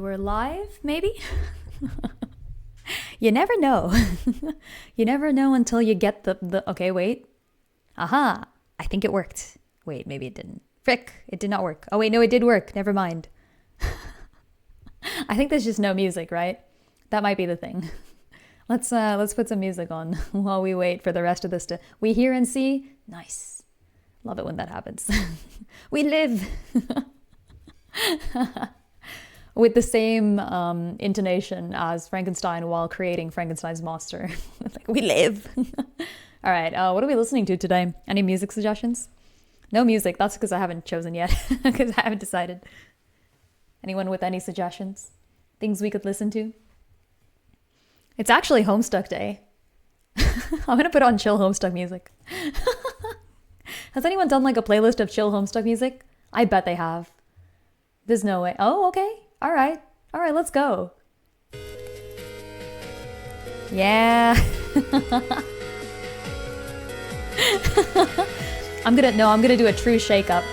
we're live, maybe? You never know. You never know until you get the... Okay, wait. Aha! I think it worked. Wait, maybe it didn't. Frick, it did not work. Oh wait, no, it did work. Never mind. I think there's just no music, right? That might be the thing. Let's put some music on while we wait for the rest of this to... We hear and see? Nice. Love it when that happens. We live! With the same intonation as Frankenstein while creating Frankenstein's monster. Like, we live! All right, what are we listening to today? Any music suggestions? No music, that's because I haven't chosen yet, because I haven't decided. Anyone with any suggestions? Things we could listen to? It's actually Homestuck Day. I'm gonna put on chill Homestuck music. Has anyone done like a playlist of chill Homestuck music? I bet they have. There's no way. Oh, okay. All right, let's go. Yeah. I'm gonna do a true shake-up.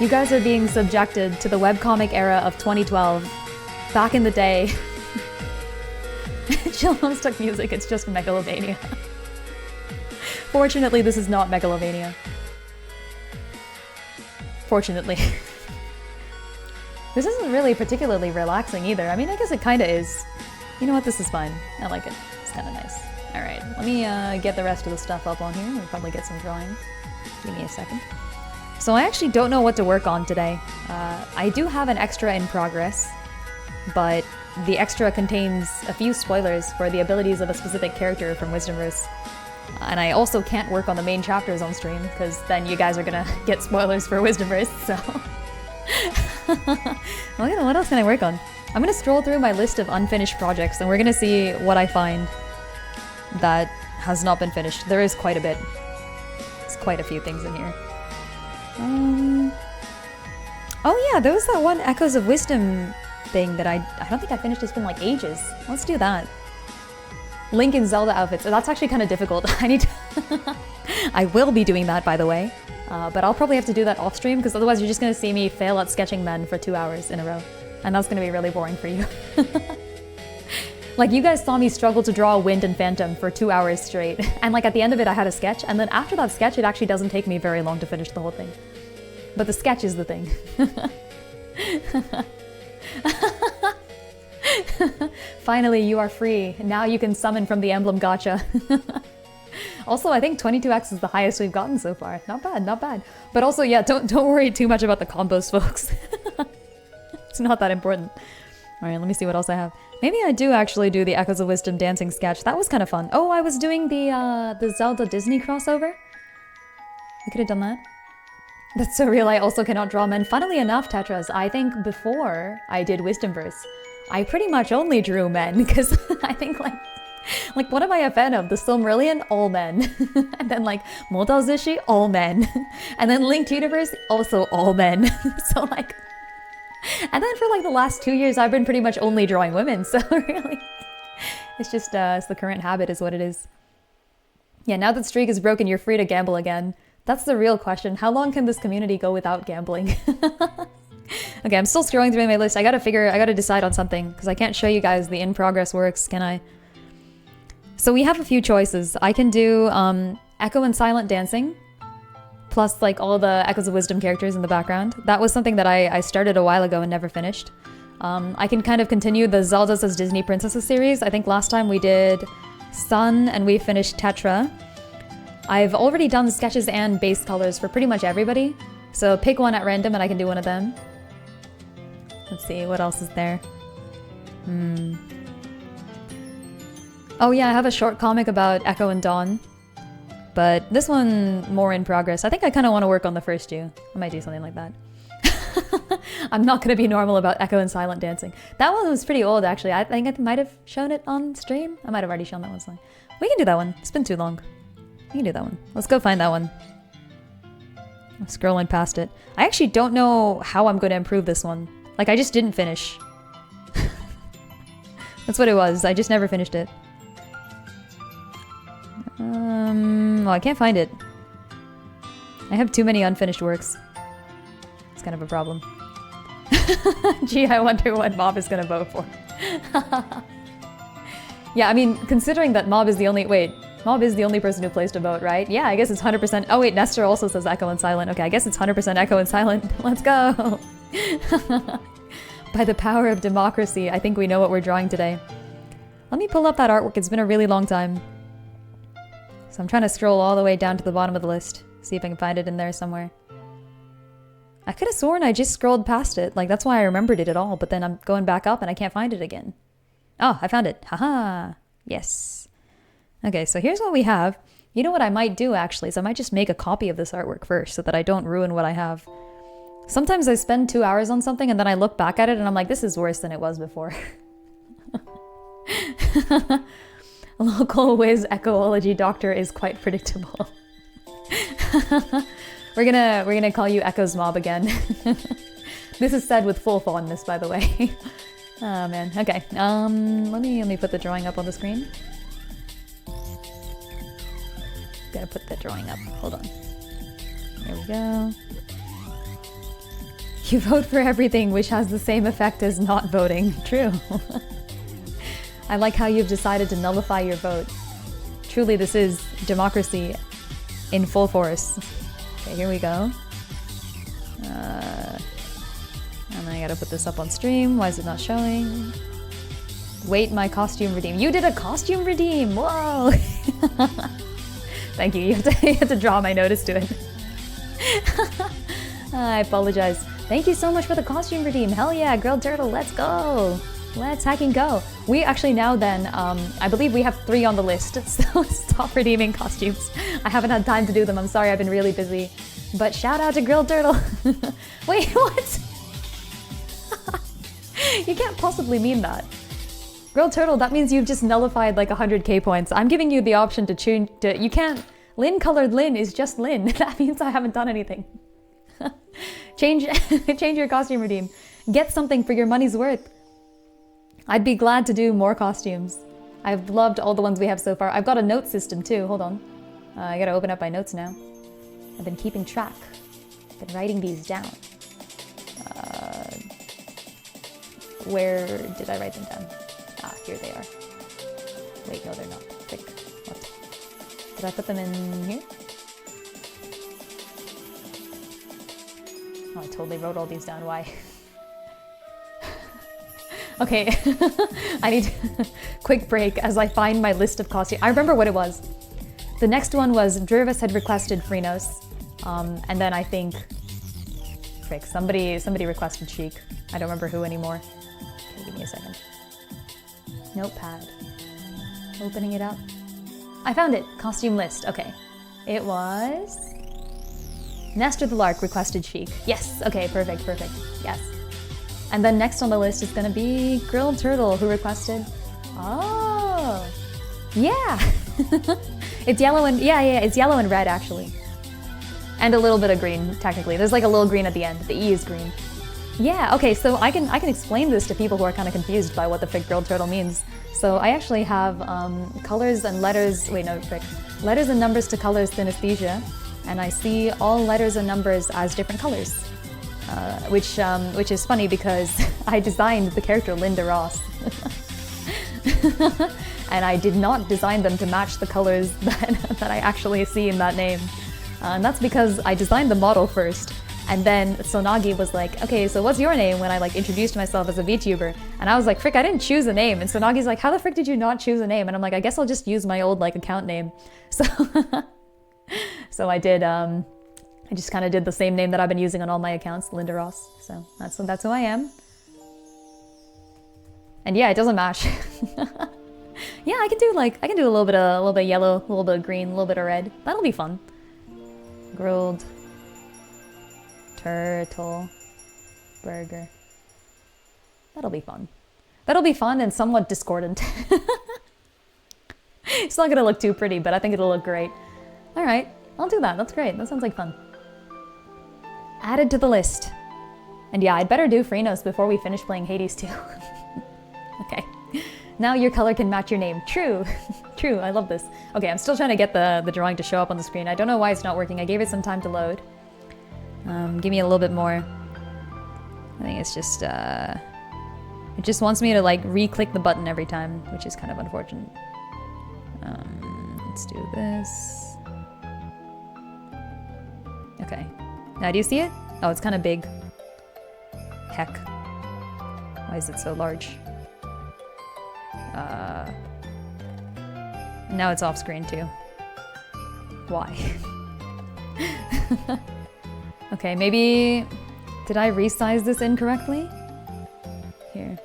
You guys are being subjected to the webcomic era of 2012. Back in the day. Chill Homestuck music, it's just Megalovania. Fortunately, this is not Megalovania. Fortunately. This isn't really particularly relaxing either. I mean, I guess it kinda is. You know what, this is fine. I like it. It's kinda nice. Alright, let me get the rest of the stuff up on here. We'll probably get some drawing. Give me a second. So I actually don't know what to work on today. I do have an extra in progress, but the extra contains a few spoilers for the abilities of a specific character from Wisdomverse. And I also can't work on the main chapters on stream, because then you guys are gonna get spoilers for Wisdomverse, so... What else can I work on? I'm gonna scroll through my list of unfinished projects, and we're gonna see what I find that has not been finished. There is quite a bit. There's quite a few things in here. Oh yeah, there was that one Echoes of Wisdom thing that I don't think I finished. It's been like ages. Let's do that. Link in Zelda outfits. That's actually kind of difficult. I need to... I will be doing that, by the way. But I'll probably have to do that off stream, because otherwise you're just going to see me fail at sketching men for 2 hours in a row. And that's going to be really boring for you. Like, you guys saw me struggle to draw Wind and Phantom for 2 hours straight. And like at the end of it I had a sketch, and then after that sketch it actually doesn't take me very long to finish the whole thing. But the sketch is the thing. Finally, you are free. Now you can summon from the emblem gacha. Also, I think 22x is the highest we've gotten so far. Not bad, not bad. But also, yeah, don't worry too much about the combos, folks. It's not that important. Alright, let me see what else I have. Maybe I do actually do the Echoes of Wisdom dancing sketch. That was kind of fun. Oh, I was doing the Zelda Disney crossover. We could have done that. That's so real, I also cannot draw men. Funnily enough, Tetras, I think before I did Wisdomverse, I pretty much only drew men, because I think like what am I a fan of? The Silmarillion? All men. And then like Modal Zushi? All men. And then Linked Universe? Also all men. So like... And then for like the last 2 years I've been pretty much only drawing women, so really... It's just, it's the current habit is what it is. Yeah, now that streak is broken, you're free to gamble again. That's the real question. How long can this community go without gambling? Okay, I'm still scrolling through my list. I gotta decide on something, because I can't show you guys the in-progress works, can I? So we have a few choices. I can do Echo and Silent Dancing, plus like all the Echoes of Wisdom characters in the background. That was something that I started a while ago and never finished. I can kind of continue the Zelda's as Disney Princesses series. I think last time we did Sun and we finished Tetra. I've already done sketches and base colors for pretty much everybody. So pick one at random and I can do one of them. Let's see, what else is there? Oh yeah, I have a short comic about Echo and Dawn. But this one, more in progress. I think I kind of want to work on the first two. I might do something like that. I'm not going to be normal about Echo and Silent Dancing. That one was pretty old, actually. I think I might have shown it on stream. I might have already shown that one. We can do that one. It's been too long. We can do that one. Let's go find that one. I'm scrolling past it. I actually don't know how I'm going to improve this one. Like, I just didn't finish. That's what it was. I just never finished it. Well, I can't find it. I have too many unfinished works. It's kind of a problem. Gee, I wonder what Mob is gonna vote for. Yeah, I mean, considering that Mob is the only... Wait, Mob is the only person who placed a vote, right? Yeah, I guess it's 100%... Oh wait, Nestor also says Echo and Silent. Okay, I guess it's 100% Echo and Silent. Let's go! By the power of democracy, I think we know what we're drawing today. Let me pull up that artwork. It's been a really long time. So I'm trying to scroll all the way down to the bottom of the list. See if I can find it in there somewhere. I could have sworn I just scrolled past it. Like, that's why I remembered it at all. But then I'm going back up and I can't find it again. Oh, I found it. Haha. Yes. Okay, so here's what we have. You know what I might do, actually, is I might just make a copy of this artwork first so that I don't ruin what I have. Sometimes I spend 2 hours on something and then I look back at it and I'm like, this is worse than it was before. Local whiz echoology doctor is quite predictable. We're gonna call you Echo's Mob again. This is said with full fondness, by the way. Oh man. Okay. Let me put the drawing up on the screen. Gotta put the drawing up. Hold on. There we go. You vote for everything, which has the same effect as not voting. True. I like how you've decided to nullify your vote. Truly, this is democracy in full force. Okay, here we go. And I gotta put this up on stream. Why is it not showing? Wait, my costume redeem. You did a costume redeem! Whoa! Thank you. You have to draw my notice to it. I apologize. Thank you so much for the costume redeem. Hell yeah, grilled turtle, let's go! Let's hacking go. We actually now then, I believe we have 3 on the list, so stop redeeming costumes. I haven't had time to do them, I'm sorry, I've been really busy. But shout out to Grilled Turtle. Wait, what? You can't possibly mean that. Grilled Turtle, that means you've just nullified like 100k points. I'm giving you the option to change, you can't, Lin colored Lin is just Lin. That means I haven't done anything. Change your costume redeem. Get something for your money's worth. I'd be glad to do more costumes. I've loved all the ones we have so far. I've got a note system too, hold on. I gotta open up my notes now. I've been keeping track. I've been writing these down. Where did I write them down? Ah, here they are. Wait, no, they're not. Click. What? Did I put them in here? Oh, I totally wrote all these down. Why? Okay, I need quick break as I find my list of costumes. I remember what it was. The next one was Jervis had requested Freenos, and then I think, frick, somebody requested Chic. I don't remember who anymore. Okay, give me a second. Notepad. Opening it up. I found it. Costume list. Okay, it was Nestor the Lark requested Chic. Yes. Okay. Perfect. Perfect. Yes. And then next on the list is gonna be Grilled Turtle, who requested... Oh! Yeah! It's yellow and... Yeah, it's yellow and red, actually. And a little bit of green, technically. There's like a little green at the end. The E is green. Yeah, okay, so I can explain this to people who are kind of confused by what the frick Grilled Turtle means. So I actually have colors and letters... Wait, no, frick. Letters and numbers to colors synesthesia. And I see all letters and numbers as different colors. Which is funny because I designed the character Linda Ross. And I did not design them to match the colors that I actually see in that name. And that's because I designed the model first. And then Sonagi was like, okay, so what's your name? When I like introduced myself as a VTuber. And I was like, frick, I didn't choose a name. And Sonagi's like, how the frick did you not choose a name? And I'm like, I guess I'll just use my old like account name. So, so I did, I just kind of did the same name that I've been using on all my accounts, Linda Ross. So that's who I am. And yeah, it doesn't match. Yeah, I can do a little bit of yellow, a little bit of green, a little bit of red. That'll be fun. Grilled turtle burger. That'll be fun. That'll be fun and somewhat discordant. It's not gonna look too pretty, but I think it'll look great. All right, I'll do that. That's great. That sounds like fun. Added to the list. And yeah, I'd better do Freenos before we finish playing Hades 2. Okay. Now your color can match your name. True. True, I love this. Okay, I'm still trying to get the drawing to show up on the screen. I don't know why it's not working. I gave it some time to load. Give me a little bit more. I think it's just, it just wants me to like re-click the button every time, which is kind of unfortunate. Let's do this. Okay. Now do you see it? Oh, it's kind of big. Heck. Why is it so large? Now it's off screen too. Why? Okay, maybe... Did I resize this incorrectly? Here.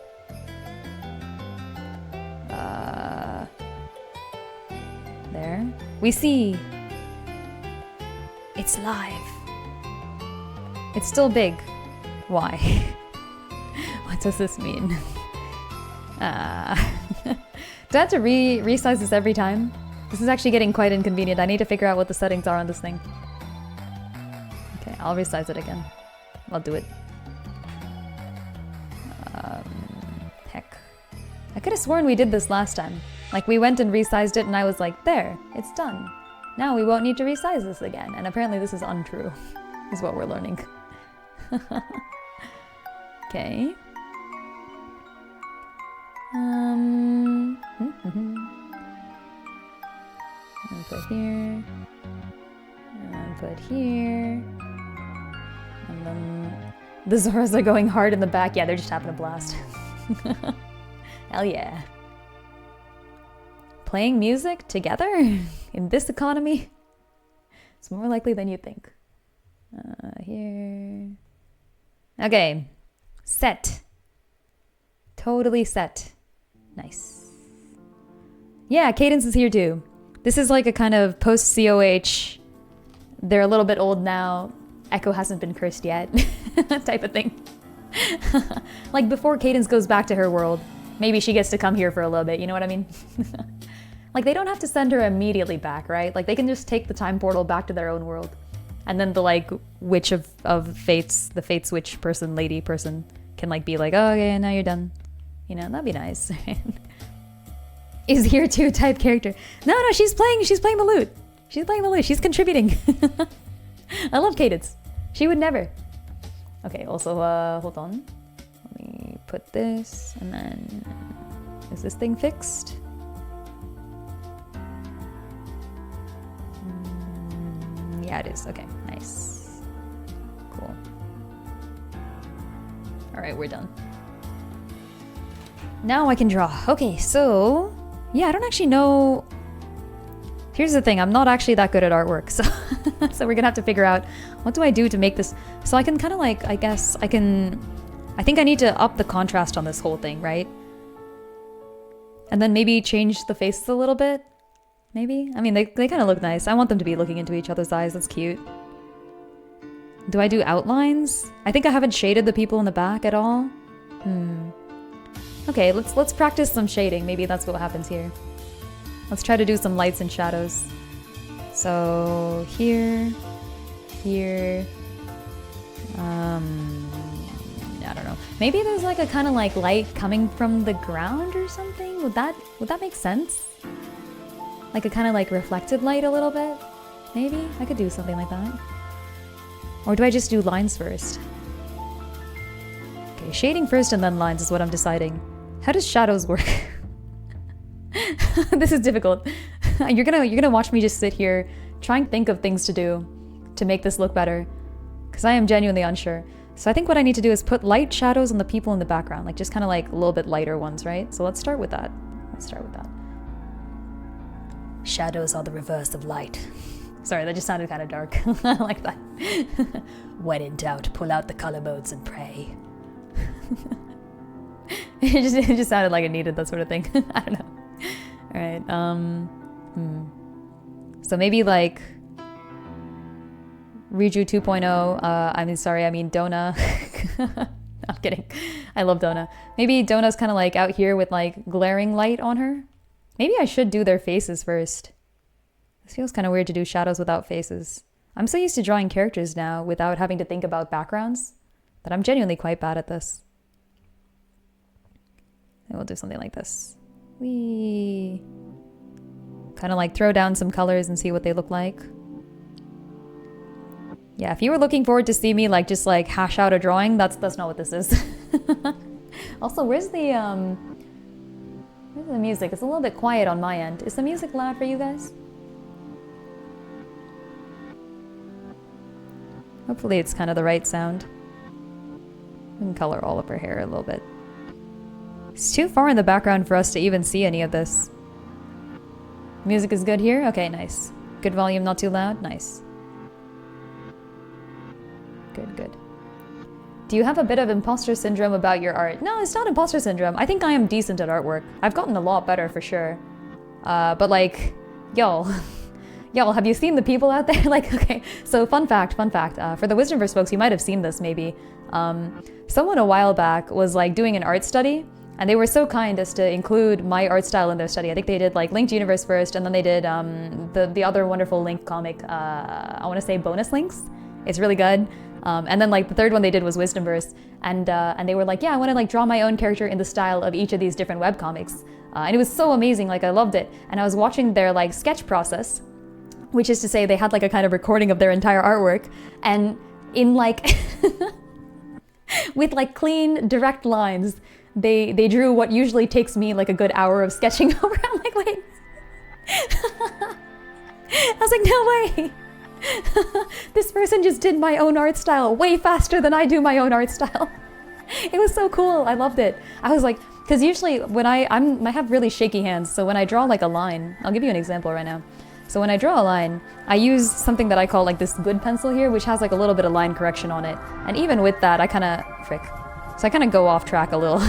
There. We see! It's live. It's still big. Why? What does this mean? Do I have to resize this every time? This is actually getting quite inconvenient. I need to figure out what the settings are on this thing. Okay, I'll resize it again. I'll do it. Heck. I could have sworn we did this last time. Like, we went and resized it and I was like, there, it's done. Now we won't need to resize this again. And apparently this is untrue, is what we're learning. Okay. And put here. And put here. And then the Zoras are going hard in the back. Yeah, they're just having a blast. Hell yeah. Playing music together in this economy? It's more likely than you think. Here. Okay. Set. Totally set. Nice. Yeah, Cadence is here too. This is like a kind of post-COH, they're a little bit old now, Echo hasn't been cursed yet type of thing. Like before Cadence goes back to her world, maybe she gets to come here for a little bit, you know what I mean? Like they don't have to send her immediately back, right? Like they can just take the time portal back to their own world. And then the like witch of fates, the fates witch person, lady person can like be like, oh, okay, now you're done. You know, that'd be nice. Is here too type character. No, she's playing the lute. She's playing the lute. She's contributing. I love Cadence. She would never. Okay, also, hold on. Let me put this, and then... Is this thing fixed? Yeah, it is. Okay, nice. Cool. Alright, we're done. Now I can draw. Okay, so... Yeah, I don't actually know... Here's the thing, I'm not actually that good at artwork, so... so we're gonna have to figure out, what do I do to make this... So I can kind of like, I guess, I think I need to up the contrast on this whole thing, right? And then maybe change the faces a little bit? Maybe? I mean, they kind of look nice. I want them to be looking into each other's eyes, that's cute. Do I do outlines? I think I haven't shaded the people in the back at all. Okay, let's practice some shading. Maybe that's what happens here. Let's try to do some lights and shadows. So here, I don't know. Maybe there's like a kind of like light coming from the ground or something. Would that make sense? Like a kind of like reflected light a little bit? Maybe I could do something like that. Or do I just do lines first? Okay, shading first and then lines is what I'm deciding. How does shadows work? This is difficult. You're gonna watch me just sit here, try and think of things to do to make this look better, because I am genuinely unsure. So I think what I need to do is put light shadows on the people in the background, like just kind of like a little bit lighter ones, right? So let's start with that. Shadows are the reverse of light. Sorry, that just sounded kind of dark. I like that. When in doubt, pull out the color modes and pray. It just sounded like it needed that sort of thing. I don't know. All right. So maybe like Riju 2.0. I mean Dona. I'm kidding. I love Dona. Maybe Dona's kind of like out here with like glaring light on her. Maybe I should do their faces first. This feels kind of weird to do shadows without faces. I'm so used to drawing characters now without having to think about backgrounds that I'm genuinely quite bad at this. And we'll do something like this. Wee. Kind of like throw down some colors and see what they look like. Yeah, if you were looking forward to see me like just like hash out a drawing, that's not what this is. Also, where's the music? It's a little bit quiet on my end. Is the music loud for you guys? Hopefully it's kind of the right sound. We can color all of her hair a little bit. It's too far in the background for us to even see any of this. Music is good here? Okay, nice. Good volume, not too loud? Nice. Good, good. Do you have a bit of imposter syndrome about your art? No, it's not imposter syndrome. I think I am decent at artwork. I've gotten a lot better for sure. But like, y'all, have you seen the people out there? Like, okay, so fun fact, for the Wisdomverse folks, you might have seen this maybe. Someone a while back was like doing an art study, and they were so kind as to include my art style in their study. I think they did like Linked Universe first, and then they did the other wonderful Link comic, I want to say Bonus Links. It's really good. And then like the third one they did was Wisdomverse, and they were like, yeah, I want to like draw my own character in the style of each of these different webcomics. And it was so amazing, like I loved it. And I was watching their like sketch process, which is to say they had like a kind of recording of their entire artwork, and in like with like clean, direct lines, they drew what usually takes me like a good hour of sketching over. I'm like, wait. I was like, no way. This person just did my own art style way faster than I do my own art style. It was so cool. I loved it. I was like, because usually when I have really shaky hands, so when I draw like a line, I'll give you an example right now. So when I draw a line, I use something that I call like this good pencil here, which has like a little bit of line correction on it. And even with that, I kind of, so I kind of go off track a little.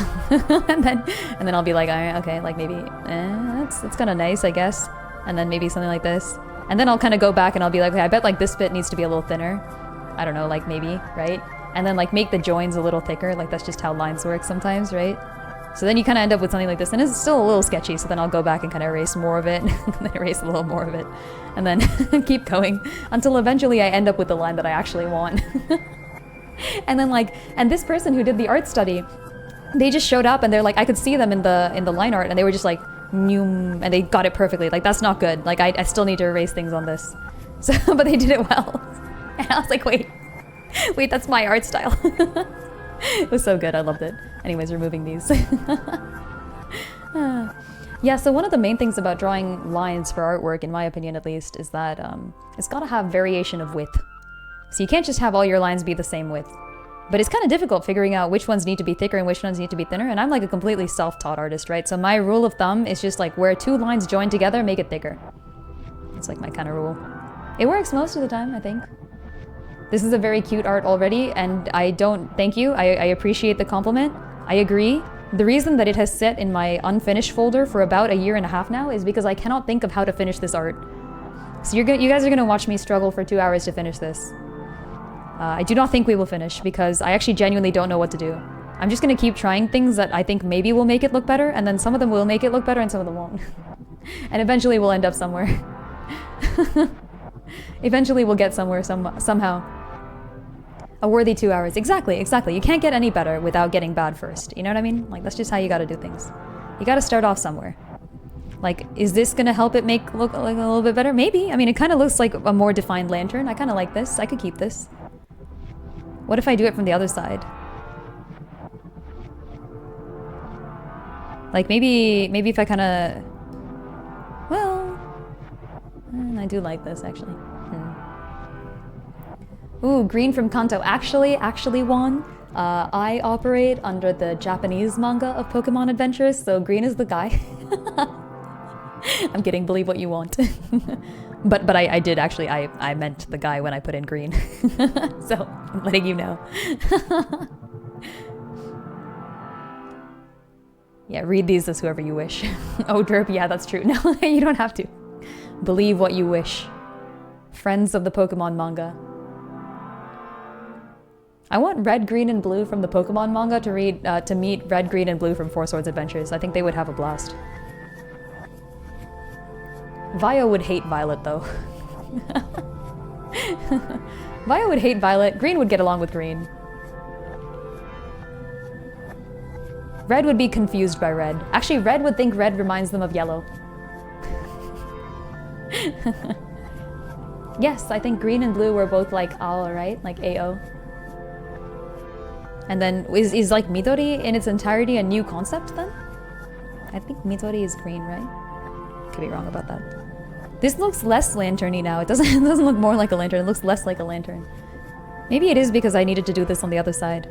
and then I'll be like, okay, like maybe, that's kind of nice, I guess. And then maybe something like this. And then I'll kind of go back and I'll be like, okay, I bet like this bit needs to be a little thinner. I don't know, like maybe, right? And then like make the joins a little thicker, like that's just how lines work sometimes, right? So then you kind of end up with something like this, and it's still a little sketchy, so then I'll go back and kind of erase more of it, and then erase a little more of it, and then keep going, until eventually I end up with the line that I actually want. And then like, and this person who did the art study, they just showed up and they're like, I could see them in the line art, and they were just like, and they got it perfectly. Like, that's not good. Like, I still need to erase things on this. So, but they did it well. And I was like, wait, that's my art style. It was so good. I loved it. Anyways, removing these. Yeah, so one of the main things about drawing lines for artwork, in my opinion at least, is that it's got to have variation of width. So you can't just have all your lines be the same width. But it's kind of difficult figuring out which ones need to be thicker and which ones need to be thinner, and I'm like a completely self-taught artist, right? So my rule of thumb is just like where two lines join together, make it thicker. It's like my kind of rule. It works most of the time, I think. This is a very cute art already, and I don't thank you. I appreciate the compliment. I agree. The reason that it has sat in my unfinished folder for about a year and a half now is because I cannot think of how to finish this art. So you guys are gonna watch me struggle for 2 hours to finish this. I do not think we will finish because I actually genuinely don't know what to do. I'm just gonna keep trying things that I think maybe will make it look better, and then some of them will make it look better and some of them won't. And eventually we'll end up somewhere. Eventually we'll get somewhere somehow. A worthy 2 hours. Exactly. You can't get any better without getting bad first. You know what I mean? Like, that's just how you gotta do things. You gotta start off somewhere. Like, is this gonna help it look like a little bit better? Maybe. I mean, it kind of looks like a more defined lantern. I kind of like this. I could keep this. What if I do it from the other side? Like, maybe if I kind of... Well... I do like this, actually. Ooh, Green from Kanto. Actually, Juan, I operate under the Japanese manga of Pokemon Adventures, so Green is the guy. I'm kidding, believe what you want. But I did actually, I meant the guy when I put in Green. So, I'm letting you know. Yeah, read these as whoever you wish. Oh, Derp, yeah, that's true. No, you don't have to. Believe what you wish. Friends of the Pokemon manga. I want Red, Green, and Blue from the Pokemon manga to meet Red, Green, and Blue from Four Swords Adventures. I think they would have a blast. Vio would hate Violet, though. Vio would hate Violet. Green would get along with Green. Red would be confused by Red. Actually, Red would think Red reminds them of Yellow. Yes, I think green and blue were both like AO, right? Like AO. And then is like Midori in its entirety a new concept then? I think Midori is green, right? Could be wrong about that. This looks less lanterny now. It doesn't look more like a lantern. It looks less like a lantern. Maybe it is because I needed to do this on the other side.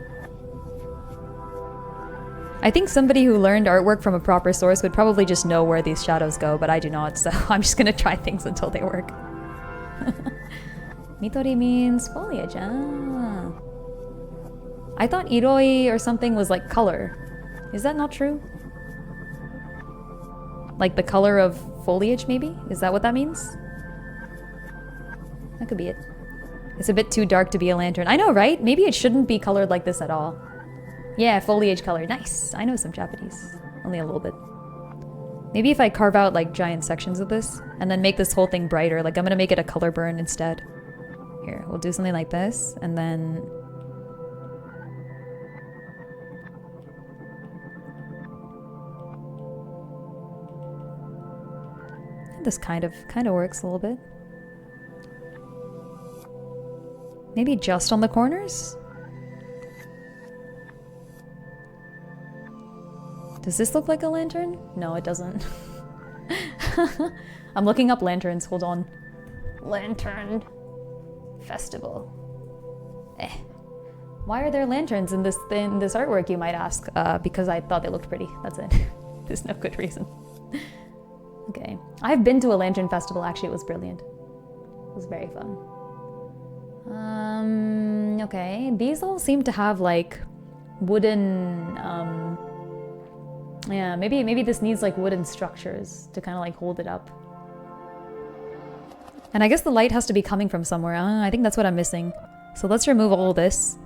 I think somebody who learned artwork from a proper source would probably just know where these shadows go, but I do not, so I'm just gonna try things until they work. Midori means foliage. Ah. I thought iroi or something was like color. Is that not true? Like the color of foliage, maybe? Is that what that means? That could be it. It's a bit too dark to be a lantern. I know, right? Maybe it shouldn't be colored like this at all. Yeah, foliage color. Nice. I know some Japanese. Only a little bit. Maybe if I carve out like giant sections of this and then make this whole thing brighter, like I'm gonna make it a color burn instead. Here, we'll do something like this and then... This kind of works a little bit. Maybe just on the corners? Does this look like a lantern? No, it doesn't. I'm looking up lanterns, hold on. Lantern festival. Why are there lanterns in this artwork, you might ask? Because I thought they looked pretty, that's it. There's no good reason. Okay. I've been to a lantern festival, actually it was brilliant. It was very fun. Okay. These all seem to have like wooden, yeah, maybe this needs like wooden structures to kind of like hold it up. And I guess the light has to be coming from somewhere. I think that's what I'm missing. So let's remove all this.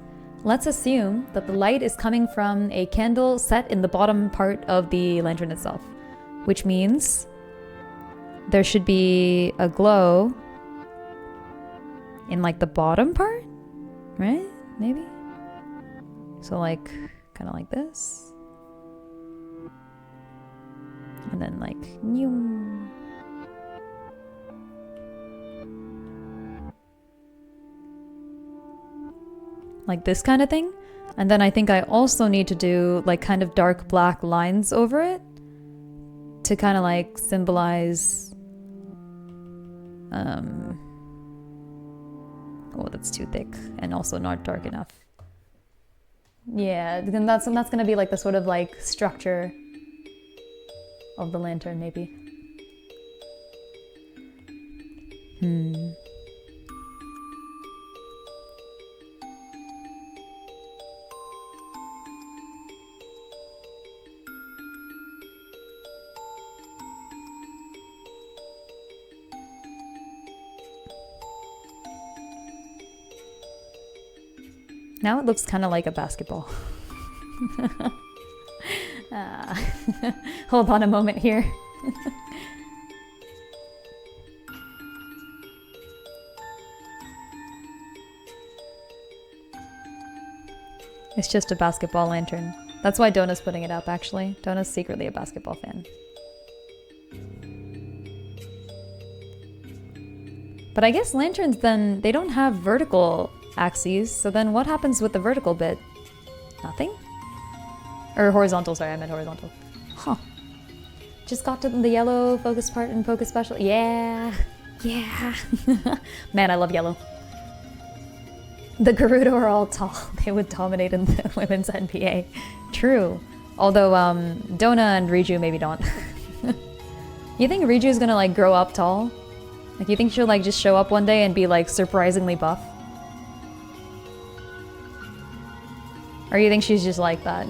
Let's assume that the light is coming from a candle set in the bottom part of the lantern itself, which means there should be a glow in like the bottom part, right? Maybe? So like, kind of like this. And then like, like this kind of thing. And then I think I also need to do like kind of dark black lines over it to kind of like symbolize, oh, that's too thick and also not dark enough. Yeah, then that's gonna be like the sort of like structure of the lantern, maybe. Now it looks kind of like a basketball. Hold on a moment here. It's just a basketball lantern. That's why Dona's putting it up, actually. Dona's secretly a basketball fan. But I guess lanterns then, they don't have vertical axes, so then what happens with the vertical bit? Nothing? Or horizontal, sorry, I meant horizontal. Huh. Just got to the yellow focus part in Focus Special. Yeah. Yeah. Man, I love yellow. The Gerudo are all tall. They would dominate in the women's NBA. True. Although, Dona and Riju maybe don't. You think Riju's gonna like grow up tall? Like you think she'll like just show up one day and be like surprisingly buff? Or you think she's just like that?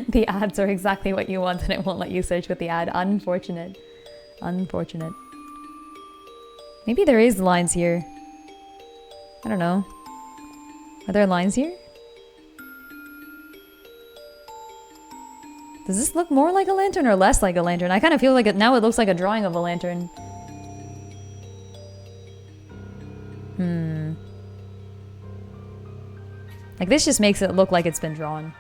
The ads are exactly what you want and it won't let you search with the ad. Unfortunate. Unfortunate. Maybe there is lines here. I don't know. Are there lines here? Does this look more like a lantern or less like a lantern? I kind of feel like it now. It looks like a drawing of a lantern. Like this just makes it look like it's been drawn.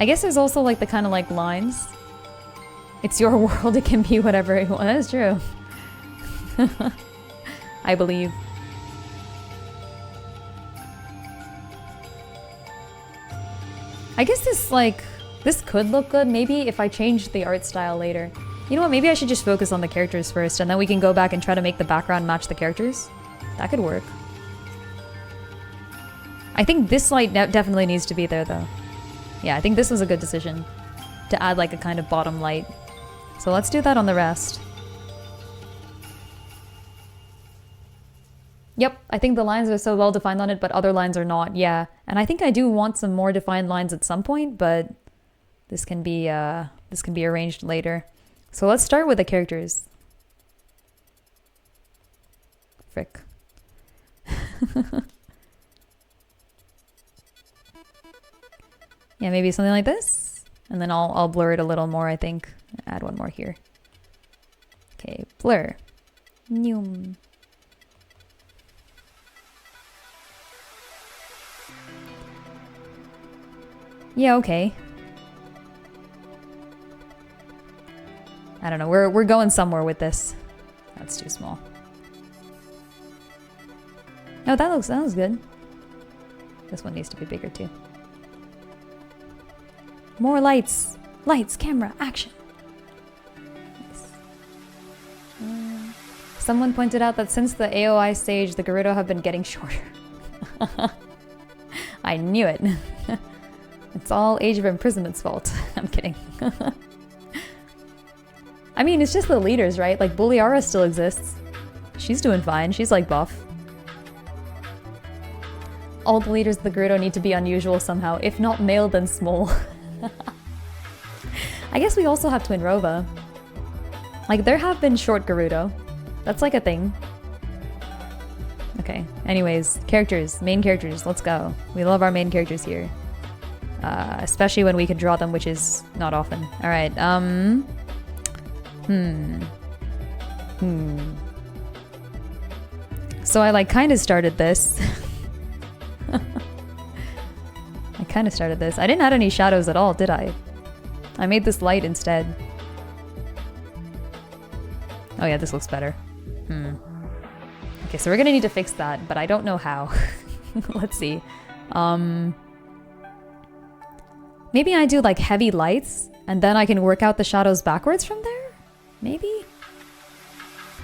I guess there's also like the kind of like lines. It's your world, it can be whatever you want. That is true. I believe. I guess this could look good maybe if I changed the art style later. You know what, maybe I should just focus on the characters first and then we can go back and try to make the background match the characters. That could work. I think this light definitely needs to be there though. Yeah, I think this was a good decision to add like a kind of bottom light. So let's do that on the rest. Yep, I think the lines are so well defined on it, but other lines are not, yeah. And I think I do want some more defined lines at some point, but this can be arranged later. So let's start with the characters. Frick. Yeah, maybe something like this. And then I'll blur it a little more, I think. Add one more here. Okay, blur. Noom. Yeah, okay. I don't know, we're going somewhere with this. That's too small. No, that looks good. This one needs to be bigger too. More lights! Lights, camera, action! Nice. Someone pointed out that since the AOI stage, the Gerudo have been getting shorter. I knew it. It's all Age of Imprisonment's fault. I'm kidding. I mean, it's just the leaders, right? Like, Buliara still exists. She's doing fine. She's, like, buff. All the leaders of the Gerudo need to be unusual somehow. If not male, then small. I guess we also have Twin Rova. Like, there have been short Gerudo. That's, like, a thing. Okay. Anyways, characters. Main characters. Let's go. We love our main characters here. Especially when we can draw them, which is not often. Alright, So I, like, kind of started this. I kind of started this. I didn't add any shadows at all, did I? I made this light instead. Oh yeah, this looks better. Okay, so we're gonna need to fix that, but I don't know how. Let's see. Maybe I do like heavy lights, and then I can work out the shadows backwards from there? Maybe?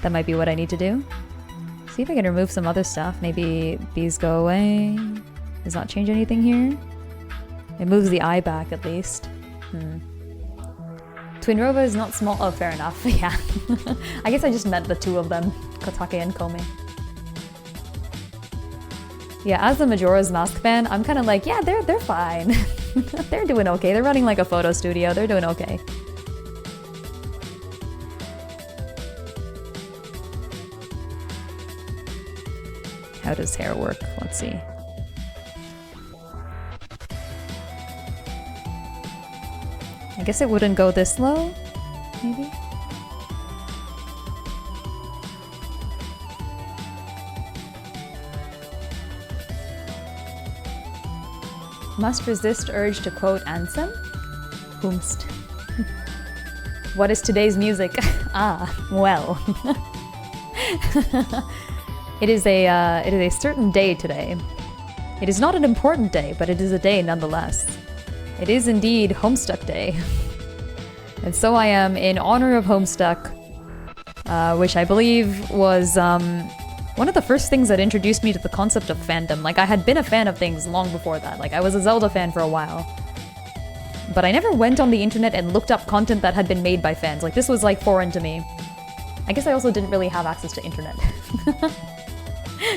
That might be what I need to do. See if I can remove some other stuff. Maybe these go away. Does not change anything here. It moves the eye back at least. Twin Rova is not small. Oh, fair enough. Yeah. I guess I just meant the two of them, Kotake and Kome. Yeah, as the Majora's Mask fan, I'm kind of like, yeah, they're fine. They're doing okay. They're running like a photo studio. They're doing okay. How does hair work? Let's see. I guess it wouldn't go this low, maybe? Must resist urge to quote Ansem? Whomst. What is today's music? Ah, well. It is a certain day today. It is not an important day, but it is a day nonetheless. It is indeed Homestuck Day. And so I am in honor of Homestuck, which I believe was one of the first things that introduced me to the concept of fandom. Like, I had been a fan of things long before that. Like, I was a Zelda fan for a while. But I never went on the internet and looked up content that had been made by fans. Like, this was, like, foreign to me. I guess I also didn't really have access to internet.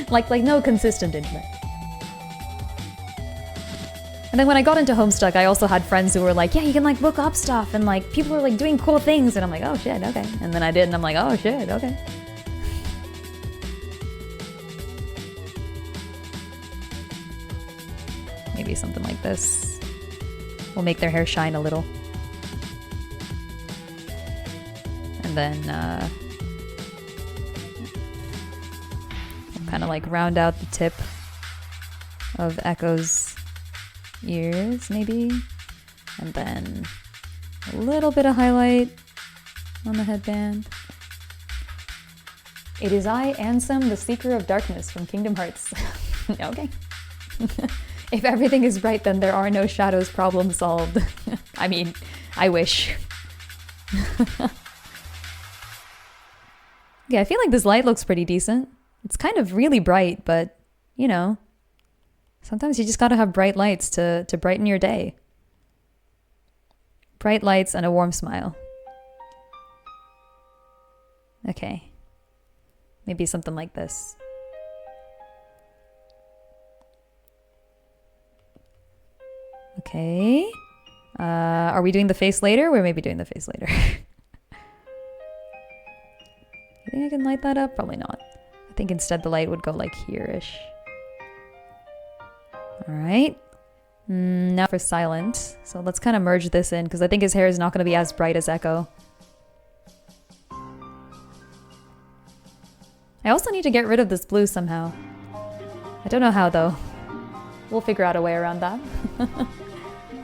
like no consistent internet. And then when I got into Homestuck, I also had friends who were like, yeah, you can, like, look up stuff, and, like, people are, like, doing cool things. And I'm like, oh, shit, okay. And then I did, and I'm like, oh, shit, okay. Maybe something like this will make their hair shine a little. And then kind of like round out the tip of Echo's ears, maybe. And then a little bit of highlight on the headband. It is I, Ansem, the Seeker of Darkness from Kingdom Hearts. Okay. If everything is bright, then there are no shadows. Problem solved. I mean, I wish. Yeah, I feel like this light looks pretty decent. It's kind of really bright, but, you know, sometimes you just gotta have bright lights to brighten your day. Bright lights and a warm smile. Okay. Maybe something like this. Okay. Are we doing the face later? We're maybe doing the face later. You think I can light that up? Probably not. I think instead the light would go like here-ish. Alright. Now for silent. So let's kind of merge this in, because I think his hair is not going to be as bright as Echo. I also need to get rid of this blue somehow. I don't know how though. We'll figure out a way around that.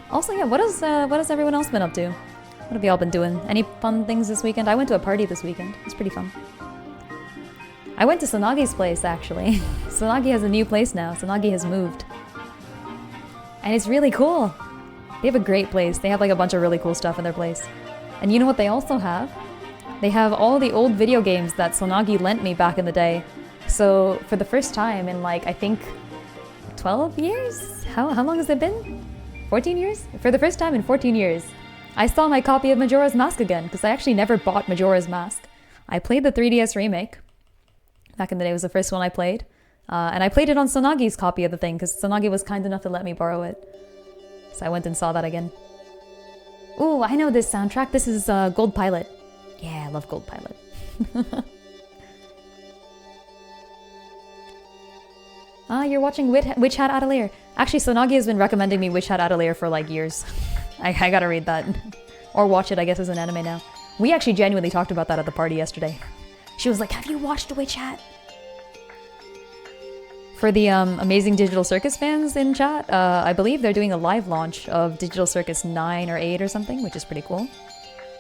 Also, yeah, what has everyone else been up to? What have y'all been doing? Any fun things this weekend? I went to a party this weekend. It was pretty fun. I went to Sonagi's place, actually. Sonagi has a new place now. Sonagi has moved. And it's really cool. They have a great place. They have like a bunch of really cool stuff in their place. And you know what they also have? They have all the old video games that Sonagi lent me back in the day. So for the first time in like, I think 12 years? How long has it been? 14 years? For the first time in 14 years, I saw my copy of Majora's Mask again, because I actually never bought Majora's Mask. I played the 3DS remake. Back in the day, it was the first one I played. And I played it on Sonagi's copy of the thing, because Sonagi was kind enough to let me borrow it. So I went and saw that again. Ooh, I know this soundtrack. This is Gold Pilot. Yeah, I love Gold Pilot. You're watching Witch Hat Atelier. Actually, Sonagi has been recommending me Witch Hat Atelier for like years. I gotta read that. Or watch it, I guess, as an anime now. We actually genuinely talked about that at the party yesterday. She was like, have you watched Witch Hat? For the Amazing Digital Circus fans in chat, I believe they're doing a live launch of Digital Circus 9 or 8 or something, which is pretty cool.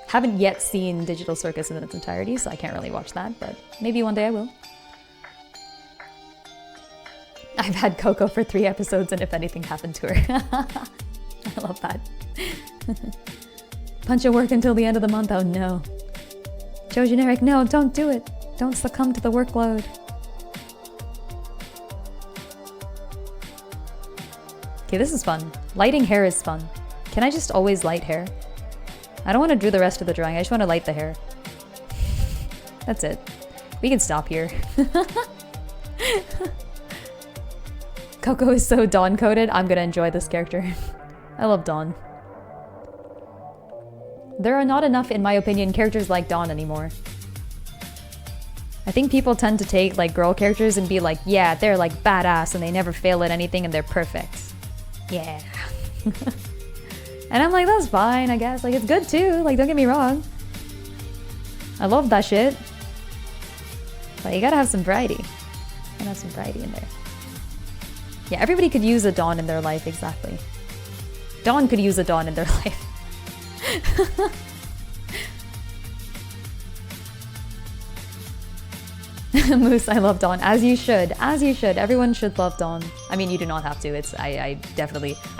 Haven't yet seen Digital Circus in its entirety, so I can't really watch that, but maybe one day I will. I've had Coco for 3 episodes and if anything happened to her. I love that. Punch of work until the end of the month, oh no. Joe Generic, no, don't do it. Don't succumb to the workload. Okay, this is fun. Lighting hair is fun. Can I just always light hair? I don't want to do the rest of the drawing, I just want to light the hair. That's it. We can stop here. Coco is so Dawn-coded, I'm gonna enjoy this character. I love Dawn. There are not enough, in my opinion, characters like Dawn anymore. I think people tend to take like girl characters and be like, yeah, they're like badass and they never fail at anything and they're perfect. Yeah. And I'm like, that's fine, I guess. Like, it's good too, like, don't get me wrong. I love that shit. But you gotta have some variety. Gotta have some variety in there. Yeah, everybody could use a Dawn in their life, exactly. Dawn could use a Dawn in their life. Moose, I love Dawn. As you should. As you should. Everyone should love Dawn. I mean, you do not have to. It's I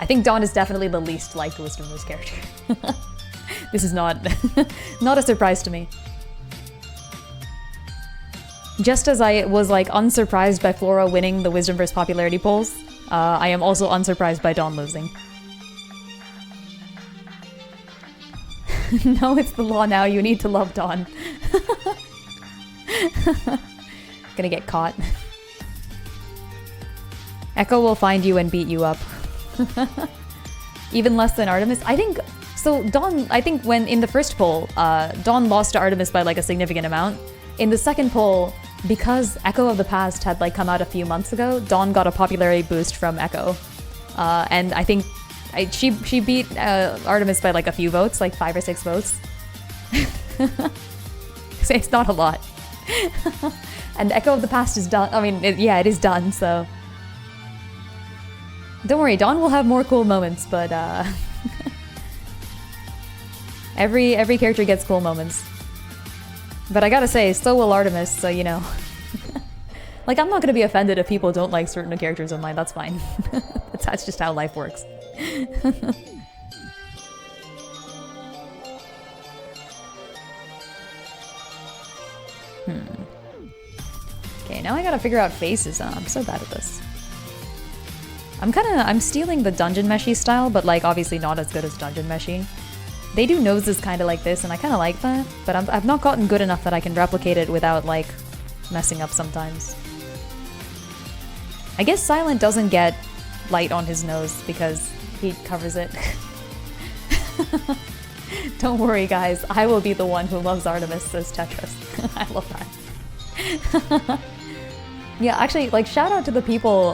think Dawn is definitely the least liked Wisdomverse character. This is not not a surprise to me. Just as I was like unsurprised by Flora winning the Wisdomverse popularity polls, I am also unsurprised by Dawn losing. No, it's the law now. You need to love Dawn. Gonna get caught. Echo will find you and beat you up. Even less than Artemis. I think so. Dawn. I think when in the first poll, Dawn lost to Artemis by like a significant amount. In the second poll, because Echo of the Past had like come out a few months ago, Dawn got a popularity boost from Echo, and I think she beat Artemis by like a few votes, like 5 or 6 votes. So it's not a lot. And Echo of the Past is done. I mean, yeah, it is done. So don't worry, Dawn will have more cool moments, but Every character gets cool moments. But I gotta say, so will Artemis, so you know. Like, I'm not gonna be offended if people don't like certain characters online, that's fine. That's just how life works. Okay, now I gotta figure out faces. I'm so bad at this. I'm stealing the Dungeon Meshi style, but like obviously not as good as Dungeon Meshi. They do noses kind of like this, and I kind of like that, but I've not gotten good enough that I can replicate it without like messing up sometimes. I guess Silent doesn't get light on his nose because he covers it. Don't worry guys, I will be the one who loves Artemis, says Tetris. I love that. Yeah, actually, like, shout out to the people,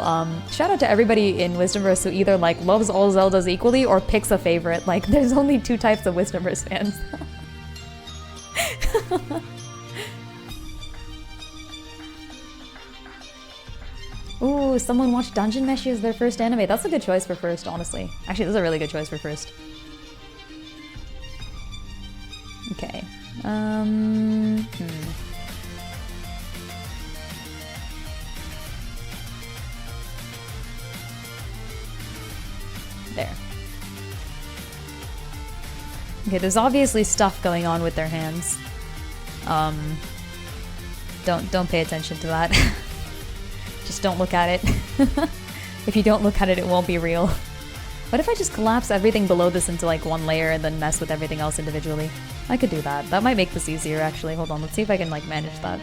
shout out to everybody in Wisdomverse who either, like, loves all Zeldas equally or picks a favorite. Like, there's only 2 types of Wisdomverse fans. Ooh, someone watched Dungeon Meshi as their first anime. That's a good choice for first, honestly. Actually, that's a really good choice for first. Okay. There. Okay, there's obviously stuff going on with their hands. Don't pay attention to that. Just don't look at it. If you don't look at it, it won't be real. What if I just collapse everything below this into like one layer and then mess with everything else individually? I could do that. That might make this easier actually. Hold on, let's see if I can like manage that.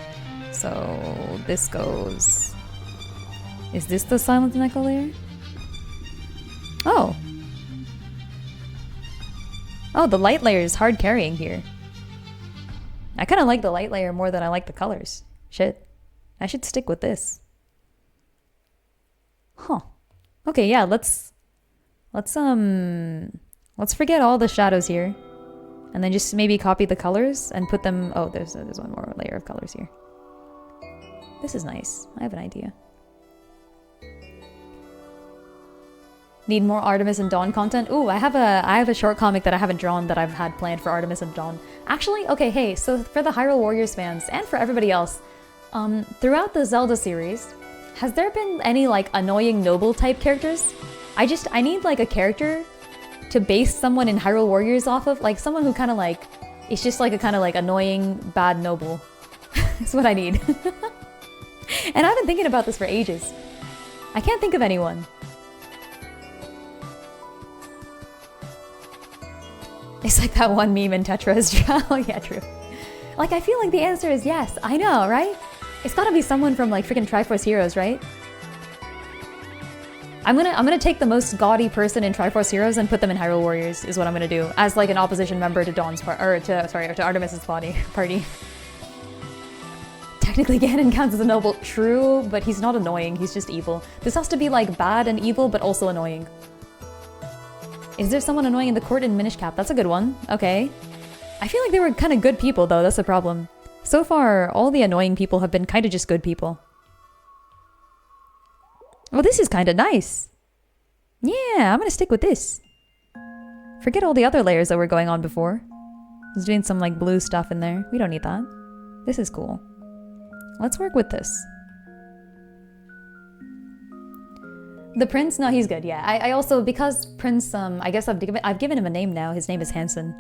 So this goes... Is this the Silent and Echo layer? Oh. Oh, the light layer is hard carrying here. I kind of like the light layer more than I like the colors. Shit. I should stick with this. Huh. Okay, yeah, let's forget all the shadows here. And then just maybe copy the colors and put them... Oh, there's one more layer of colors here. This is nice. I have an idea. Need more Artemis and Dawn content? Ooh, I have a short comic that I haven't drawn that I've had planned for Artemis and Dawn. Actually, okay, hey, so for the Hyrule Warriors fans and for everybody else, throughout the Zelda series, has there been any like annoying noble type characters? I need like a character to base someone in Hyrule Warriors off of, like someone who kind of like, it's just like a kind of like annoying bad noble. That's what I need. And I've been thinking about this for ages. I can't think of anyone. It's like that one meme in Tetris. Oh yeah, true. Like, I feel like the answer is yes. I know, right? It's gotta be someone from like freaking Triforce Heroes, right? I'm gonna take the most gaudy person in Triforce Heroes and put them in Hyrule Warriors, is what I'm gonna do. As like an opposition member to Dawn's to Artemis's party. Technically Ganon counts as a noble. True, but he's not annoying, he's just evil. This has to be like bad and evil, but also annoying. Is there someone annoying in the court in Minish Cap? That's a good one. Okay. I feel like they were kind of good people, though. That's the problem. So far, all the annoying people have been kind of just good people. Well, this is kind of nice. Yeah, I'm gonna stick with this. Forget all the other layers that were going on before. I was doing some, like, blue stuff in there. We don't need that. This is cool. Let's work with this. The Prince? No, he's good, yeah. I also, because Prince, I guess I've given him a name now. His name is Hansen.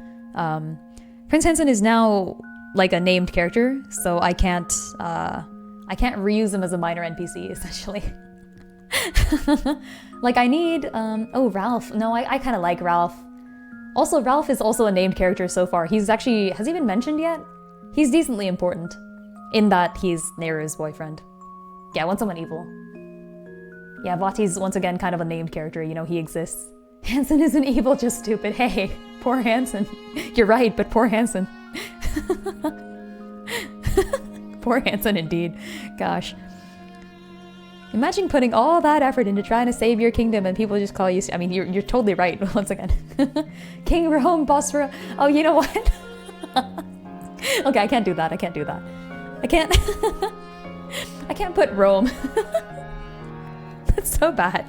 Prince Hansen is now, like, a named character, so I can't reuse him as a minor NPC, essentially. Like, I need, oh, Ralph. No, I kind of like Ralph. Also, Ralph is also a named character so far. He's actually, has he been mentioned yet? He's decently important, in that he's Nehru's boyfriend. Yeah, I want someone evil. Yeah, Vati's once again kind of a named character, you know, he exists. Hansen isn't evil, just stupid. Hey, poor Hansen. You're right, but poor Hansen. Poor Hansen indeed. Gosh. Imagine putting all that effort into trying to save your kingdom and people just call you... I mean, you're totally right, once again. King Rome, Bosphora... Oh, you know what? Okay, I can't do that, I can't do that. I can't... I can't put Rome. That's so bad.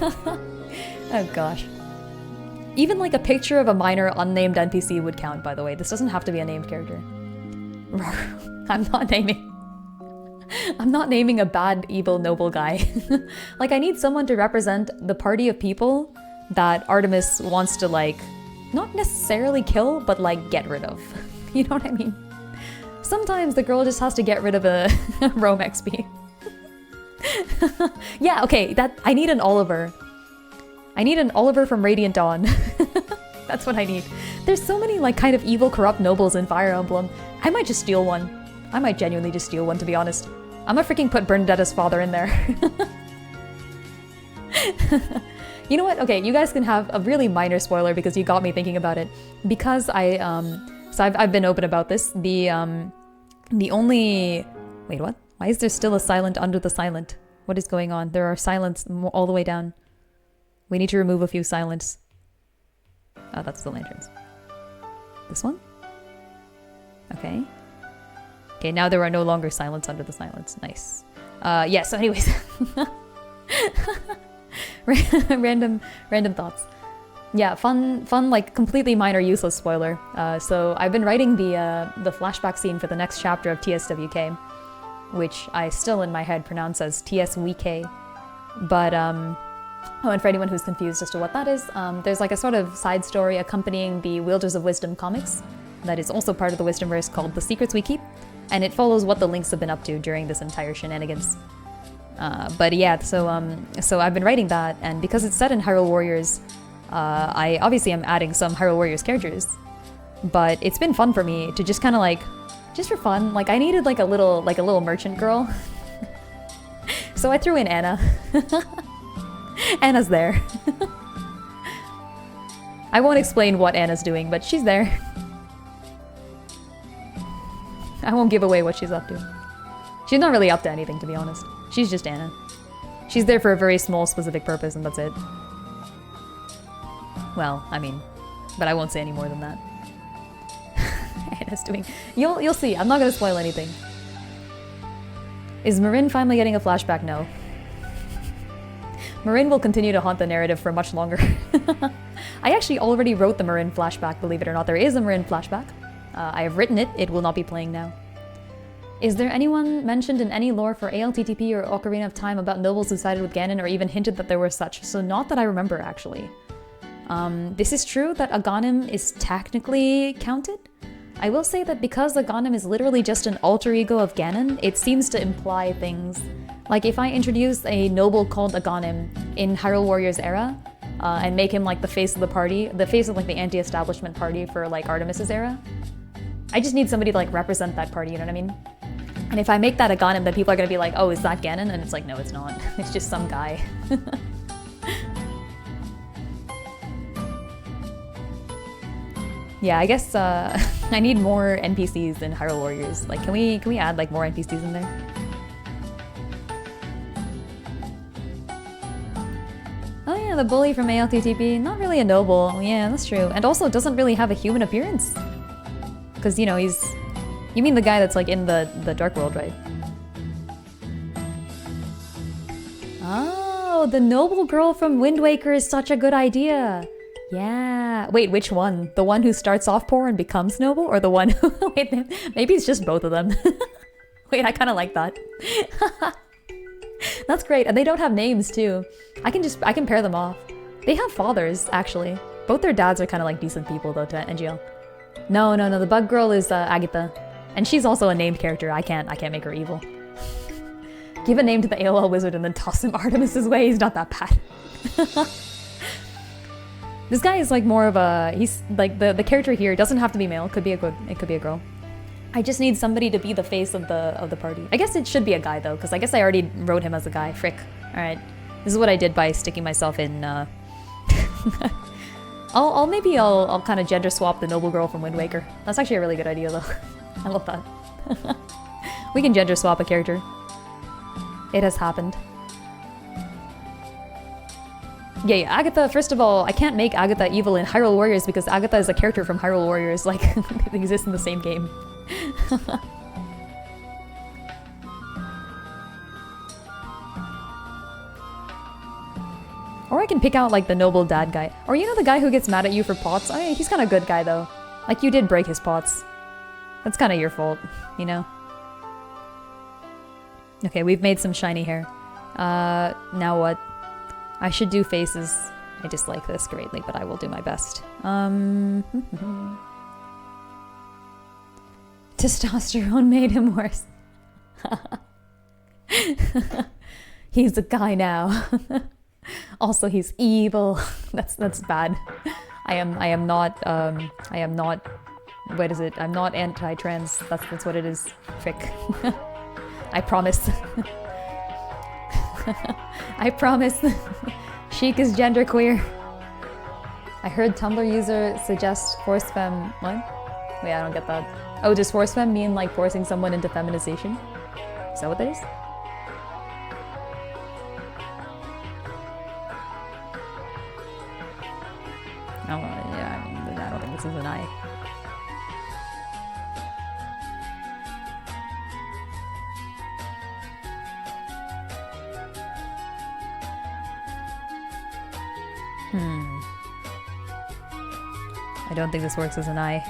Oh gosh. Even like a picture of a minor unnamed NPC would count, by the way. This doesn't have to be a named character. I'm not naming a bad, evil, noble guy. Like, I need someone to represent the party of people that Artemis wants to, like, not necessarily kill, but, like, get rid of. You know what I mean? Sometimes the girl just has to get rid of a Rome XP. Yeah, okay, I need an Oliver. I need an Oliver from Radiant Dawn. That's what I need. There's so many, like, kind of evil, corrupt nobles in Fire Emblem. I might just steal one. I might genuinely just steal one, to be honest. I'm gonna freaking put Bernadetta's father in there. You know what? Okay, you guys can have a really minor spoiler because you got me thinking about it. Because so I've been open about this. The only... Wait, what? Why is there still a silent under the silent? What is going on? There are silents all the way down. We need to remove a few silents. Oh, that's the lanterns. This one? Okay. Okay, now there are no longer silents under the silence. Nice. Yeah, so anyways. Random thoughts. Yeah, fun, like, completely minor, useless spoiler. So I've been writing the flashback scene for the next chapter of TSWK, which I still in my head pronounce as TSWK. But, oh, and for anyone who's confused as to what that is, there's like a sort of side story accompanying the Wielders of Wisdom comics that is also part of the Wisdomverse called The Secrets We Keep, and it follows what the Links have been up to during this entire shenanigans. But yeah, so I've been writing that, and because it's set in Hyrule Warriors, I obviously am adding some Hyrule Warriors characters, but it's been fun for me to just kind of like, just for fun, like I needed like a little merchant girl, so I threw in Anna. Anna's there. I won't explain what Anna's doing, but she's there. I won't give away what she's up to. She's not really up to anything, to be honest. She's just Anna. She's there for a very small, specific purpose, and that's it. Well, I mean, but I won't say any more than that. Anna's doing... You'll see. I'm not gonna spoil anything. Is Marin finally getting a flashback? No. Marin will continue to haunt the narrative for much longer. I actually already wrote the Marin flashback, believe it or not. There is a Marin flashback. I have written it. It will not be playing now. Is there anyone mentioned in any lore for ALTTP or Ocarina of Time about nobles who sided with Ganon or even hinted that there were such? So not that I remember, actually. This is true that Aghanim is technically counted. I will say that because Aghanim is literally just an alter ego of Ganon, it seems to imply things. Like if I introduce a noble called Aghanim in Hyrule Warriors era, and make him like the face of the party, the face of like the anti-establishment party for like Artemis's era, I just need somebody to like represent that party, you know what I mean? And if I make that Aghanim, then people are gonna be like, oh, is that Ganon? And it's like, no, it's not. It's just some guy. Yeah, I guess I need more NPCs in Hyrule Warriors. Like, can we add like more NPCs in there? Oh yeah, the bully from ALTTP, not really a noble. Yeah, that's true. And also doesn't really have a human appearance. Because, you know, he's... You mean the guy that's like in the Dark World, right? Oh, the noble girl from Wind Waker is such a good idea. Yeah. Wait, which one? The one who starts off poor and becomes noble? Or the one who... Wait, maybe it's just both of them. Wait, I kind of like that. That's great. And they don't have names, too. I can pair them off. They have fathers, actually. Both their dads are kind of like decent people, though, to NGL. No, the bug girl is Agatha. And she's also a named character. I can't make her evil. Give a name to the AOL wizard and then toss him Artemis's way. He's not that bad. This guy is like more of a... He's like the character here doesn't have to be male. It could be a girl. I just need somebody to be the face of the party. I guess it should be a guy though, because I guess I already wrote him as a guy. Frick. All right. This is what I did by sticking myself in. I'll kind of gender swap the noble girl from Wind Waker. That's actually a really good idea though. I love that. We can gender swap a character. It has happened. Yeah, Agatha, first of all, I can't make Agatha evil in Hyrule Warriors because Agatha is a character from Hyrule Warriors, like, they exist in the same game. Or I can pick out like the noble dad guy. Or you know the guy who gets mad at you for pots? I mean, he's kind of a good guy though. Like you did break his pots. That's kind of your fault, you know? Okay, we've made some shiny hair. Now what? I should do faces. I dislike this greatly, but I will do my best. Testosterone made him worse. He's a guy now. Also, he's evil. That's bad. I am not. What is it? I'm not anti-trans. That's what it is. Frick. I promise. I promise. Sheik is genderqueer. I heard Tumblr user suggest force femme. What? Wait, I don't get that. Oh, does force femme mean like forcing someone into feminization? Is that what that is? Oh, yeah, I don't think this is an I. I don't think this works as an I.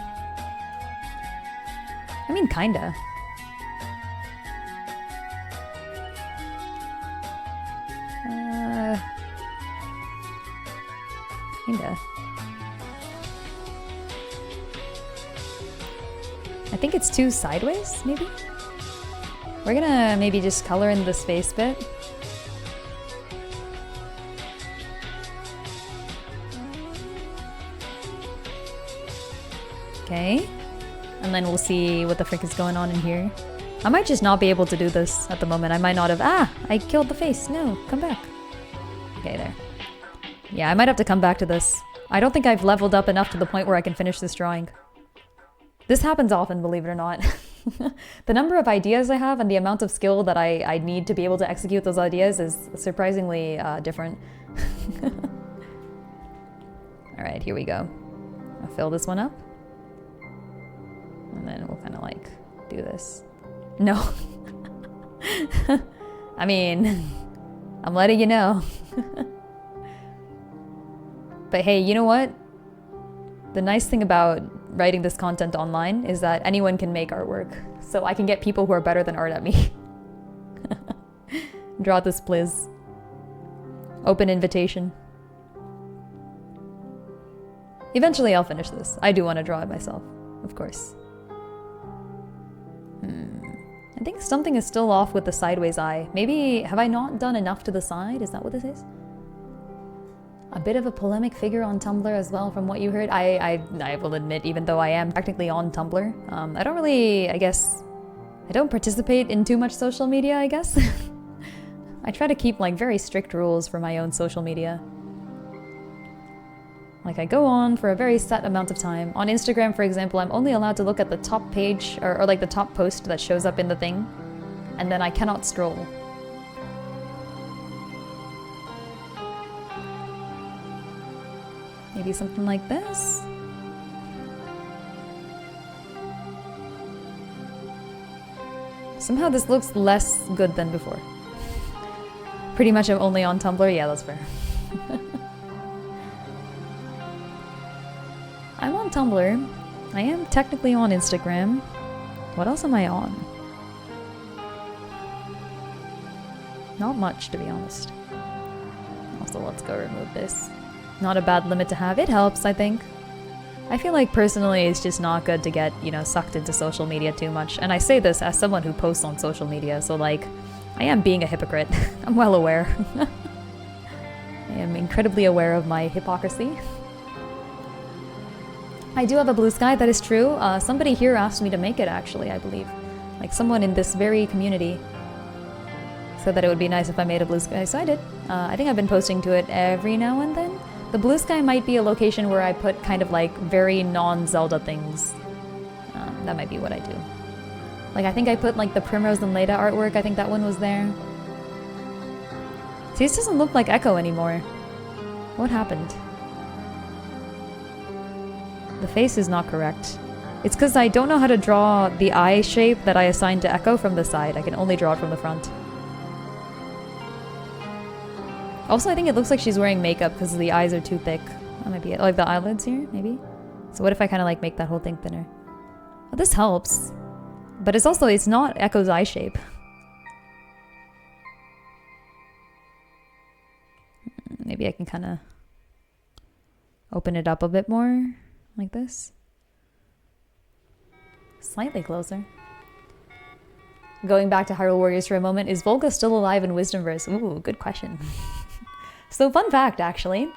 I mean, kinda. Kinda. I think it's too sideways, maybe? We're gonna maybe just color in this face bit. Okay. And then we'll see what the frick is going on in here. I might just not be able to do this at the moment. I might not have... Ah! I killed the face. No, come back. Okay, there. Yeah, I might have to come back to this. I don't think I've leveled up enough to the point where I can finish this drawing. This happens often, believe it or not. The number of ideas I have and the amount of skill that I need to be able to execute those ideas is surprisingly different. Alright, here we go. I'll fill this one up. And then we'll kind of like do this. No. I mean, I'm letting you know. But hey, you know what? The nice thing about writing this content online is that anyone can make artwork. So I can get people who are better than art at me. Draw this, please. Open invitation. Eventually I'll finish this. I do want to draw it myself, of course. I think something is still off with the sideways eye. Maybe, have I not done enough to the side? Is that what this is? A bit of a polemic figure on Tumblr as well, from what you heard. I will admit, even though I am technically on Tumblr, I don't really, I guess, I don't participate in too much social media, I guess. I try to keep like very strict rules for my own social media. Like I go on for a very set amount of time. On Instagram, for example, I'm only allowed to look at the top page or like the top post that shows up in the thing, and then I cannot scroll. Maybe something like this? Somehow this looks less good than before. Pretty much I'm only on Tumblr, yeah, that's fair. I'm on Tumblr. I am technically on Instagram. What else am I on? Not much, to be honest. Also, let's go remove this. Not a bad limit to have. It helps, I think. I feel like personally it's just not good to get, you know, sucked into social media too much. And I say this as someone who posts on social media, so like, I am being a hypocrite. I'm well aware. I am incredibly aware of my hypocrisy. I do have a blue sky, that is true. Somebody here asked me to make it, actually, I believe. Like, someone in this very community said that it would be nice if I made a blue sky, so I did. I think I've been posting to it every now and then. The blue sky might be a location where I put kind of like very non-Zelda things. That might be what I do. Like, I think I put like the Primrose and Leda artwork, I think that one was there. See, this doesn't look like Echo anymore. What happened? The face is not correct. It's because I don't know how to draw the eye shape that I assigned to Echo from the side. I can only draw it from the front. Also, I think it looks like she's wearing makeup because the eyes are too thick. That might be it. Like the eyelids here, maybe? So what if I kind of like make that whole thing thinner? Well, this helps. But it's also, it's not Echo's eye shape. Maybe I can kind of open it up a bit more, like this. Slightly closer. Going back to Hyrule Warriors for a moment, is Volga still alive in Wisdomverse? Ooh, good question. So fun fact, actually.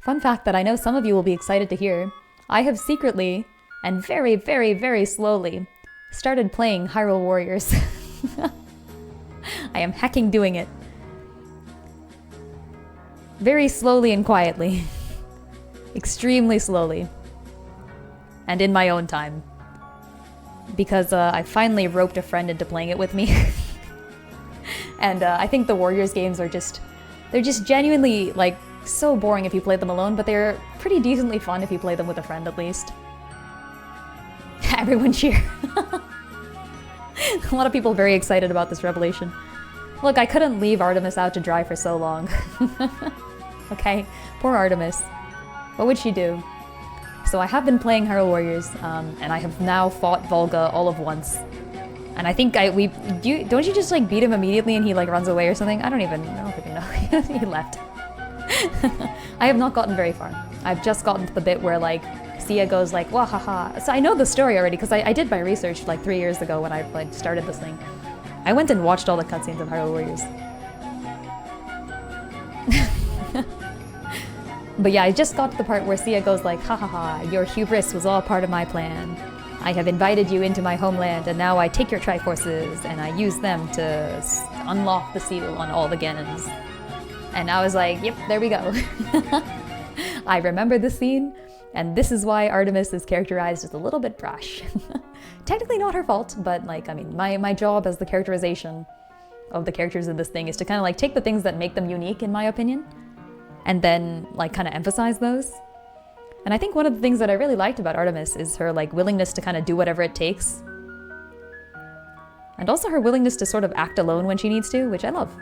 Fun fact that I know some of you will be excited to hear. I have secretly, and very, very, very slowly, started playing Hyrule Warriors. I am hacking doing it. Very slowly and quietly. Extremely slowly. And in my own time. Because I finally roped a friend into playing it with me. And I think the Warriors games are just... They're just genuinely, like, so boring if you play them alone, but they're pretty decently fun if you play them with a friend at least. Everyone cheer. A lot of people very excited about this revelation. Look, I couldn't leave Artemis out to dry for so long. Okay? Poor Artemis. What would she do? So I have been playing Hyrule Warriors, and I have now fought Volga all of once. And I think don't you just like beat him immediately and he like runs away or something? I don't even know. He left. I have not gotten very far. I've just gotten to the bit where like Sia goes like, wahaha. So I know the story already because I did my research like 3 years ago when I like started this thing. I went and watched all the cutscenes of Hyrule Warriors. But yeah, I just got to the part where Sia goes like, ha ha ha, your hubris was all part of my plan. I have invited you into my homeland, and now I take your Triforces, and I use them to unlock the seal on all the Ganons. And I was like, yep, there we go. I remember this scene, and this is why Artemis is characterized as a little bit brash. Technically not her fault, but like, I mean, my job as the characterization of the characters in this thing is to kind of like take the things that make them unique, in my opinion, and then like kind of emphasize those. And I think one of the things that I really liked about Artemis is her like willingness to kind of do whatever it takes. And also her willingness to sort of act alone when she needs to, which I love.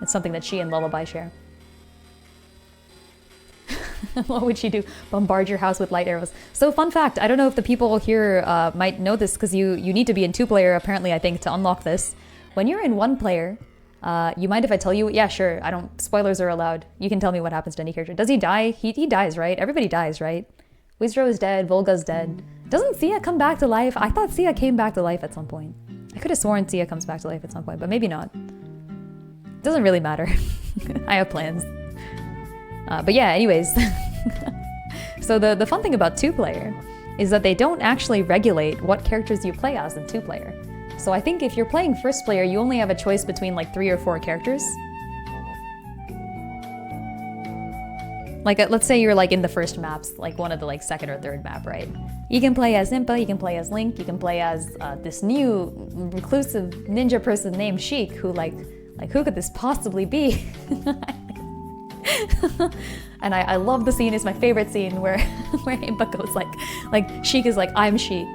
It's something that she and Lullaby share. What would she do? Bombard your house with light arrows. So fun fact, I don't know if the people here might know this because you need to be in 2-player apparently, I think, to unlock this. When you're in 1-player, you mind if I tell you? Yeah, sure. I don't. Spoilers are allowed. You can tell me what happens to any character. Does he die? He dies, right? Everybody dies, right? Wizdro is dead. Volga's dead. Doesn't Sia come back to life? I thought Sia came back to life at some point. I could have sworn Sia comes back to life at some point, but maybe not. Doesn't really matter. I have plans. But yeah, anyways. So the fun thing about 2-player is that they don't actually regulate what characters you play as in 2-player. So I think if you're playing 1st player, you only have a choice between like 3 or 4 characters. Like, let's say you're like in the first maps, like one of the like 2nd or 3rd map, right? You can play as Impa, you can play as Link, you can play as this new reclusive ninja person named Sheik, who like who could this possibly be? And I love the scene. It's my favorite scene where Impa goes like Sheik is like, I'm Sheik.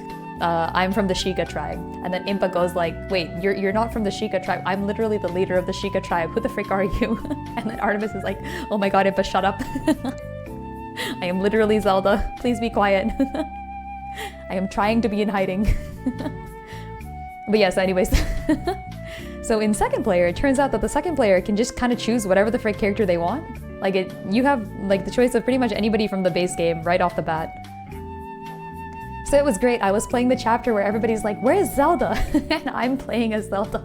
I'm from the Sheikah tribe. And then Impa goes like, wait, you're not from the Sheikah tribe. I'm literally the leader of the Sheikah tribe. Who the frick are you? And then Artemis is like, oh my god, Impa, shut up. I am literally Zelda. Please be quiet. I am trying to be in hiding. But yes, anyways. So in 2nd player, it turns out that the 2nd player can just kind of choose whatever the frick character they want. Like you have like the choice of pretty much anybody from the base game right off the bat. So it was great. I was playing the chapter where everybody's like, where's Zelda? And I'm playing as Zelda.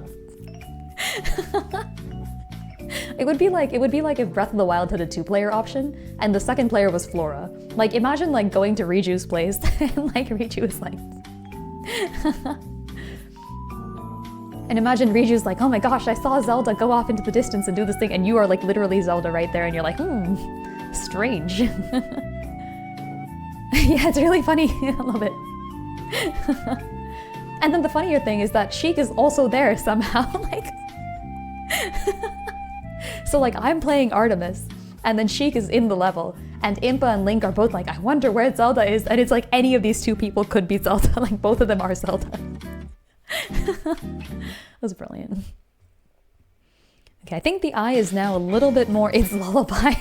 It would be like if Breath of the Wild had a 2-player option and the 2nd player was Flora. Like imagine like going to Riju's place and like Riju is like and imagine Riju's like, oh my gosh, I saw Zelda go off into the distance and do this thing, and you are like literally Zelda right there and you're like, strange. Yeah, it's really funny. I love it. And then the funnier thing is that Sheik is also there somehow. Like, so like I'm playing Artemis, and then Sheik is in the level, and Impa and Link are both like, I wonder where Zelda is, and it's like any of these 2 people could be Zelda. Like both of them are Zelda. That was brilliant. Okay, I think the eye is now a little bit more its lullaby.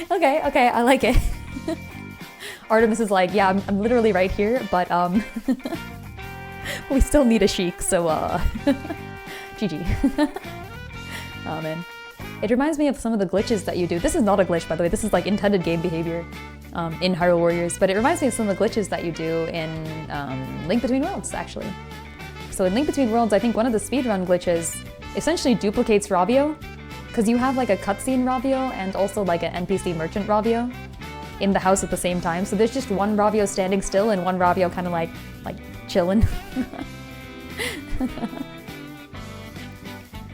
Okay, I like it. Artemis is like, yeah, I'm literally right here, but we still need a Sheik, so GG. Oh man. It reminds me of some of the glitches that you do. This is not a glitch, by the way. This is like intended game behavior in Hyrule Warriors, but it reminds me of some of the glitches that you do in Link Between Worlds, actually. So in Link Between Worlds, I think one of the speedrun glitches essentially duplicates Ravio, because you have like a cutscene Ravio and also like an NPC merchant Ravio in the house at the same time. So there's just one Ravio standing still and one Ravio kind of like chilling.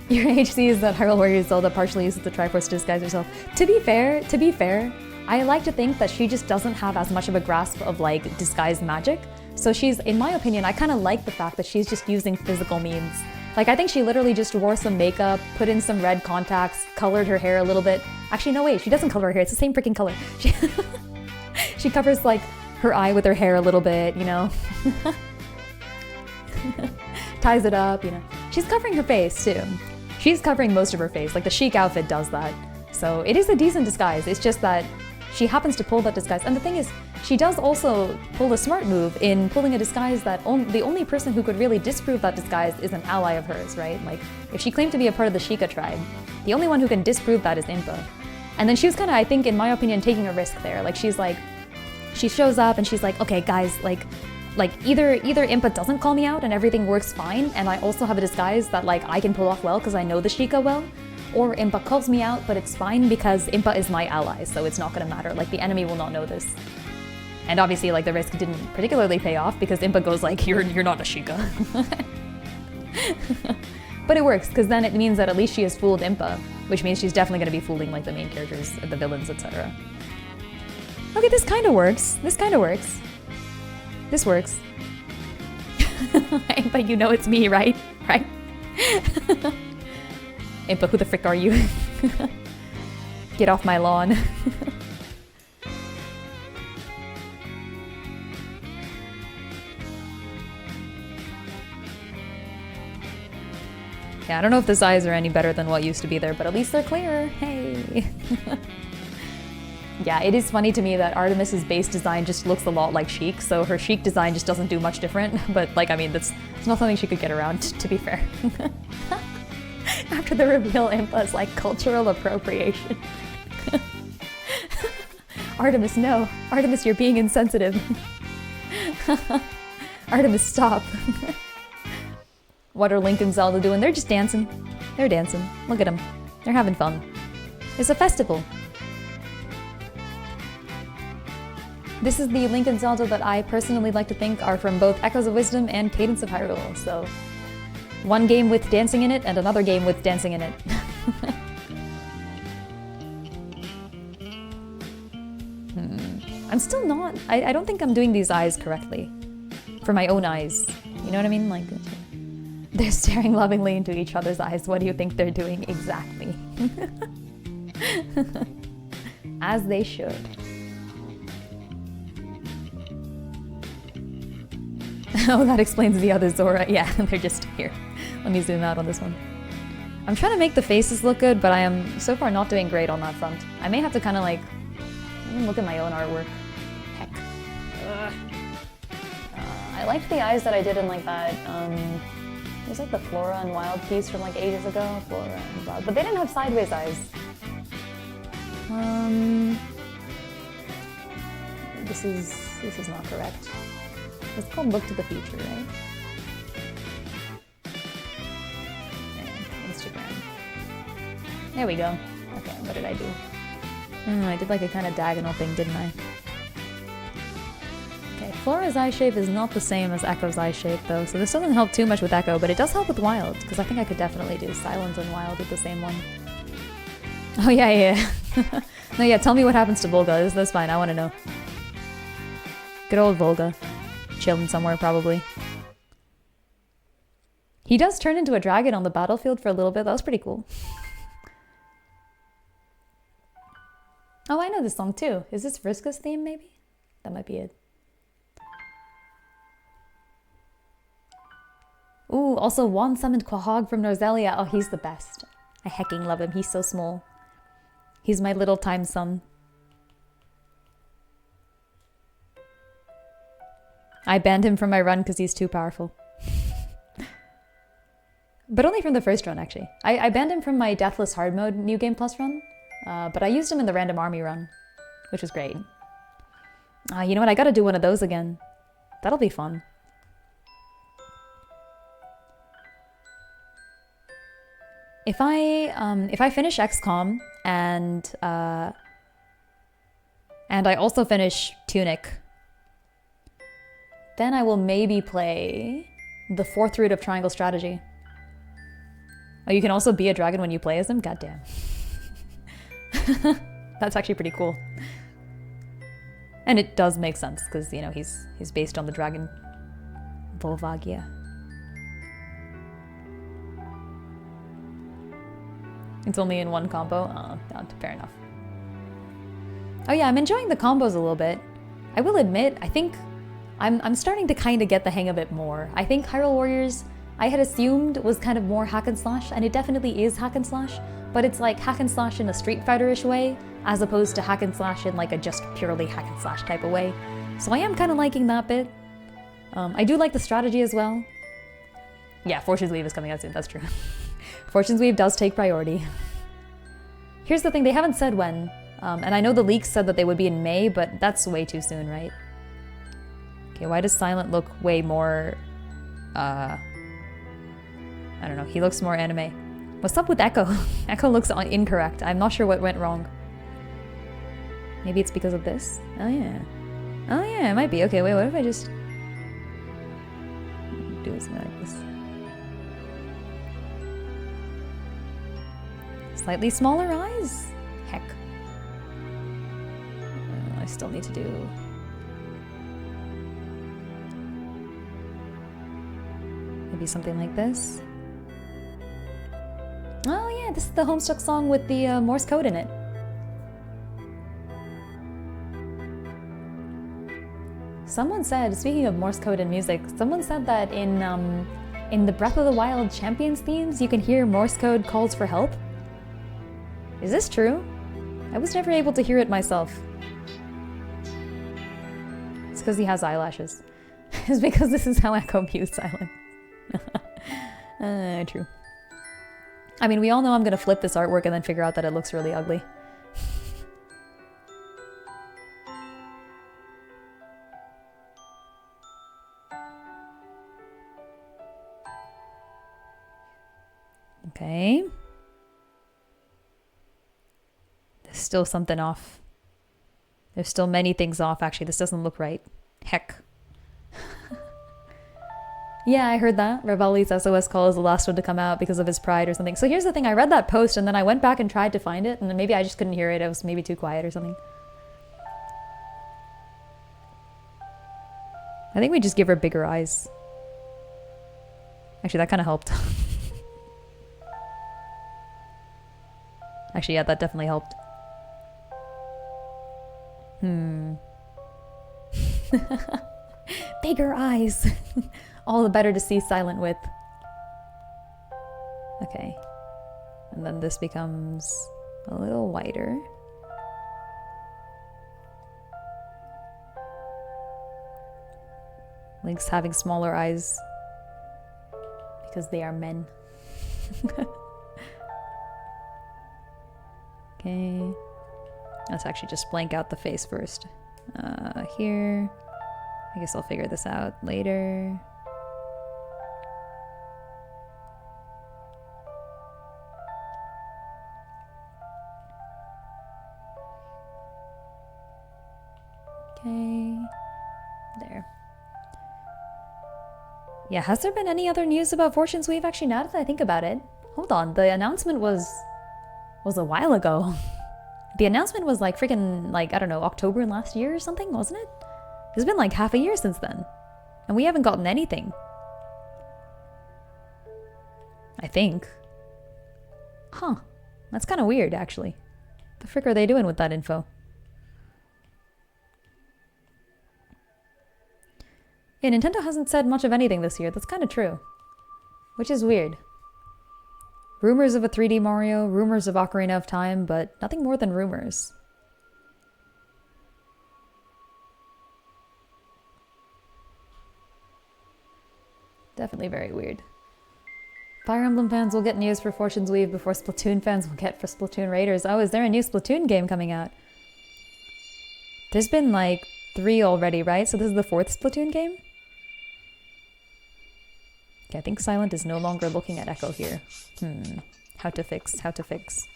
Your HC is that Hyrule Warriors Zelda partially uses the Triforce to disguise herself. To be fair, I like to think that she just doesn't have as much of a grasp of like disguised magic. So she's, in my opinion, I kind of like the fact that she's just using physical means. Like I think she literally just wore some makeup, put in some red contacts, colored her hair a little bit. Actually, no wait, she doesn't color her hair, it's the same freaking color. She covers like her eye with her hair a little bit, you know? Ties it up, you know? She's covering her face too. She's covering most of her face, like the Sheik outfit does that. So it is a decent disguise, it's just that she happens to pull that disguise. And the thing is, she does also pull a smart move in pulling a disguise that the only person who could really disprove that disguise is an ally of hers, right? Like, if she claimed to be a part of the Sheikah tribe, the only one who can disprove that is Impa. And then she was kind of, I think, in my opinion, taking a risk there. Like, she's like, she shows up and she's like, okay, guys, like either Impa doesn't call me out and everything works fine, and I also have a disguise that like I can pull off well because I know the Sheikah well, or Impa calls me out, but it's fine because Impa is my ally, so it's not gonna matter. Like, the enemy will not know this. And obviously, like, the risk didn't particularly pay off because Impa goes like, you're not a Sheikah. But it works, because then it means that at least she has fooled Impa, which means she's definitely gonna be fooling like the main characters, the villains, etc. Okay, this kind of works. This kind of works. This works. Impa, you know it's me, right? Right? Impa, who the frick are you? Get off my lawn. Yeah, I don't know if the eyes are any better than what used to be there, but at least they're clear. Hey! Yeah, it is funny to me that Artemis's base design just looks a lot like Sheik, so her Sheik design just doesn't do much different, but like, I mean, it's not something she could get around, to be fair. After the reveal, Impa's like cultural appropriation. Artemis, no. Artemis, you're being insensitive. Artemis, stop. What are Link and Zelda doing? They're just dancing. They're dancing. Look at them. They're having fun. It's a festival. This is the Link and Zelda that I personally like to think are from both Echoes of Wisdom and Cadence of Hyrule, so one game with dancing in it and another game with dancing in it. I'm still not... I don't think I'm doing these eyes correctly. For my own eyes. You know what I mean? Like, they're staring lovingly into each other's eyes. What do you think they're doing exactly? As they should. Oh, that explains the other Zora. Yeah, they're just here. Let me zoom out on this one. I'm trying to make the faces look good, but I am so far not doing great on that front. I may have to kind of like look at my own artwork. Heck. I liked the eyes that I did in like that, it was like the Flora and Wild piece from like ages ago. Flora and Wild, but they didn't have sideways eyes. This is not correct. It's called Look to the Future, right? And Instagram. There we go. Okay, what did I do? I did like a kind of diagonal thing, didn't I? Okay, Flora's eye shape is not the same as Echo's eye shape, though, so this doesn't help too much with Echo, but it does help with Wild, because I think I could definitely do Silence and Wild with the same one. Oh, yeah. No, yeah, tell me what happens to Volga. That's fine, I want to know. Good old Volga. Chilling somewhere, probably. He does turn into a dragon on the battlefield for a little bit. That was pretty cool. Oh, I know this song too. Is this Vriska's theme, maybe? That might be it. Ooh, also Juan summoned Quahog from Norzelia. Oh, he's the best. I hecking love him. He's so small. He's my little time son. I banned him from my run because he's too powerful. But only from the first run, actually. I banned him from my Deathless Hard Mode New Game Plus run. But I used him in the Random Army run, which was great. You know what? I gotta do one of those again. That'll be fun. If I finish XCOM and I also finish Tunic, then I will maybe play the 4th route of Triangle Strategy. Oh, you can also be a dragon when you play as him? Goddamn. That's actually pretty cool. And it does make sense, because, you know, he's based on the dragon Volvagia. It's only in one combo? Oh, no, fair enough. Oh yeah, I'm enjoying the combos a little bit. I will admit, I think I'm starting to kind of get the hang of it more. I think Hyrule Warriors, I had assumed was kind of more hack and slash, and it definitely is hack and slash, but it's like hack and slash in a Street Fighter-ish way, as opposed to hack and slash in like a just purely hack and slash type of way. So I am kind of liking that bit. I do like the strategy as well. Yeah, Fortune's Weave is coming out soon, that's true. Fortune's Weave does take priority. Here's the thing, they haven't said when, and I know the leaks said that they would be in May, but that's way too soon, right? Okay, why does Silent look way more, I don't know, he looks more anime. What's up with Echo? Echo looks incorrect. I'm not sure what went wrong. Maybe it's because of this? Oh yeah. Oh yeah, it might be. Okay, wait, what if I just do something like this? Slightly smaller eyes? Heck. I still need to do... maybe something like this. Oh yeah, this is the Homestuck song with the Morse code in it. Someone said, speaking of Morse code and music, someone said that in the Breath of the Wild Champions themes, you can hear Morse code calls for help. Is this true? I was never able to hear it myself. It's because he has eyelashes. It's because this is how Echo views Silent. True. I mean, we all know I'm gonna flip this artwork and then figure out that it looks really ugly. Okay. There's still something off. There's still many things off, actually. This doesn't look right. Heck. Yeah, I heard that. Revali's SOS Call is the last one to come out because of his pride or something. So here's the thing, I read that post and then I went back and tried to find it, and then maybe I just couldn't hear it. It was maybe too quiet or something. I think we just give her bigger eyes. Actually, that kind of helped. Actually, yeah, that definitely helped. Bigger eyes. All the better to see Silent with. Okay. And then this becomes a little wider. Link's having smaller eyes because they are men. Okay. Let's actually just blank out the face first. Here. I guess I'll figure this out later. Okay. There. Yeah, has there been any other news about Fortune's Weave? Actually, now that I think about it. Hold on, the announcement was a while ago. The announcement was like freaking, like, I don't know, October last year or something, wasn't it? It's been like half a year since then. And we haven't gotten anything. I think. Huh. That's kind of weird, actually. The frick are they doing with that info? Yeah, Nintendo hasn't said much of anything this year. That's kind of true. which is weird. Rumors of a 3D Mario, rumors of Ocarina of Time, but nothing more than rumors. Definitely very weird. Fire Emblem fans will get news for Fortune's Weave before Splatoon fans will get for Splatoon Raiders. Oh, is there a new Splatoon game coming out? There's been like 3 already, right? So this is the 4th Splatoon game? Okay, I think Silent is no longer looking at Echo here. How to fix, how to fix.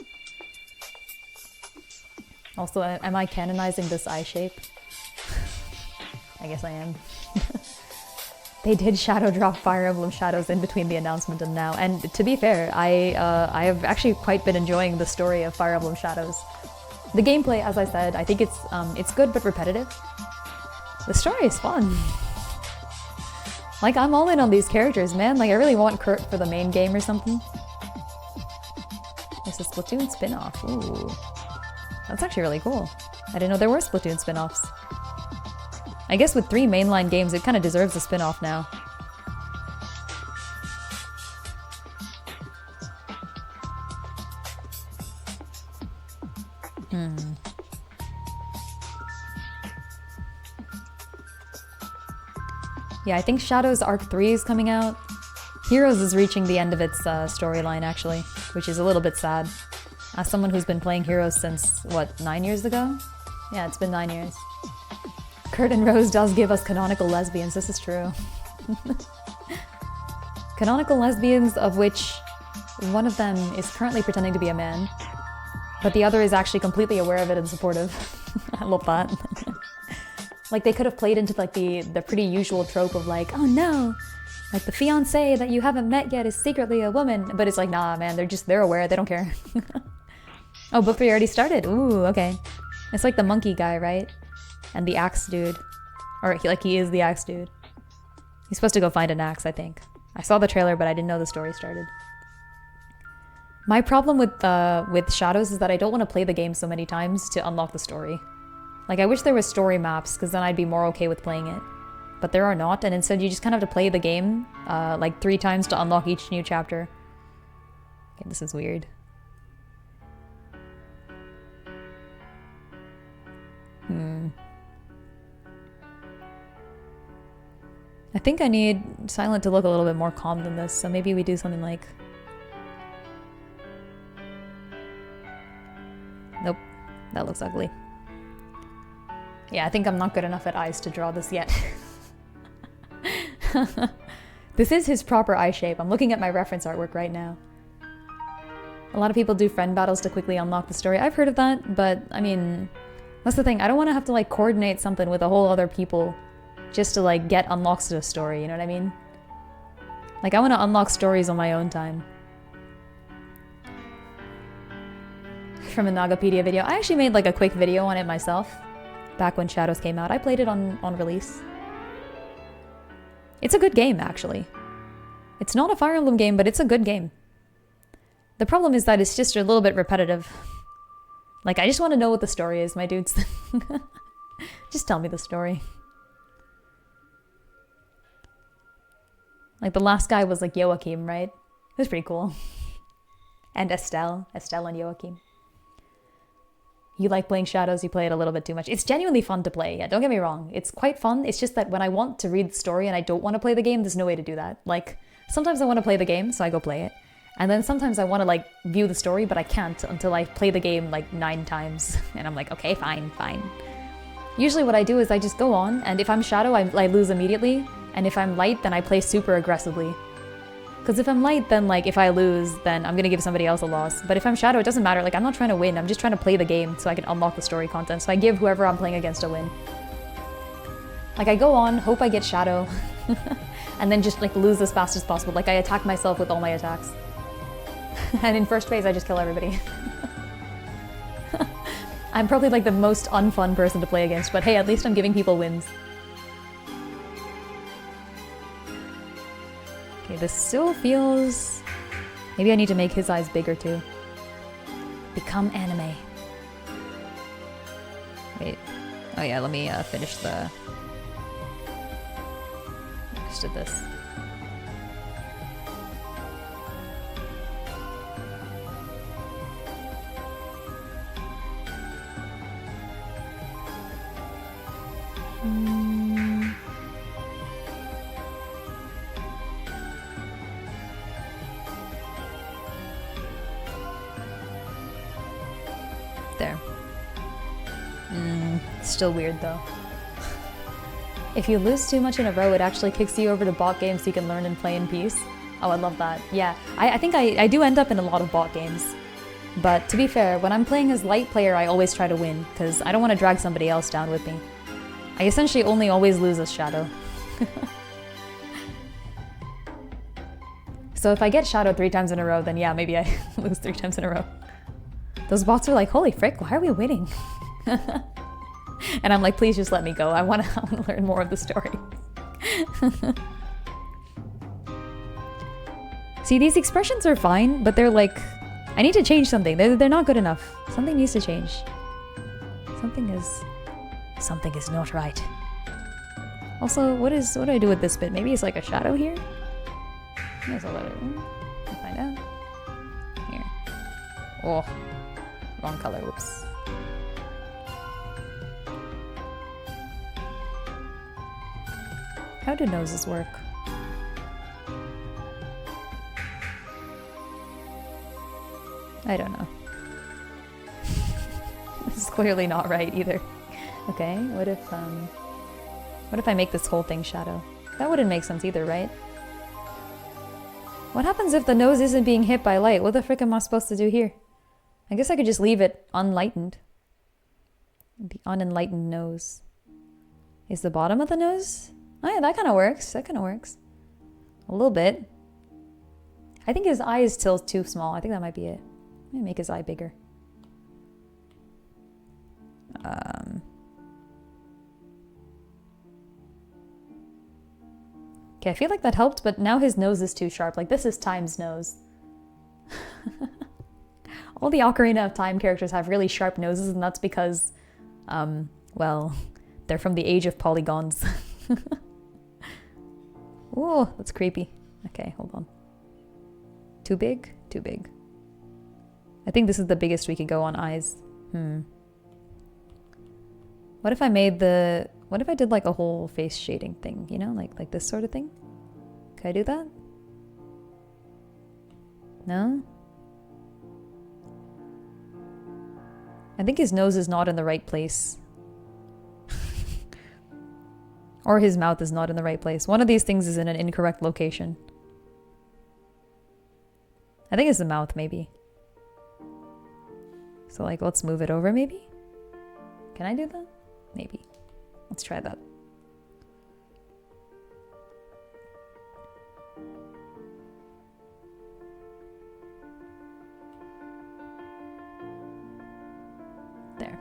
Also, am I canonizing this eye shape? I guess I am. They did shadow drop Fire Emblem Shadows in between the announcement and now. And to be fair, I have actually quite been enjoying the story of Fire Emblem Shadows. The gameplay, as I said, I think it's good but repetitive. The story is fun. Like, I'm all in on these characters, man. Like, I really want Kurt for the main game or something. There's a Splatoon spin-off. Ooh. That's actually really cool. I didn't know there were Splatoon spin-offs. I guess with 3 mainline games, it kind of deserves a spin-off now. Yeah, I think Shadows Arc 3 is coming out. Heroes is reaching the end of its storyline, actually, which is a little bit sad. As someone who's been playing Heroes since, what, 9 years ago? Yeah, it's been 9 years. Kurt and Rose does give us canonical lesbians, this is true. Canonical lesbians, of which one of them is currently pretending to be a man, but the other is actually completely aware of it and supportive. I love that. Like, they could have played into like the pretty usual trope of like, oh no, like the fiancé that you haven't met yet is secretly a woman, but it's like, nah man, they're aware, they don't care. Oh, book 3 already started. Ooh, okay. It's like the monkey guy, right? And the axe dude. Or he is the axe dude. He's supposed to go find an axe, I think. I saw the trailer, but I didn't know the story started. My problem with Shadows is that I don't want to play the game so many times to unlock the story. Like, I wish there was story maps, because then I'd be more okay with playing it. But there are not, and instead you just kind of have to play the game, like 3 times to unlock each new chapter. Okay, this is weird. I think I need Silent to look a little bit more calm than this, so maybe we do something like... Nope, that looks ugly. Yeah, I think I'm not good enough at eyes to draw this yet. This is his proper eye shape. I'm looking at my reference artwork right now. A lot of people do friend battles to quickly unlock the story. I've heard of that, but I mean, that's the thing. I don't want to have to like coordinate something with a whole other people just to like get unlocks to the story, you know what I mean? Like, I want to unlock stories on my own time. From a Nagapedia video. I actually made like a quick video on it myself. Back when Shadows came out. I played it on release. It's a good game, actually. It's not a Fire Emblem game, but it's a good game. The problem is that it's just a little bit repetitive. Like, I just want to know what the story is, my dudes. Just tell me the story. Like, the last guy was like Joachim, right? It was pretty cool. And Estelle and Joachim. You like playing Shadows, you play it a little bit too much. It's genuinely fun to play, yeah, don't get me wrong. It's quite fun, it's just that when I want to read the story and I don't want to play the game, there's no way to do that. Like, sometimes I want to play the game, so I go play it. And then sometimes I want to, like, view the story, but I can't until I play the game, like, 9 times. And I'm like, okay, fine. Usually what I do is I just go on, and if I'm Shadow, I lose immediately. And if I'm Light, then I play super aggressively. Because if I'm Light, then, like, if I lose, then I'm gonna give somebody else a loss. But if I'm Shadow, it doesn't matter. Like, I'm not trying to win. I'm just trying to play the game so I can unlock the story content. So I give whoever I'm playing against a win. Like, I go on, hope I get Shadow, and then just, like, lose as fast as possible. Like, I attack myself with all my attacks. And in first phase, I just kill everybody. I'm probably, like, the most unfun person to play against, but hey, at least I'm giving people wins. Okay, this still feels... Maybe I need to make his eyes bigger, too. Become anime. Wait. Oh yeah, let me finish the... I just did this. There. Still weird though. If you lose too much in a row, it actually kicks you over to bot games so you can learn and play in peace. Oh, I love that. Yeah, I think I do end up in a lot of bot games. But to be fair, when I'm playing as light player, I always try to win, because I don't want to drag somebody else down with me. I essentially only always lose as Shadow. So if I get Shadow 3 times in a row, then yeah, maybe I lose 3 times in a row. Those bots are like, holy frick, why are we winning? And I'm like, please just let me go. I want to learn more of the story. See, these expressions are fine, but they're like, I need to change something. They're not good enough. Something needs to change. Something is not right. Also, what do I do with this bit? Maybe it's like a shadow here? Let's find out. Here. Oh, wrong color. Whoops. How do noses work? I don't know. This is clearly not right either. Okay, what if I make this whole thing shadow? That wouldn't make sense either, right? What happens if the nose isn't being hit by light? What the frick am I supposed to do here? I guess I could just leave it unlightened. The unenlightened nose. Is the bottom of the nose? Oh yeah, that kind of works. That kind of works. A little bit. I think his eye is still too small. I think that might be it. Let me make his eye bigger. Okay, I feel like that helped, but now his nose is too sharp. Like, this is Time's nose. All the Ocarina of Time characters have really sharp noses, and that's because, well, they're from the age of polygons. Whoa, that's creepy. Okay, hold on. Too big? Too big. I think this is the biggest we could go on eyes. What if I made the... What if I did like a whole face shading thing, you know? Like this sort of thing? Could I do that? No? I think his nose is not in the right place. Or his mouth is not in the right place. One of these things is in an incorrect location. I think it's the mouth, maybe. So like, let's move it over, maybe? Can I do that? Maybe. Let's try that. There.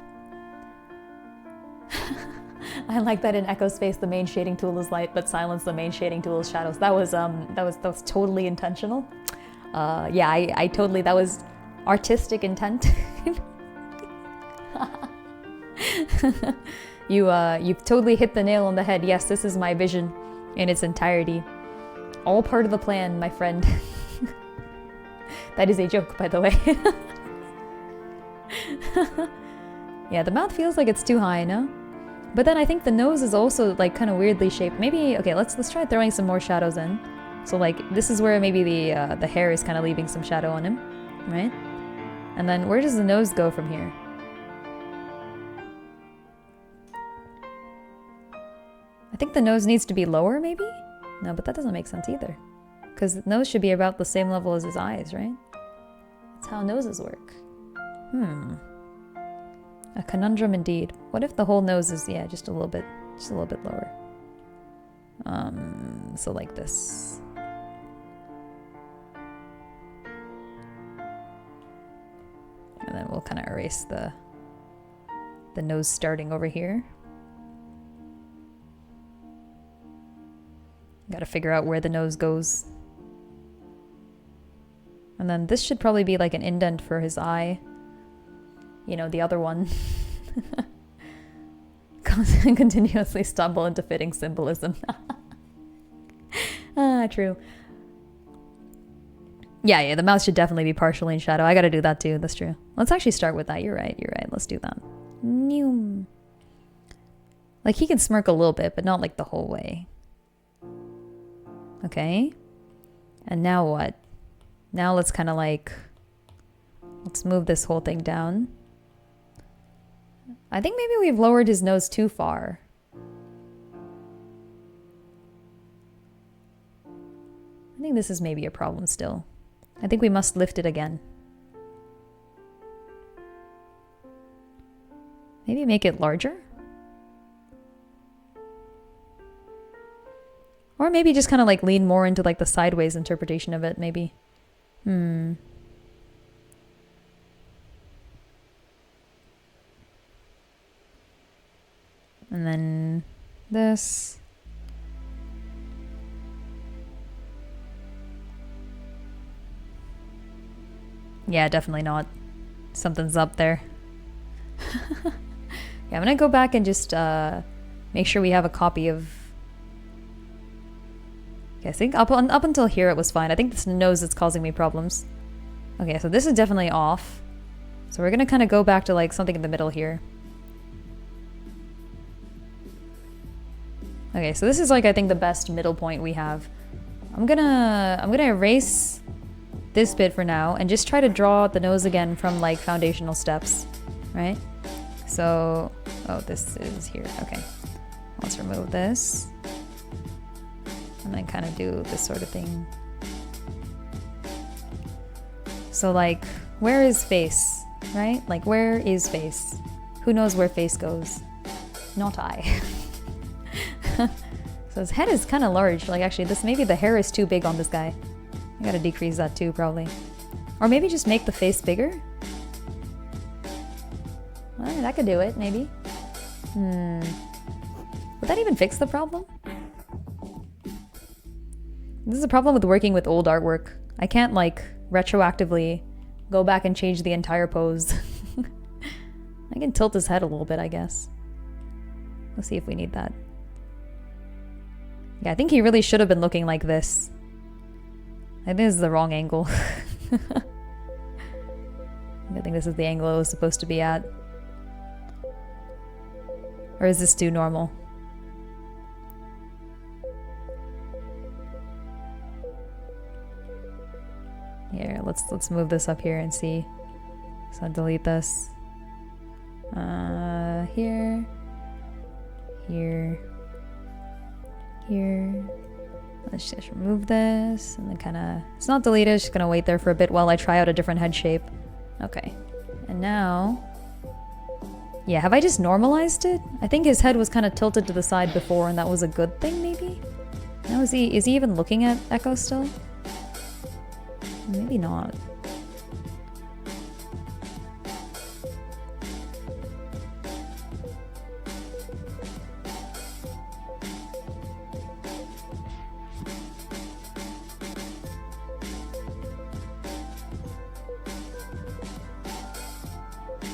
I like that in Echo Space the main shading tool is light, but Silence the main shading tool is shadows. That was totally intentional. Yeah, I totally, that was artistic intent. You've totally hit the nail on the head. Yes, this is my vision in its entirety. All part of the plan, my friend. That is a joke, by the way. Yeah, the mouth feels like it's too high, no? But then I think the nose is also like kind of weirdly shaped. Maybe, okay, let's try throwing some more shadows in. So like, this is where maybe the hair is kind of leaving some shadow on him, right? And then where does the nose go from here? I think the nose needs to be lower, maybe? No, but that doesn't make sense either. Because the nose should be about the same level as his eyes, right? That's how noses work. A conundrum indeed. What if the whole nose is, yeah, just a little bit lower? So like this. And then we'll kind of erase the nose starting over here. Gotta figure out where the nose goes. And then this should probably be like an indent for his eye. You know, the other one. Continuously stumble into fitting symbolism. True. Yeah, the mouth should definitely be partially in shadow. I gotta do that too, that's true. Let's actually start with that. You're right. Let's do that. Like, he can smirk a little bit, but not like the whole way. Okay. And now what? Now let's kind of like... Let's move this whole thing down. I think maybe we've lowered his nose too far. I think this is maybe a problem still. I think we must lift it again. Maybe make it larger? Or maybe just kind of like lean more into like the sideways interpretation of it, maybe. And then this. Yeah, definitely not. Something's up there. Yeah, I'm gonna go back and just make sure we have a copy of... Okay, I think up until here it was fine. I think this nose is causing me problems. Okay, so this is definitely off. So we're gonna kind of go back to like something in the middle here. Okay, so this is like I think the best middle point we have. I'm gonna erase this bit for now and just try to draw the nose again from like foundational steps, right? So, oh, this is here. Okay, let's remove this and then kind of do this sort of thing. So like, where is face, right? Like, where is face? Who knows where face goes? Not I. So his head is kind of large. Like, actually, maybe the hair is too big on this guy. I gotta decrease that too, probably. Or maybe just make the face bigger? Well, that could do it, maybe. Would that even fix the problem? This is a problem with working with old artwork. I can't, like, retroactively go back and change the entire pose. I can tilt his head a little bit, I guess. Let's see if we need that. Yeah, I think he really should have been looking like this. I think this is the wrong angle. I think this is the angle it was supposed to be at. Or is this too normal? Here, let's move this up here and see. So I'll delete this. Here. Here. Here. Let's just remove this and then kind of... It's not deleted, it's just going to wait there for a bit while I try out a different head shape. Okay. And now... Yeah, have I just normalized it? I think his head was kind of tilted to the side before and that was a good thing, maybe? Now is he even looking at Echo still? Maybe not.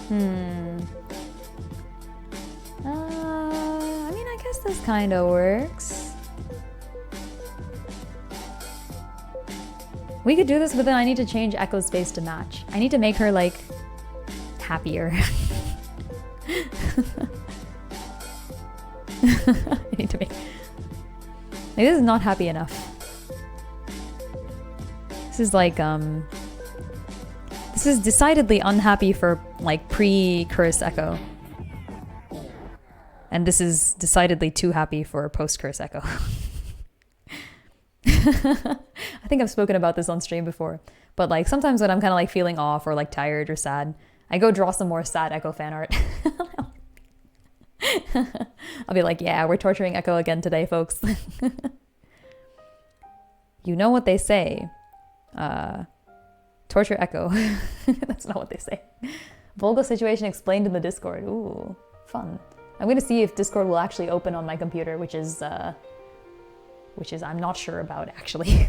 I mean, I guess this kind of works. We could do this, but then I need to change Echo's face to match. I need to make her, like, happier. I need to make... Like, this is not happy enough. This is like, This is decidedly unhappy for, like, pre-curse Echo. And this is decidedly too happy for post-curse Echo. I think I've spoken about this on stream before, but like sometimes when I'm kind of like feeling off or like tired or sad, I go draw some more sad Echo fan art. I'll be like, yeah, we're torturing Echo again today, folks. You know what they say. Torture Echo. That's not what they say. Volga situation explained in the Discord. Ooh, fun. I'm gonna see if Discord will actually open on my computer, which is I'm not sure about, actually.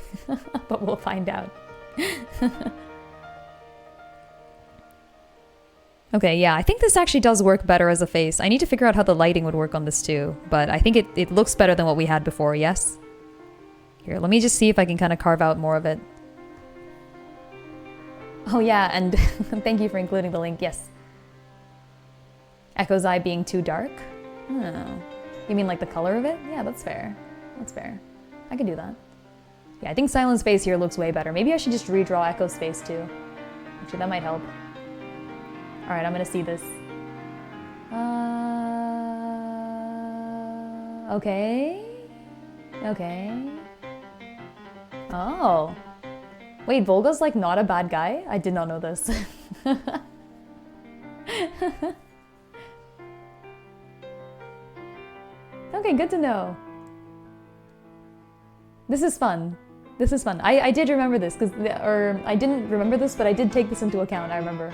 But we'll find out. Okay, yeah, I think this actually does work better as a face. I need to figure out how the lighting would work on this too, but I think it looks better than what we had before, yes? Here, let me just see if I can kind of carve out more of it. Oh yeah, and thank you for including the link, yes. Echo's eye being too dark? Oh. You mean like the color of it? Yeah, that's fair. That's fair. I can do that. Yeah, I think Silent's face here looks way better. Maybe I should just redraw Echo's face too. Actually, that might help. Alright, I'm gonna see this. Okay. Okay. Oh. Wait, Volga's like not a bad guy? I did not know this. Okay, good to know. This is fun. This is fun. I did remember this, or I didn't remember this, but I did take this into account, I remember.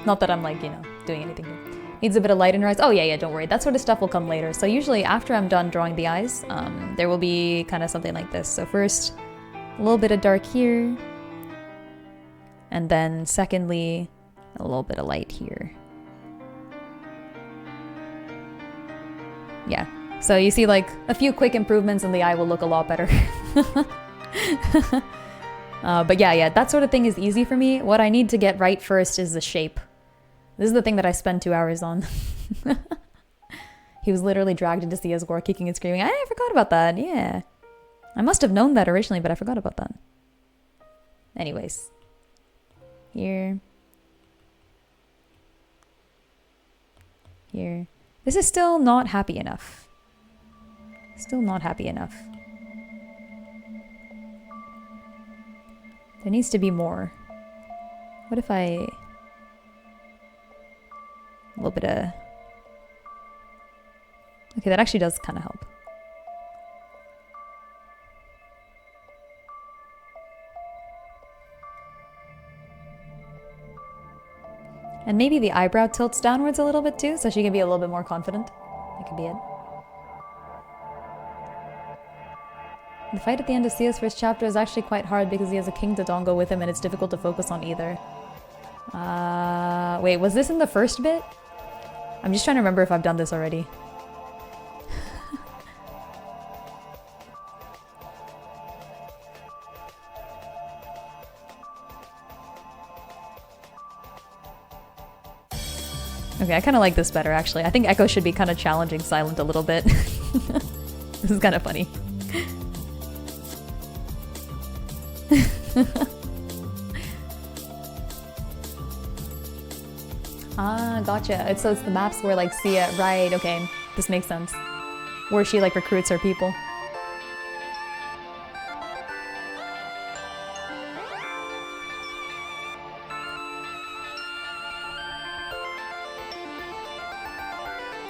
Not that I'm like, you know, doing anything here. Needs a bit of light in her eyes. Oh yeah, don't worry. That sort of stuff will come later. So usually after I'm done drawing the eyes, there will be kind of something like this. So first, a little bit of dark here. And then secondly, a little bit of light here. Yeah. So you see like a few quick improvements and the eye will look a lot better. But yeah, that sort of thing is easy for me. What I need to get right first is the shape. This is the thing that I spent 2 hours on. He was literally dragged into CS:GO kicking and screaming. I forgot about that, yeah. I must have known that originally, but I forgot about that. Anyways. Here. Here. This is still not happy enough. Still not happy enough. There needs to be more. What if I... A little bit of... Okay, that actually does kind of help. And maybe the eyebrow tilts downwards a little bit too, so she can be a little bit more confident. That could be it. The fight at the end of Sia's first chapter is actually quite hard because he has a King Dodongo with him and it's difficult to focus on either. Wait, was this in the first bit? I'm just trying to remember if I've done this already. Okay, I kind of like this better actually. I think Echo should be kind of challenging Silent a little bit. This is kind of funny. Ah, gotcha. So it's the maps where like Sia, right, okay. This makes sense. Where she like recruits her people.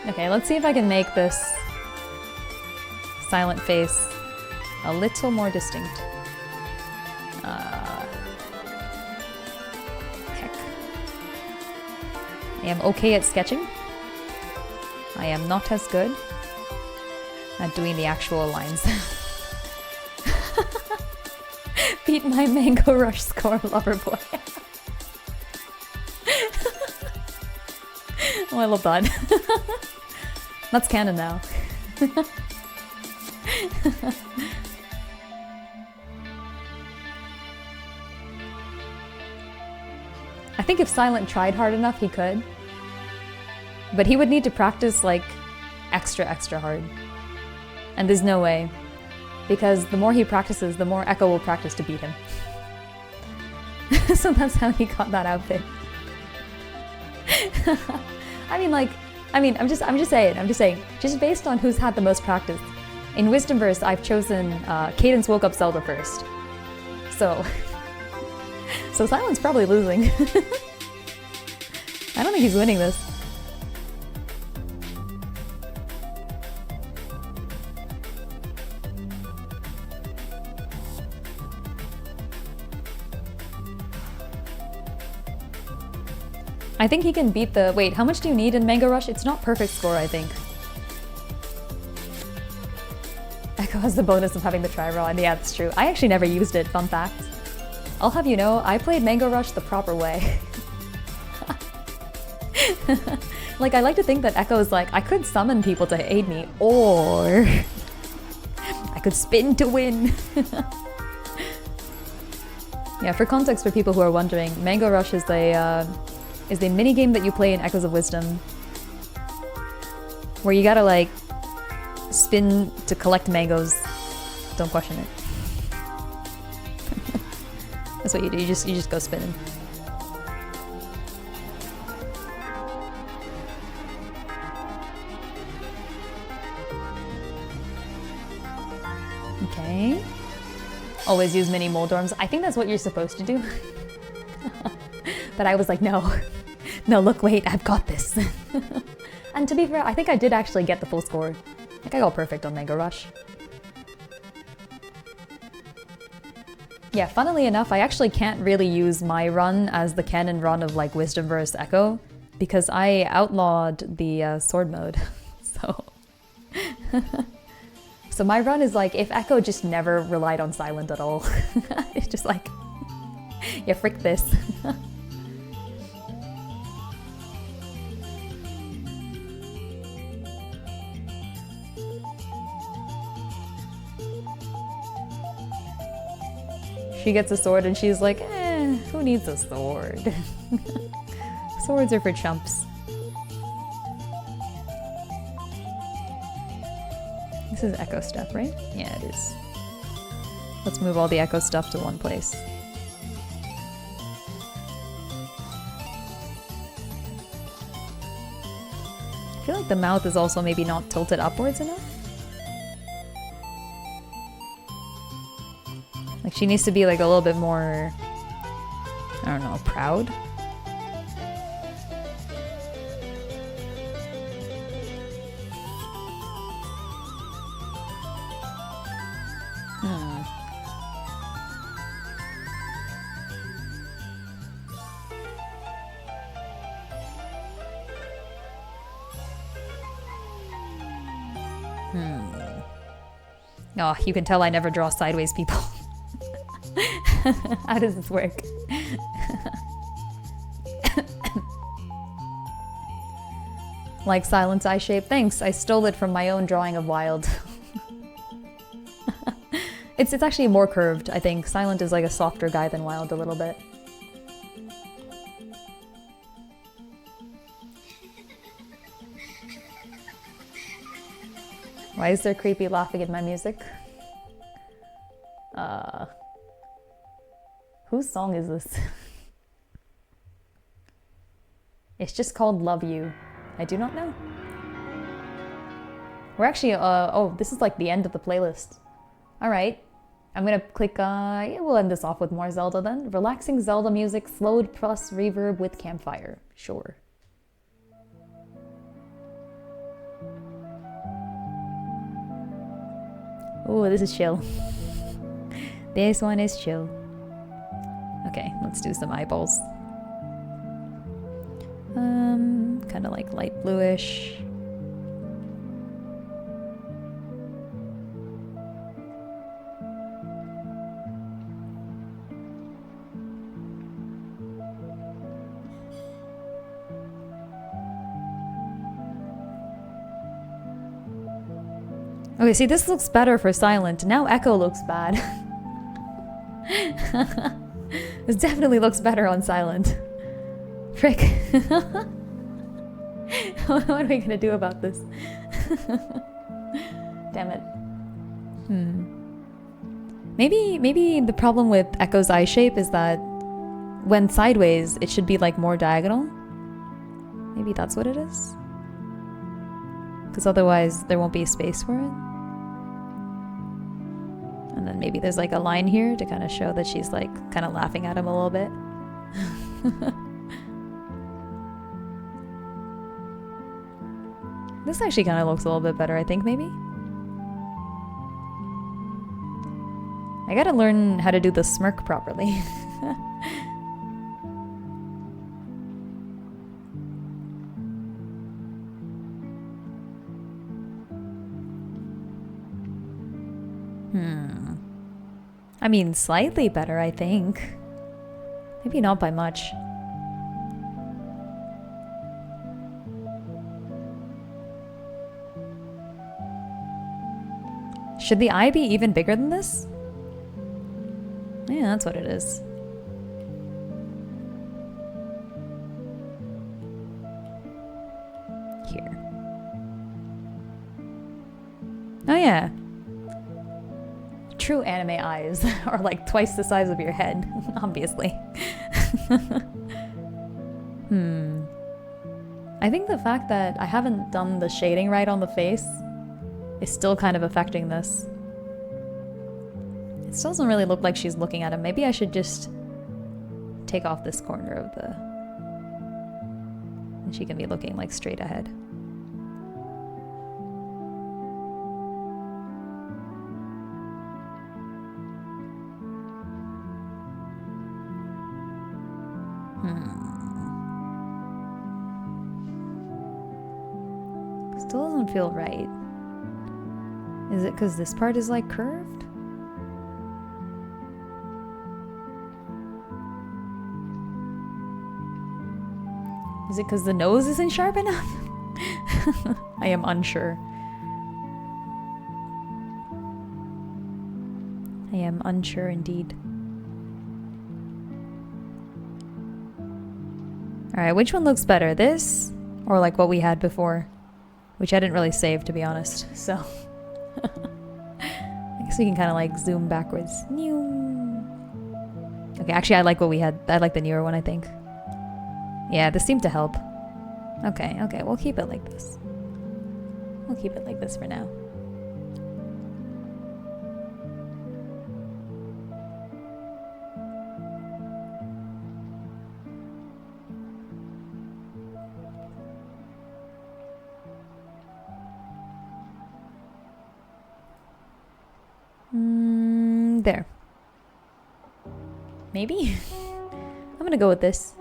Okay, let's see if I can make this Silent face a little more distinct. Heck. I am okay at sketching. I am not as good at doing the actual lines. Beat my Mango Rush score, lover boy. Oh, I love that. That's canon now. I think if Silent tried hard enough, he could. But he would need to practice, like, extra hard. And there's no way. Because the more he practices, the more Echo will practice to beat him. So that's how he got that outfit. I'm just saying, just based on who's had the most practice. In Wisdomverse, I've chosen Cadence woke up Zelda first. So Silent's probably losing. I don't think he's winning this. I think he can beat the... Wait, how much do you need in Mango Rush? It's not perfect score, I think. Echo has the bonus of having the tri-roll, and yeah, that's true. I actually never used it, fun fact. I'll have you know, I played Mango Rush the proper way. Like, I like to think that Echo is like, I could summon people to aid me, or... I could spin to win. Yeah, for context for people who are wondering, Mango Rush is the minigame that you play in Echoes of Wisdom. Where you gotta like spin to collect mangoes. Don't question it. That's what you do. You just go spinning. Okay. Always use mini moldorms. I think that's what you're supposed to do. But I was like, no. No, look, wait, I've got this. And to be fair, I think I did actually get the full score. Like I got perfect on Mango Rush. Yeah, funnily enough, I actually can't really use my run as the canon run of like Wisdomverse Echo because I outlawed the sword mode. So... So my run is like, if Echo just never relied on silent at all. It's just like, yeah, frick this. She gets a sword and she's like, who needs a sword? Swords are for chumps. This is Echo stuff, right? Yeah, it is. Let's move all the Echo stuff to one place. I feel like the mouth is also maybe not tilted upwards enough. Like she needs to be like a little bit more, I don't know, proud. Oh, you can tell I never draw sideways people. How does this work? Like Silent's eye shape. Thanks, I stole it from my own drawing of Wild. It's actually more curved, I think. Silent is like a softer guy than Wild a little bit. Why is there creepy laughing at my music? Whose song is this? It's just called Love You. I do not know. We're actually, oh, this is like the end of the playlist. All right, I'm gonna click, yeah, we'll end this off with more Zelda then. Relaxing Zelda music, slowed plus reverb with campfire. Sure. Oh, this is chill. This one is chill. Okay, let's do some eyeballs. Kind of like light bluish. Okay, see, this looks better for Silent. Now Echo looks bad. This definitely looks better on Silent. Frick. What are we gonna do about this? Damn it. Maybe the problem with Echo's eye shape is that when sideways, it should be like more diagonal. Maybe that's what it is. Because otherwise there won't be space for it. And then maybe there's like a line here to kind of show that she's like kind of laughing at him a little bit. This actually kind of looks a little bit better, I think, maybe. I gotta learn how to do the smirk properly. I mean, slightly better, I think. Maybe not by much. Should the eye be even bigger than this? Yeah, that's what it is. Here. Oh yeah. True anime eyes are like twice the size of your head, obviously. I think the fact that I haven't done the shading right on the face is still kind of affecting this. It still doesn't really look like she's looking at him. Maybe I should just take off this corner of the... and she can be looking like straight ahead. Still doesn't feel right. Is it because this part is like curved? Is it because the nose isn't sharp enough? I am unsure. I am unsure indeed. Alright, which one looks better? This? Or like what we had before? Which I didn't really save, to be honest, so... I guess we can kind of like zoom backwards. Okay, actually I like what we had. I like the newer one, I think. Yeah, this seemed to help. Okay, we'll keep it like this. We'll keep it like this for now. There. Maybe? I'm gonna go with this.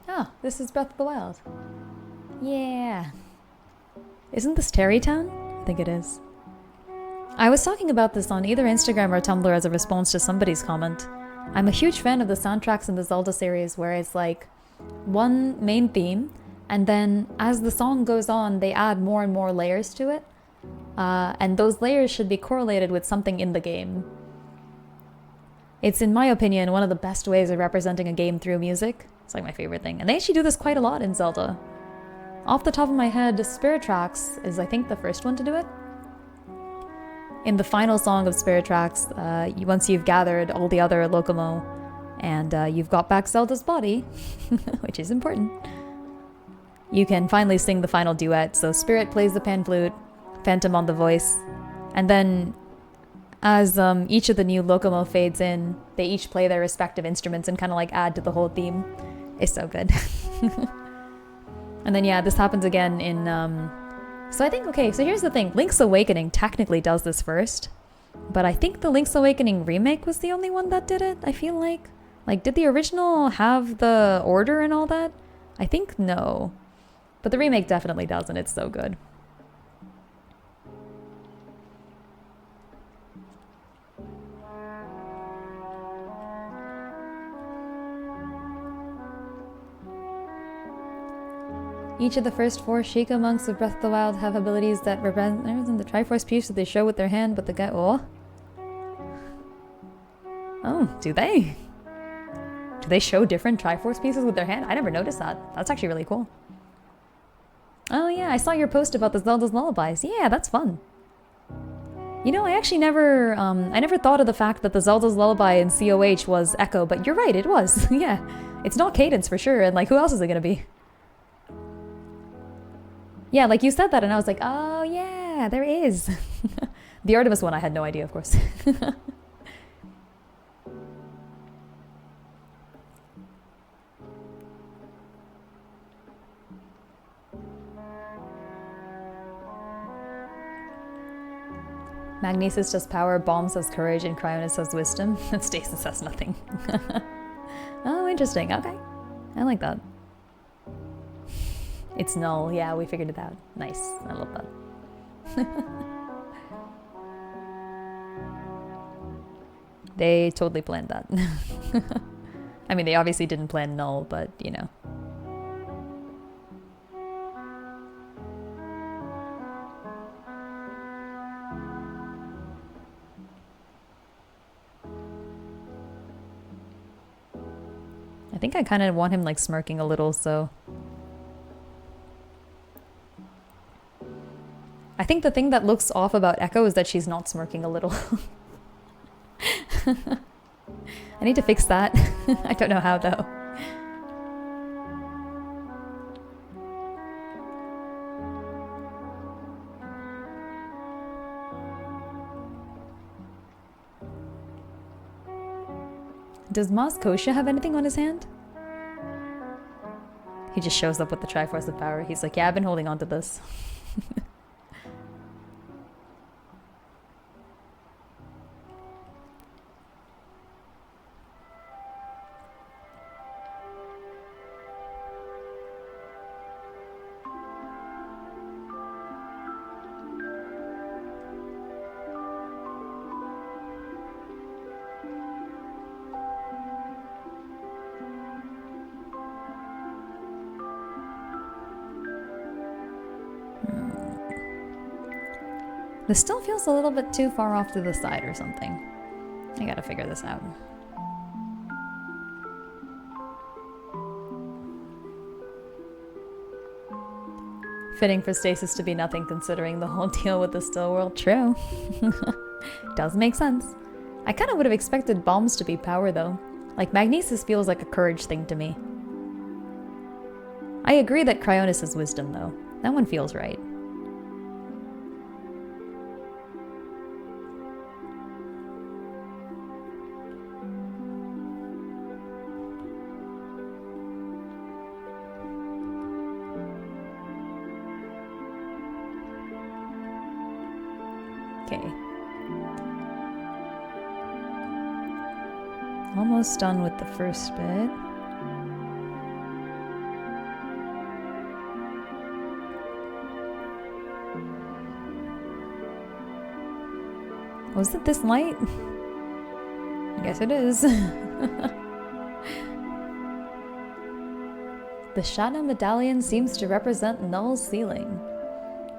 Ah, this is Breath of the Wild. Yeah. Isn't this Terrytown? I think it is. I was talking about this on either Instagram or Tumblr as a response to somebody's comment. I'm a huge fan of the soundtracks in the Zelda series where it's like one main theme, and then as the song goes on, they add more and more layers to it. And those layers should be correlated with something in the game. It's, in my opinion, one of the best ways of representing a game through music. It's like my favorite thing. And they actually do this quite a lot in Zelda. Off the top of my head, Spirit Tracks is, I think, the first one to do it. In the final song of Spirit Tracks, once you've gathered all the other Lokomo, and you've got back Zelda's body, which is important, you can finally sing the final duet. So Spirit plays the pan flute, Phantom on the voice, and then as each of the new Lokomo fades in, they each play their respective instruments and kind of like add to the whole theme. It's so good. And then yeah, this happens again in... So I think, okay, so here's the thing. Link's Awakening technically does this first, but I think the Link's Awakening remake was the only one that did it, I feel like. Like, did the original have the order and all that? I think no. But the remake definitely does, and it's so good. Each of the first 4 Sheikah monks of Breath of the Wild have abilities that represent the Triforce piece that they show with their hand, but the guy... Oh. Oh, do they? Do they show different Triforce pieces with their hand? I never noticed that. That's actually really cool. Oh yeah, I saw your post about the Zelda's Lullabies. Yeah, that's fun. You know, I actually never... I never thought of the fact that the Zelda's Lullaby in COH was Echo, but you're right, it was. Yeah. It's not Cadence for sure, and like, who else is it gonna be? Yeah, like you said that and I was like, oh yeah, there is. The Artemis one, I had no idea, of course. Magnesis does power, Bomb says courage, and Cryonis says wisdom, and Stasis says nothing. Oh, interesting, okay. I like that. It's null, yeah, we figured it out. Nice, I love that. They totally planned that. I mean, they obviously didn't plan null, but, you know. I think I kind of want him, like, smirking a little, so think the thing that looks off about Echo is that she's not smirking a little. I need to fix that. I don't know how though. Does Maz Kosha have anything on his hand? He just shows up with the Triforce of Power. He's like, yeah, I've been holding on to this. This still feels a little bit too far off to the side or something. I gotta figure this out. Fitting for stasis to be nothing considering the whole deal with the still world. True. Does make sense. I kind of would have expected bombs to be power though. Like magnesis feels like a courage thing to me. I agree that Cryonis is wisdom though. That one feels right. Okay. Almost done with the first bit. Was it this light? I guess it is. The Shadow Medallion seems to represent Null's ceiling.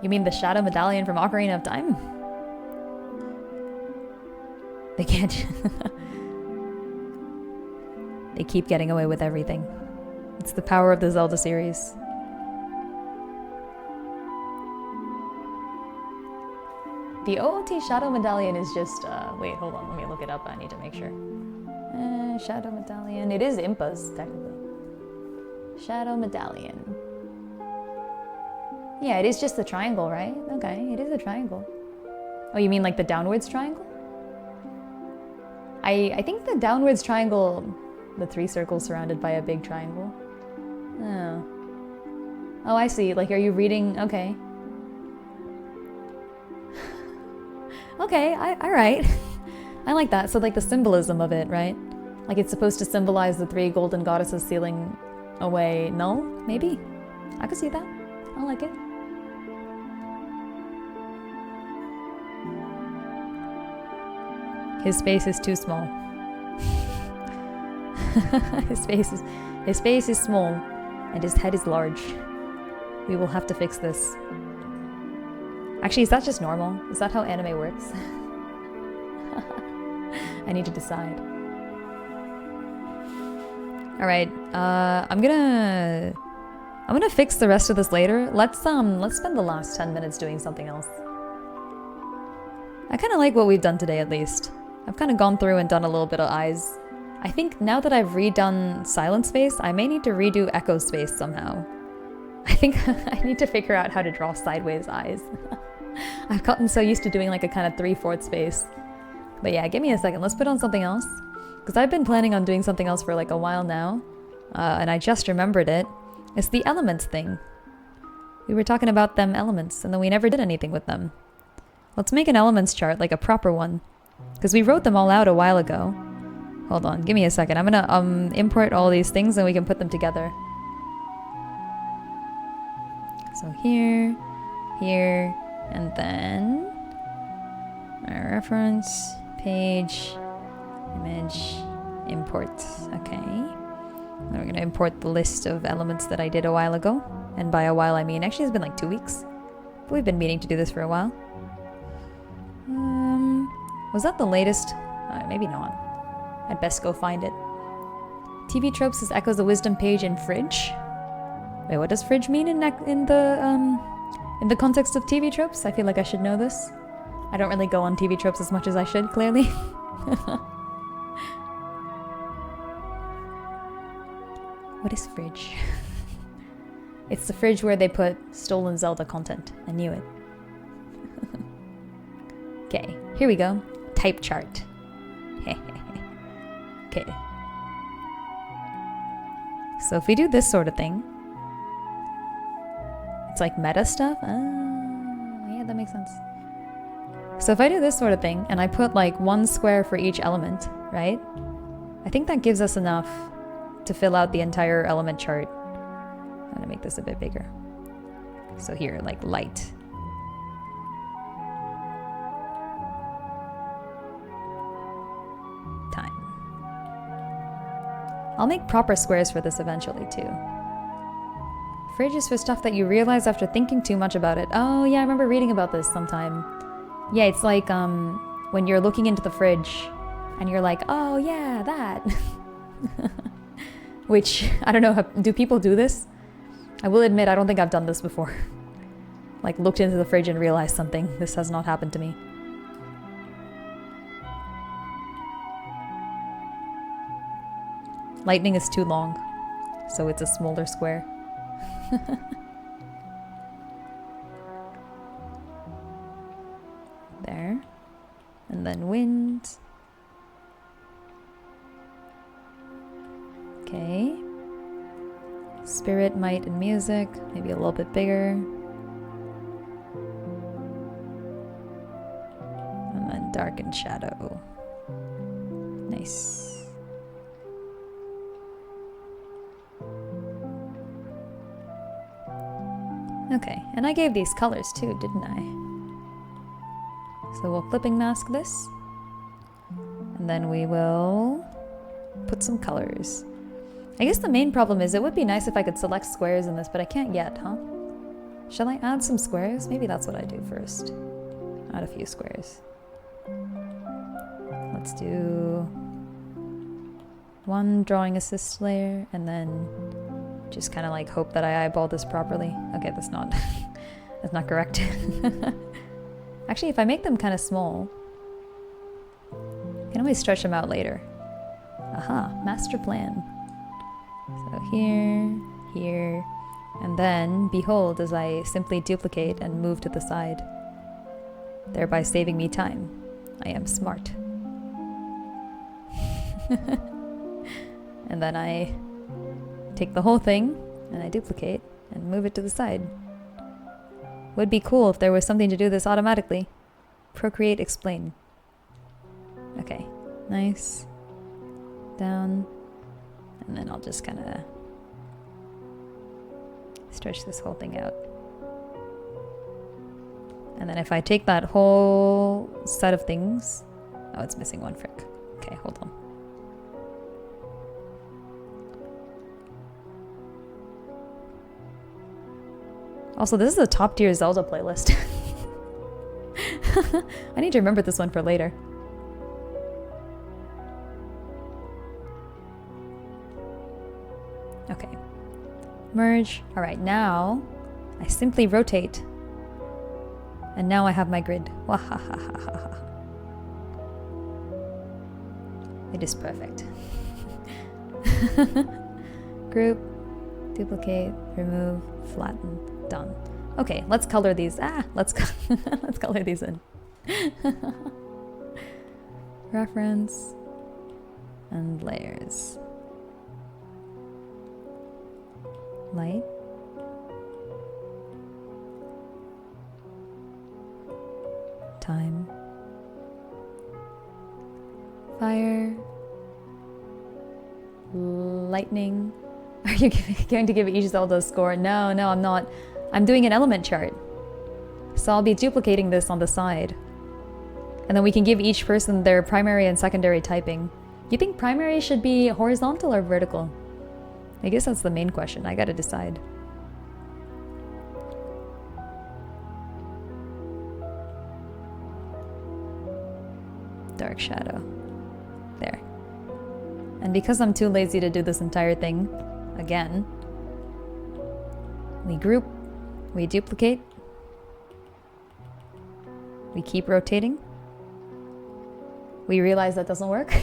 You mean the Shadow Medallion from Ocarina of Time? They can't. They keep getting away with everything. It's the power of the Zelda series. The OOT Shadow Medallion is just, wait, hold on, let me look it up. I need to make sure. Shadow Medallion. It is Impa's, technically. Shadow Medallion. Yeah, it is just the triangle, right? Okay, it is a triangle. Oh, you mean like the downwards triangle? I think the downwards triangle, the 3 circles surrounded by a big triangle. Oh. Oh, I see. Like, are you reading? Okay. Okay, alright. I like that. So, like, the symbolism of it, right? Like, it's supposed to symbolize the 3 golden goddesses sealing away Null, maybe? I could see that. I like it. His face is too small. his face is small, and his head is large. We will have to fix this. Actually, is that just normal? Is that how anime works? I need to decide. All right, I'm gonna fix the rest of this later. Let's spend the last 10 minutes doing something else. I kind of like what we've done today, at least. I've kind of gone through and done a little bit of eyes. I think now that I've redone Silent Space, I may need to redo Echo Space somehow. I think I need to figure out how to draw sideways eyes. I've gotten so used to doing like a kind of 3/4 space. But yeah, give me a second. Let's put on something else. Because I've been planning on doing something else for like a while now. And I just remembered it. It's the elements thing. We were talking about them elements, and then we never did anything with them. Let's make an elements chart, like a proper one. Because we wrote them all out a while ago. Hold on, give me a second. I'm gonna import all these things and we can put them together. So here, here, and then our reference, page, image, import. Okay. Then we're gonna import the list of elements that I did a while ago. And by a while I mean, actually it's been like 2 weeks. But we've been meaning to do this for a while. Was that the latest? Maybe not. I'd best go find it. TV Tropes is echoes the wisdom page in Fridge. Wait, what does Fridge mean in the In the context of TV tropes, I feel like I should know this. I don't really go on TV tropes as much as I should, clearly. What is fridge? It's the fridge where they put stolen Zelda content. I knew it. Okay, here we go. Type chart. Okay. So if we do this sort of thing, it's like meta stuff. Yeah, that makes sense. So if I do this sort of thing and I put like 1 square for each element, right? I think that gives us enough to fill out the entire element chart. I'm gonna make this a bit bigger. So here, like light. Time. I'll make proper squares for this eventually too. Fridge is for stuff that you realize after thinking too much about it. Oh yeah, I remember reading about this sometime. Yeah, it's like when you're looking into the fridge and you're like, oh yeah, that. Which, I don't know, do people do this? I will admit, I don't think I've done this before. Like looked into the fridge and realized something. This has not happened to me. Lightning is too long, so it's a smaller square. There. And then wind. Okay. Spirit, might, and music. Maybe a little bit bigger. And then dark and shadow. Nice. Okay, and I gave these colors too, didn't I? So we'll clipping mask this. And then we will put some colors. I guess the main problem is it would be nice if I could select squares in this, but I can't yet, huh? Shall I add some squares? Maybe that's what I do first. Add a few squares. Let's do 1 drawing assist layer, and then just kind of like hope that I eyeball this properly. Okay, that's not that's not correct. Actually, if I make them kind of small, I can always stretch them out later. Aha, master plan. So here, here, and then behold as I simply duplicate and move to the side, thereby saving me time. I am smart. And then I take the whole thing and I duplicate and move it to the side. Would be cool if there was something to do this automatically. Procreate, explain. Okay, nice. Down. And then I'll just kind of stretch this whole thing out. And then if I take that whole set of things... Oh, it's missing one frick. Okay, hold on. Also, this is a top tier Zelda playlist. I need to remember this one for later. Okay. Merge. Alright, now I simply rotate. And now I have my grid. Wahahaha. It is perfect. Group, duplicate, remove, flatten. Done. Okay, let's color these. Let's color these in. Reference and layers. Light. Time. Fire. Lightning. Are you going to give each Zelda a score? No, I'm not. I'm doing an element chart. So I'll be duplicating this on the side. And then we can give each person their primary and secondary typing. You think primary should be horizontal or vertical? I guess that's the main question. I gotta decide. Dark shadow. There. And because I'm too lazy to do this entire thing again, we group, we duplicate, We keep rotating. We realize that doesn't work.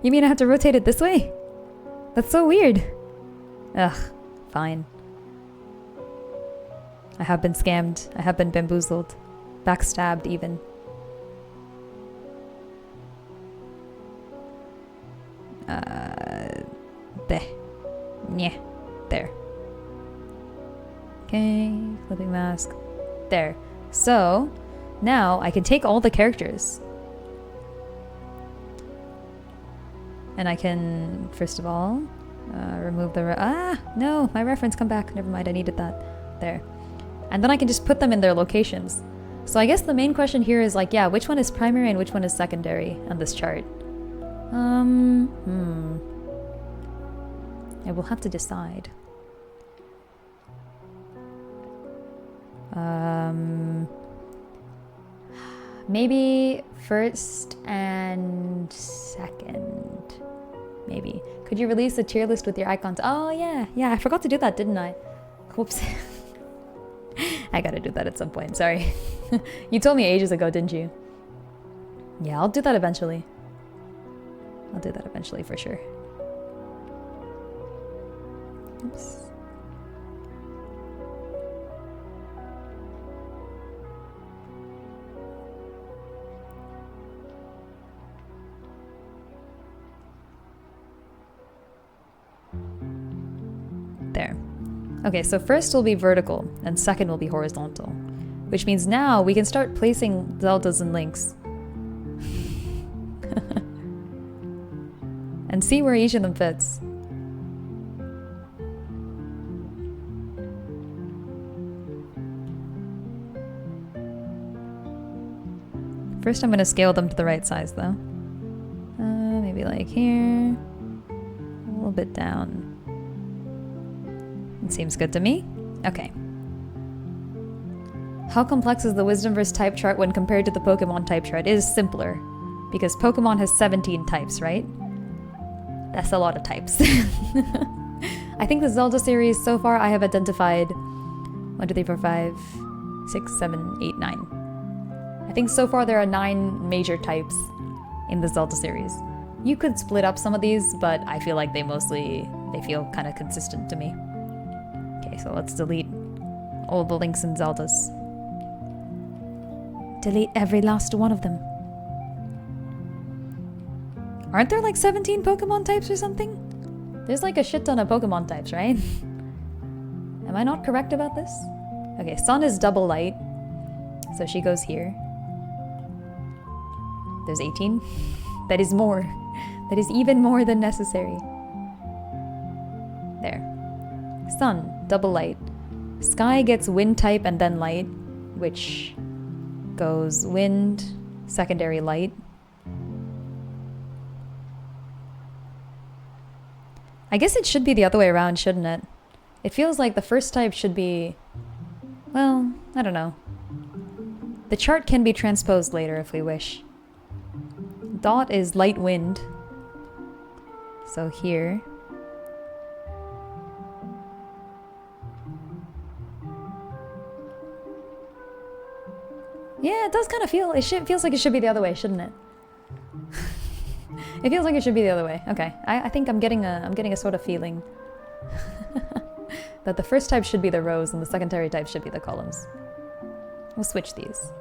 You mean I have to rotate it this way? That's so weird. Ugh, fine. I have been scammed. I have been bamboozled. Backstabbed even. There. Yeah. There. Okay, flipping mask. There. So, now I can take all the characters. And I can, first of all, remove the... no, my reference, come back. Never mind, I needed that. There. And then I can just put them in their locations. So I guess the main question here is like, yeah, which one is primary and which one is secondary on this chart? I will have to decide. Maybe first and second. Maybe. Could you release a tier list with your icons? Oh yeah, I forgot to do that, didn't I? Whoops. I gotta do that at some point, sorry. You told me ages ago, didn't you? Yeah, I'll do that eventually. I'll do that eventually for sure. Oops. There. Okay, so first will be vertical, and second will be horizontal. Which means now we can start placing Zeldas and Links. And see where each of them fits. First I'm going to scale them to the right size though. Maybe like here. A little bit down. It seems good to me. Okay. How complex is the Wisdomverse type chart when compared to the Pokemon type chart? It is simpler. Because Pokemon has 17 types, right? That's a lot of types. I think the Zelda series, so far I have identified 1, 2, 3, 4, 5, 6, 7, 8, 9. I think so far there are 9 major types in the Zelda series. You could split up some of these, but I feel like they feel kind of consistent to me. Okay, so let's delete all the Links and Zeldas. Delete every last one of them. Aren't there like 17 Pokemon types or something? There's like a shit ton of Pokemon types, right? Am I not correct about this? Okay, Sun is double light. So she goes here. There's 18. That is more. That is even more than necessary. There. Sun, double light. Sky gets wind type and then light, which goes wind, secondary light. I guess it should be the other way around, shouldn't it? It feels like the first type should be... Well, I don't know. The chart can be transposed later if we wish. Dot is light wind. So here... Yeah, it does kind of feel... It feels like it should be the other way, shouldn't it? It feels like it should be the other way. Okay, I think I'm getting a sort of feeling that the first type should be the rows and the secondary type should be the columns. We'll switch these.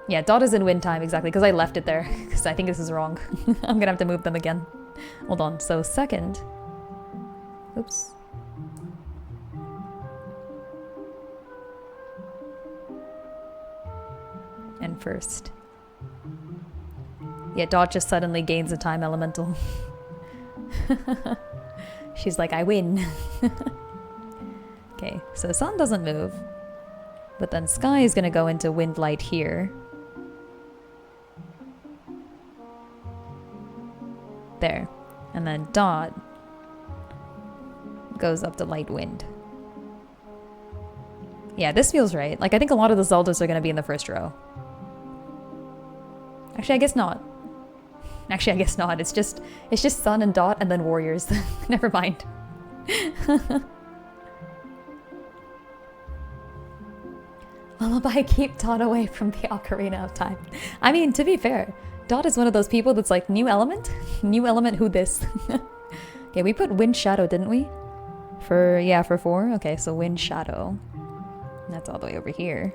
Yeah, dot is in wind time, exactly, because I left it there, because I think this is wrong. I'm gonna have to move them again. Hold on, so second... Oops. And first. Yeah, Dot just suddenly gains a time elemental. She's like, I win. Okay, so Sun doesn't move. But then Sky is gonna go into wind light here. There. And then Dot goes up to light wind. Yeah, this feels right. Like, I think a lot of the Zeldas are gonna be in the first row. Actually, I guess not. Actually, I guess not. It's just Sun and Dot and then Warriors. Never mind. Lullaby, keep Dot away from the Ocarina of Time. I mean, to be fair, Dot is one of those people that's like, new element? New element, who this? Okay, we put Wind Shadow, didn't we? For 4? Okay, so Wind Shadow. That's all the way over here.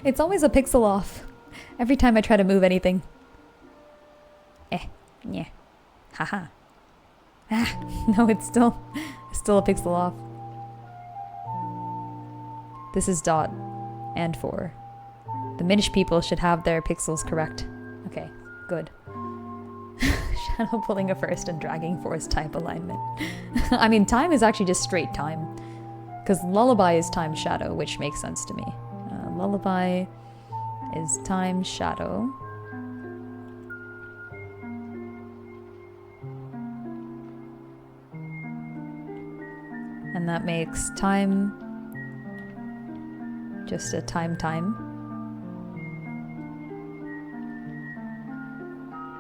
It's always a pixel off. Every time I try to move anything. Yeah. Haha. No, it's still a pixel off. This is Dot and 4. The Minish people should have their pixels correct. Okay, good. Shadow pulling a first and dragging Force type alignment. I mean, time is actually just straight time. Because Lullaby is time shadow, which makes sense to me. Lullaby is time shadow. And that makes time just a time.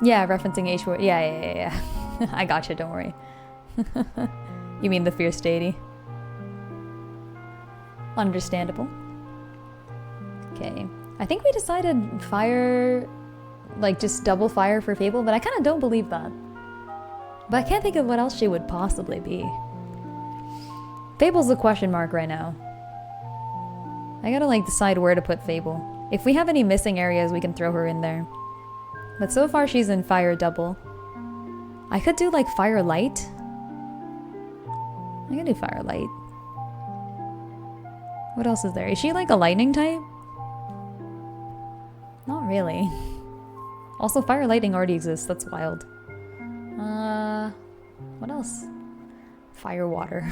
Yeah, referencing H4. Yeah. I gotcha, don't worry. You mean the fierce deity? Understandable. Okay. I think we decided fire, like just double fire for Fable, but I kind of don't believe that. But I can't think of what else she would possibly be. Fable's a question mark right now. I gotta like decide where to put Fable. If we have any missing areas, we can throw her in there. But so far she's in fire double. I could do like fire light. I can do fire light. What else is there? Is she like a lightning type? Not really. Also, fire lightning already exists. That's wild. What else? Fire water.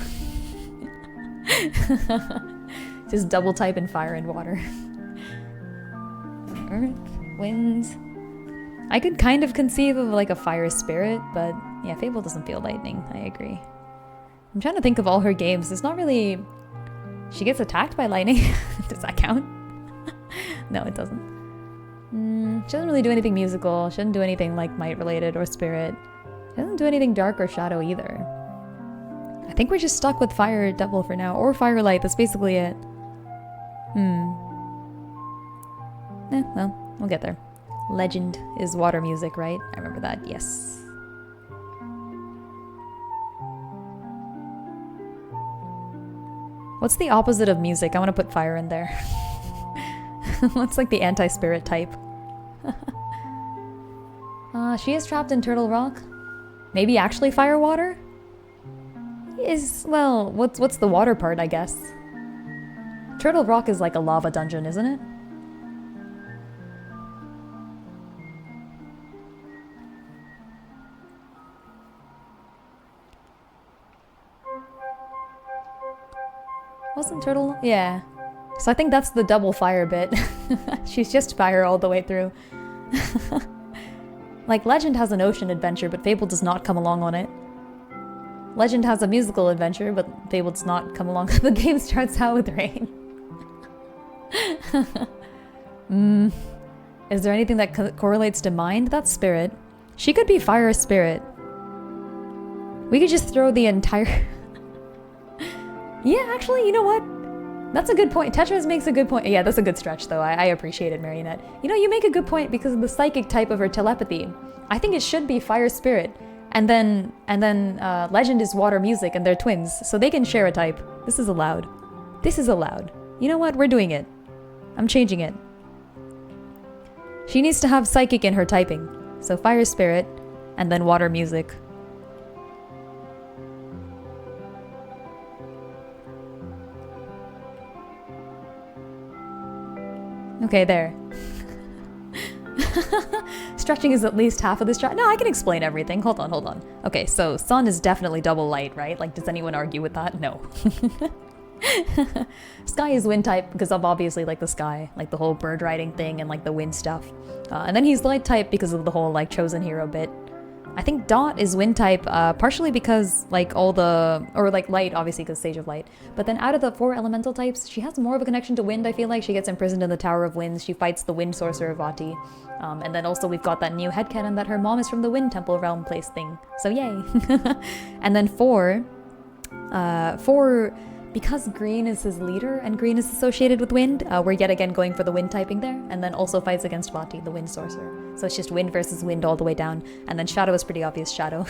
Just double type in fire and water. Earth, wind. I could kind of conceive of like a fire spirit, but yeah, Fable doesn't feel lightning. I agree. I'm trying to think of all her games. There's not really... She gets attacked by lightning. Does that count? No, it doesn't. She doesn't really do anything musical. She doesn't do anything like might related or spirit. She doesn't do anything dark or shadow either. I think we're just stuck with fire double for now, or fire light. That's basically it. Well, we'll get there. Legend is water music, right? I remember that, yes. What's the opposite of music? I want to put fire in there. What's like the anti-spirit type? She is trapped in Turtle Rock. Maybe actually fire water? Well, what's the water part, I guess? Turtle Rock is like a lava dungeon, isn't it? Wasn't Turtle? Yeah. So I think that's the double fire bit. She's just fire all the way through. Like, Legend has an ocean adventure, but Fable does not come along on it. Legend has a musical adventure, but Fable does not come along. The game starts out with rain. Is there anything that correlates to mind? That's spirit. She could be fire spirit. We could just throw the entire... Yeah, actually, you know what? That's a good point. Tetris makes a good point. Yeah, that's a good stretch, though. I appreciate it, Marionette. You know, you make a good point because of the psychic type of her telepathy. I think it should be fire spirit. And then Legend is water music, and they're twins, so they can share a type. This is allowed. This is allowed. You know what? We're doing it. I'm changing it. She needs to have psychic in her typing. So fire spirit, and then water music. Okay, there. Stretching is at least half of the stretch. No, I can explain everything. Hold on. Okay, so sun is definitely double light, right? Like, does anyone argue with that? No. Sky is wind type because of obviously like the sky, like the whole bird riding thing and like the wind stuff. And then he's light type because of the whole like chosen hero bit. I think Dot is wind type, partially because like all the, or like light, obviously because Sage of Light. But then out of the 4 elemental types, she has more of a connection to wind, I feel like. She gets imprisoned in the Tower of Winds, she fights the wind sorcerer Vati. And then also we've got that new headcanon that her mom is from the Wind Temple Realm place thing. So yay! And then 4, because green is his leader and green is associated with wind, we're yet again going for the wind typing there, and then also fights against Vati, the wind sorcerer. So it's just wind versus wind all the way down, and then shadow is pretty obvious shadow.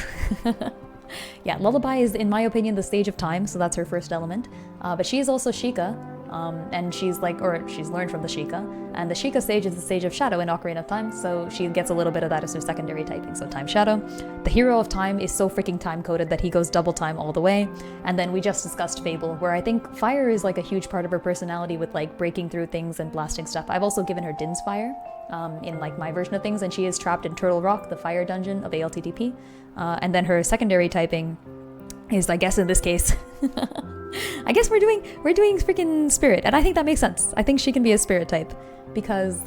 Yeah, Lullaby is, in my opinion, the stage of time, so that's her first element. But she is also Sheikah, and she's like, or she's learned from the Sheikah, and the Sheikah stage is the stage of shadow in Ocarina of Time, so she gets a little bit of that as her secondary typing, so time shadow. The hero of time is so freaking time coded that he goes double time all the way, and then we just discussed Fable, where I think fire is like a huge part of her personality with like breaking through things and blasting stuff. I've also given her Din's Fire in like my version of things, and she is trapped in Turtle Rock, the fire dungeon of ALTTP, and then her secondary typing is, I guess in this case, I guess we're doing freaking spirit, and I think that makes sense. I think she can be a spirit type because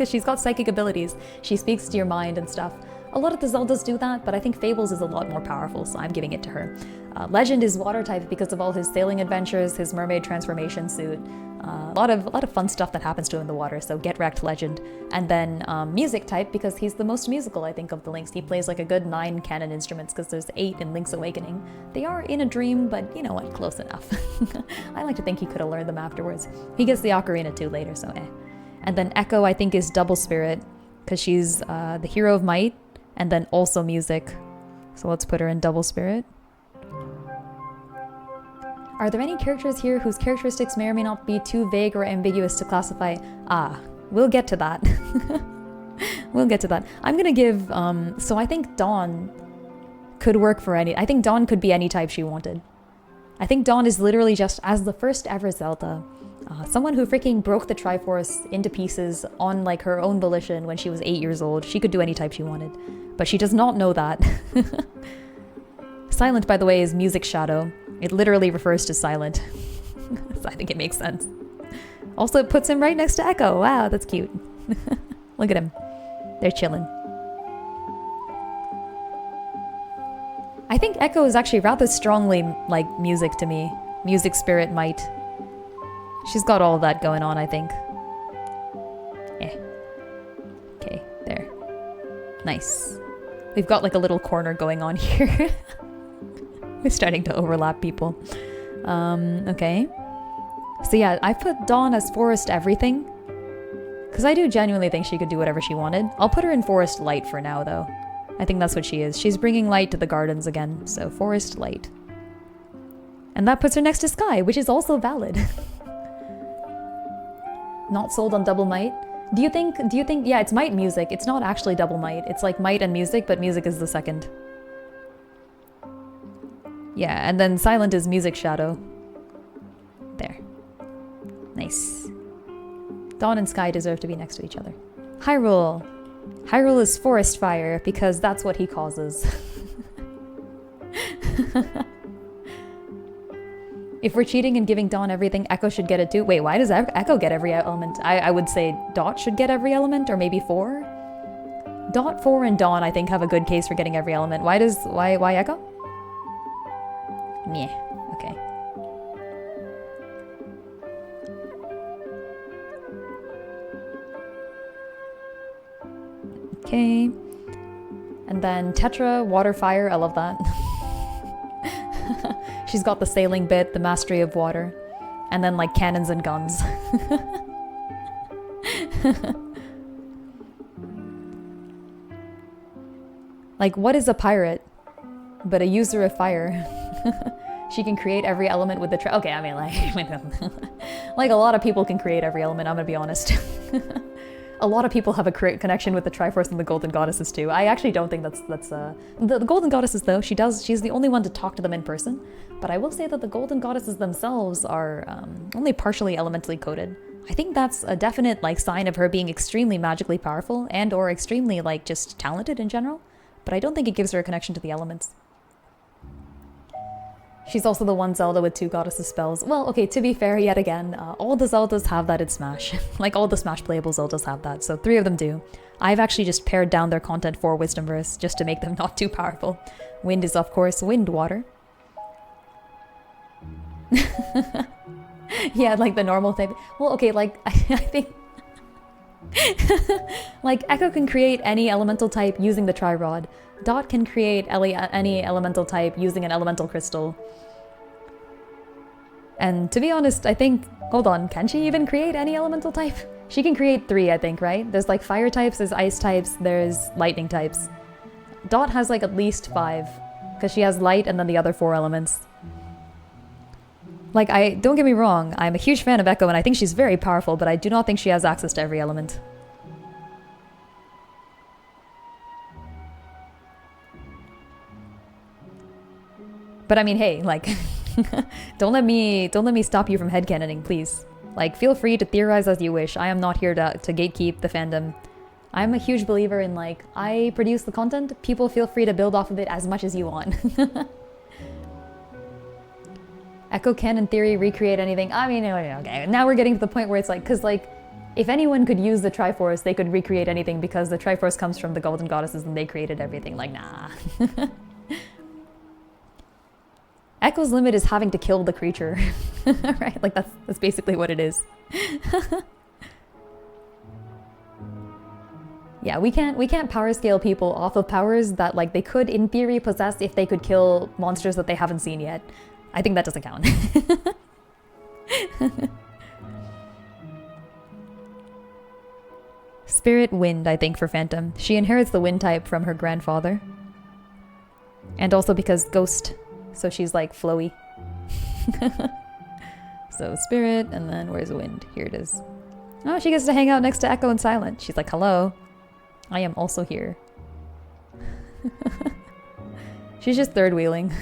she's got psychic abilities. She speaks to your mind and stuff. A lot of the Zeldas do that, but I think Fables is a lot more powerful, so I'm giving it to her. Legend is water type because of all his sailing adventures, his mermaid transformation suit. A lot of fun stuff that happens to him in the water, so get wrecked, Legend. And then music type because he's the most musical, I think, of the Links. He plays like a good 9 canon instruments because there's 8 in Link's Awakening. They are in a dream, but you know what, close enough. I like to think he could have learned them afterwards. He gets the ocarina too later, so eh. And then Echo, I think, is double spirit because she's the hero of might and then also music. So let's put her in double spirit. Are there any characters here whose characteristics may or may not be too vague or ambiguous to classify? We'll get to that. We'll get to that. I'm gonna give, so I think Dawn could work for any, I think Dawn could be any type she wanted. I think Dawn is literally just, as the first ever Zelda, someone who freaking broke the Triforce into pieces on like her own volition when she was 8 years old. She could do any type she wanted, but she does not know that. Silent, by the way, is music shadow. It literally refers to silent. So I think it makes sense. Also, it puts him right next to Echo. Wow, that's cute. Look at him. They're chilling. I think Echo is actually rather strongly like music to me. Music, spirit, might. She's got all of that going on, I think. Yeah. Okay, there. Nice. We've got like a little corner going on here. We're starting to overlap people. Okay. So yeah, I put Dawn as forest everything. Because I do genuinely think she could do whatever she wanted. I'll put her in forest light for now, though. I think that's what she is. She's bringing light to the gardens again, so forest light. And that puts her next to Sky, which is also valid. Not sold on double might. Do you think, yeah, it's might music. It's not actually double might. It's like might and music, but music is the second. Yeah, and then silent is music shadow. There. Nice. Dawn and Sky deserve to be next to each other. Hyrule. Hyrule is forest fire because that's what he causes. If we're cheating and giving Dawn everything, Echo should get it too. Wait, why does Echo get every element? I would say Dot should get every element, or maybe 4? Dot, 4, and Dawn, I think, have a good case for getting every element. Why Echo? Meh. Okay. Okay. And then Tetra, water, fire. I love that. She's got the sailing bit, the mastery of water, and then like cannons and guns. Like, what is a pirate but a user of fire? She can create every element with the okay, I mean, like a lot of people can create every element, I'm gonna be honest. A lot of people have a connection with the Triforce and the Golden Goddesses too. I actually don't think that's the Golden Goddesses though. She's the only one to talk to them in person. But I will say that the Golden Goddesses themselves are only partially elementally coded. I think that's a definite like sign of her being extremely magically powerful and or extremely like just talented in general. But I don't think it gives her a connection to the elements. She's also the one Zelda with 2 goddesses spells. Well, okay, to be fair, yet again, all the Zeldas have that in Smash. Like, all the Smash playable Zeldas have that, so 3 of them do. I've actually just pared down their content for Wisdomverse, just to make them not too powerful. Wind is, of course, wind water. Yeah, like the normal type. Well, okay, like, I think... like, Echo can create any elemental type using the Tri-Rod. Dot can create any elemental type using an elemental crystal. And to be honest, I think... Hold on, can she even create any elemental type? She can create 3, I think, right? There's like fire types, there's ice types, there's lightning types. Dot has like at least 5, because she has light and then the other 4 elements. Like, don't get me wrong, I'm a huge fan of Echo and I think she's very powerful, but I do not think she has access to every element. But I mean, hey, like, don't let me stop you from headcanoning, please. Like, feel free to theorize as you wish. I am not here to gatekeep the fandom. I'm a huge believer in, like, I produce the content, people feel free to build off of it as much as you want. Echo can, in theory, recreate anything. I mean, okay, now we're getting to the point where it's like, because, like, if anyone could use the Triforce, they could recreate anything because the Triforce comes from the Golden Goddesses and they created everything. Like, nah. Echo's limit is having to kill the creature, right? Like that's basically what it is. Yeah, we can't power scale people off of powers that like they could in theory possess if they could kill monsters that they haven't seen yet. I think that doesn't count. Spirit Wind, I think, for Phantom. She inherits the wind type from her grandfather. And also because Ghost. So she's like flowy. So Spirit, and then where's Wind? Here it is. Oh, she gets to hang out next to Echo and Silent. She's like, hello. I am also here. She's just third wheeling.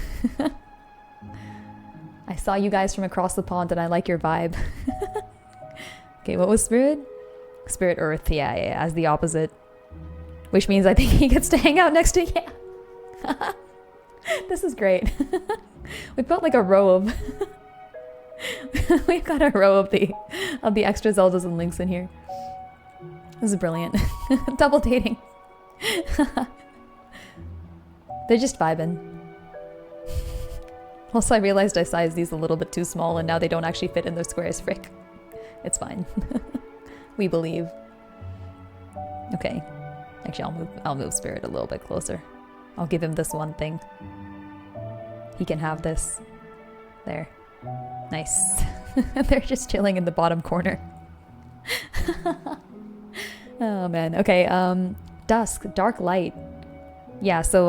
I saw you guys from across the pond and I like your vibe. Okay, what was Spirit? Spirit Earth, yeah, as the opposite. Which means I think he gets to hang out next to, yeah. This is great. We've got like a row of... We've got a row of the extra Zeldas and Links in here. This is brilliant. Double dating. They're just vibing. Also, I realized I sized these a little bit too small and now they don't actually fit in their squares, frick. It's fine. We believe. Okay. Actually, I'll move Spirit a little bit closer. I'll give him this one thing. He can have this. There. Nice. They're just chilling in the bottom corner. Oh man. Okay, Dusk, Dark Light. Yeah, so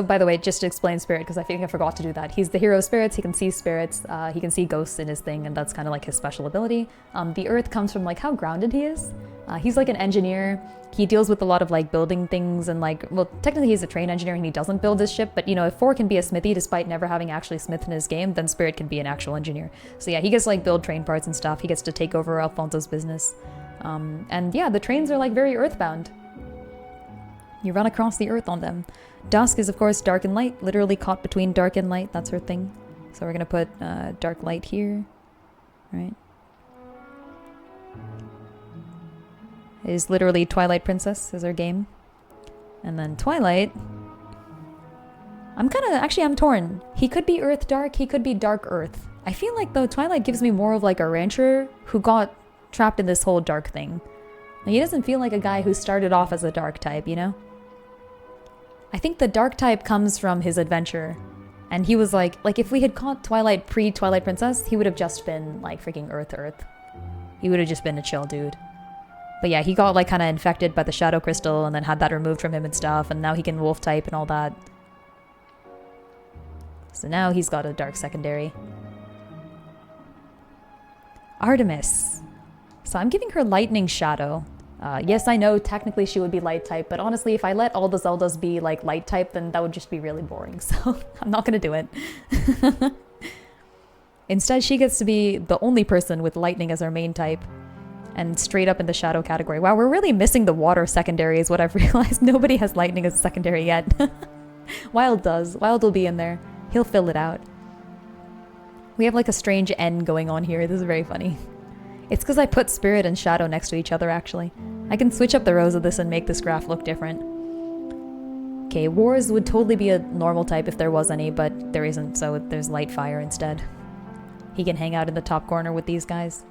by the way, just to explain Spirit, because I think I forgot to do that. He's the hero of spirits, he can see spirits, he can see ghosts in his thing, and that's kind of like his special ability. The Earth comes from like how grounded he is. He's like an engineer. He deals with a lot of like building things and like, well, technically he's a train engineer and he doesn't build his ship, but you know, if 4 can be a smithy despite never having actually smithed in his game, then Spirit can be an actual engineer. So yeah, he gets to like build train parts and stuff. He gets to take over Alfonso's business. And yeah, the trains are like very earthbound. You run across the earth on them. Dusk is of course dark and light, literally caught between dark and light. That's her thing. So we're gonna put dark light here, right? It is literally Twilight Princess is her game. And then Twilight, I'm torn. He could be Earth Dark, he could be Dark Earth. I feel like though Twilight gives me more of like a rancher who got trapped in this whole dark thing. Like, he doesn't feel like a guy who started off as a dark type, you know? I think the dark type comes from his adventure. And he was like if we had caught Twilight pre-Twilight Princess, he would have just been like freaking Earth. He would have just been a chill dude. But yeah, he got like kind of infected by the Shadow Crystal and then had that removed from him and stuff, and now he can wolf type and all that. So now he's got a dark secondary. Artemis. So I'm giving her Lightning Shadow. Yes, I know technically she would be light type, but honestly, if I let all the Zeldas be like light type, then that would just be really boring, so I'm not gonna do it. Instead, she gets to be the only person with lightning as her main type, and straight up in the shadow category. Wow, we're really missing the water secondary is what I've realized. Nobody has lightning as a secondary yet. Wild does. Wild will be in there. He'll fill it out. We have like a strange N going on here. This is very funny. It's because I put Spirit and Shadow next to each other, actually. I can switch up the rows of this and make this graph look different. Okay, Wars would totally be a normal type if there was any, but there isn't, so there's Light Fire instead. He can hang out in the top corner with these guys.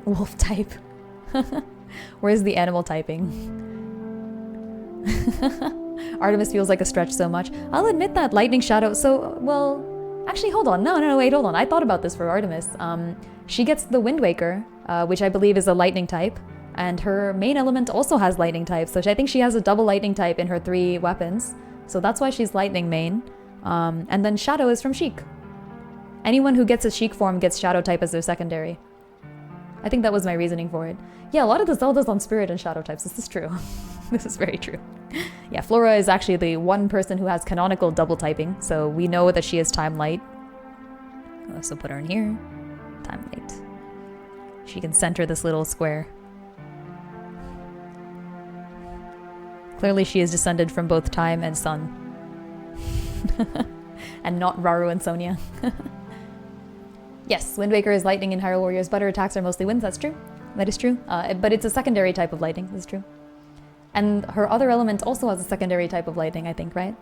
Wolf type. Where's the animal typing? Artemis feels like a stretch so much. I'll admit that Lightning Shadow, so, well... Actually, hold on. No, wait, hold on. I thought about this for Artemis. She gets the Wind Waker, which I believe is a lightning type, and her main element also has lightning type, so I think she has a double lightning type in her 3 weapons, so that's why she's lightning main. And then Shadow is from Sheik. Anyone who gets a Sheik form gets Shadow type as their secondary. I think that was my reasoning for it. Yeah, a lot of the Zeldas on Spirit and Shadow types. This is true. This is very true. Yeah, Flora is actually the one person who has canonical double typing, so we know that she is Time Light. So put her in here. Time Light. She can center this little square. Clearly she is descended from both Time and Sun. And not Raru and Sonia. Yes, Wind Waker is lightning in Hyrule Warriors, but her attacks are mostly winds. That's true. That is true. But it's a secondary type of lightning. That's true. And her other element also has a secondary type of lightning, I think, right?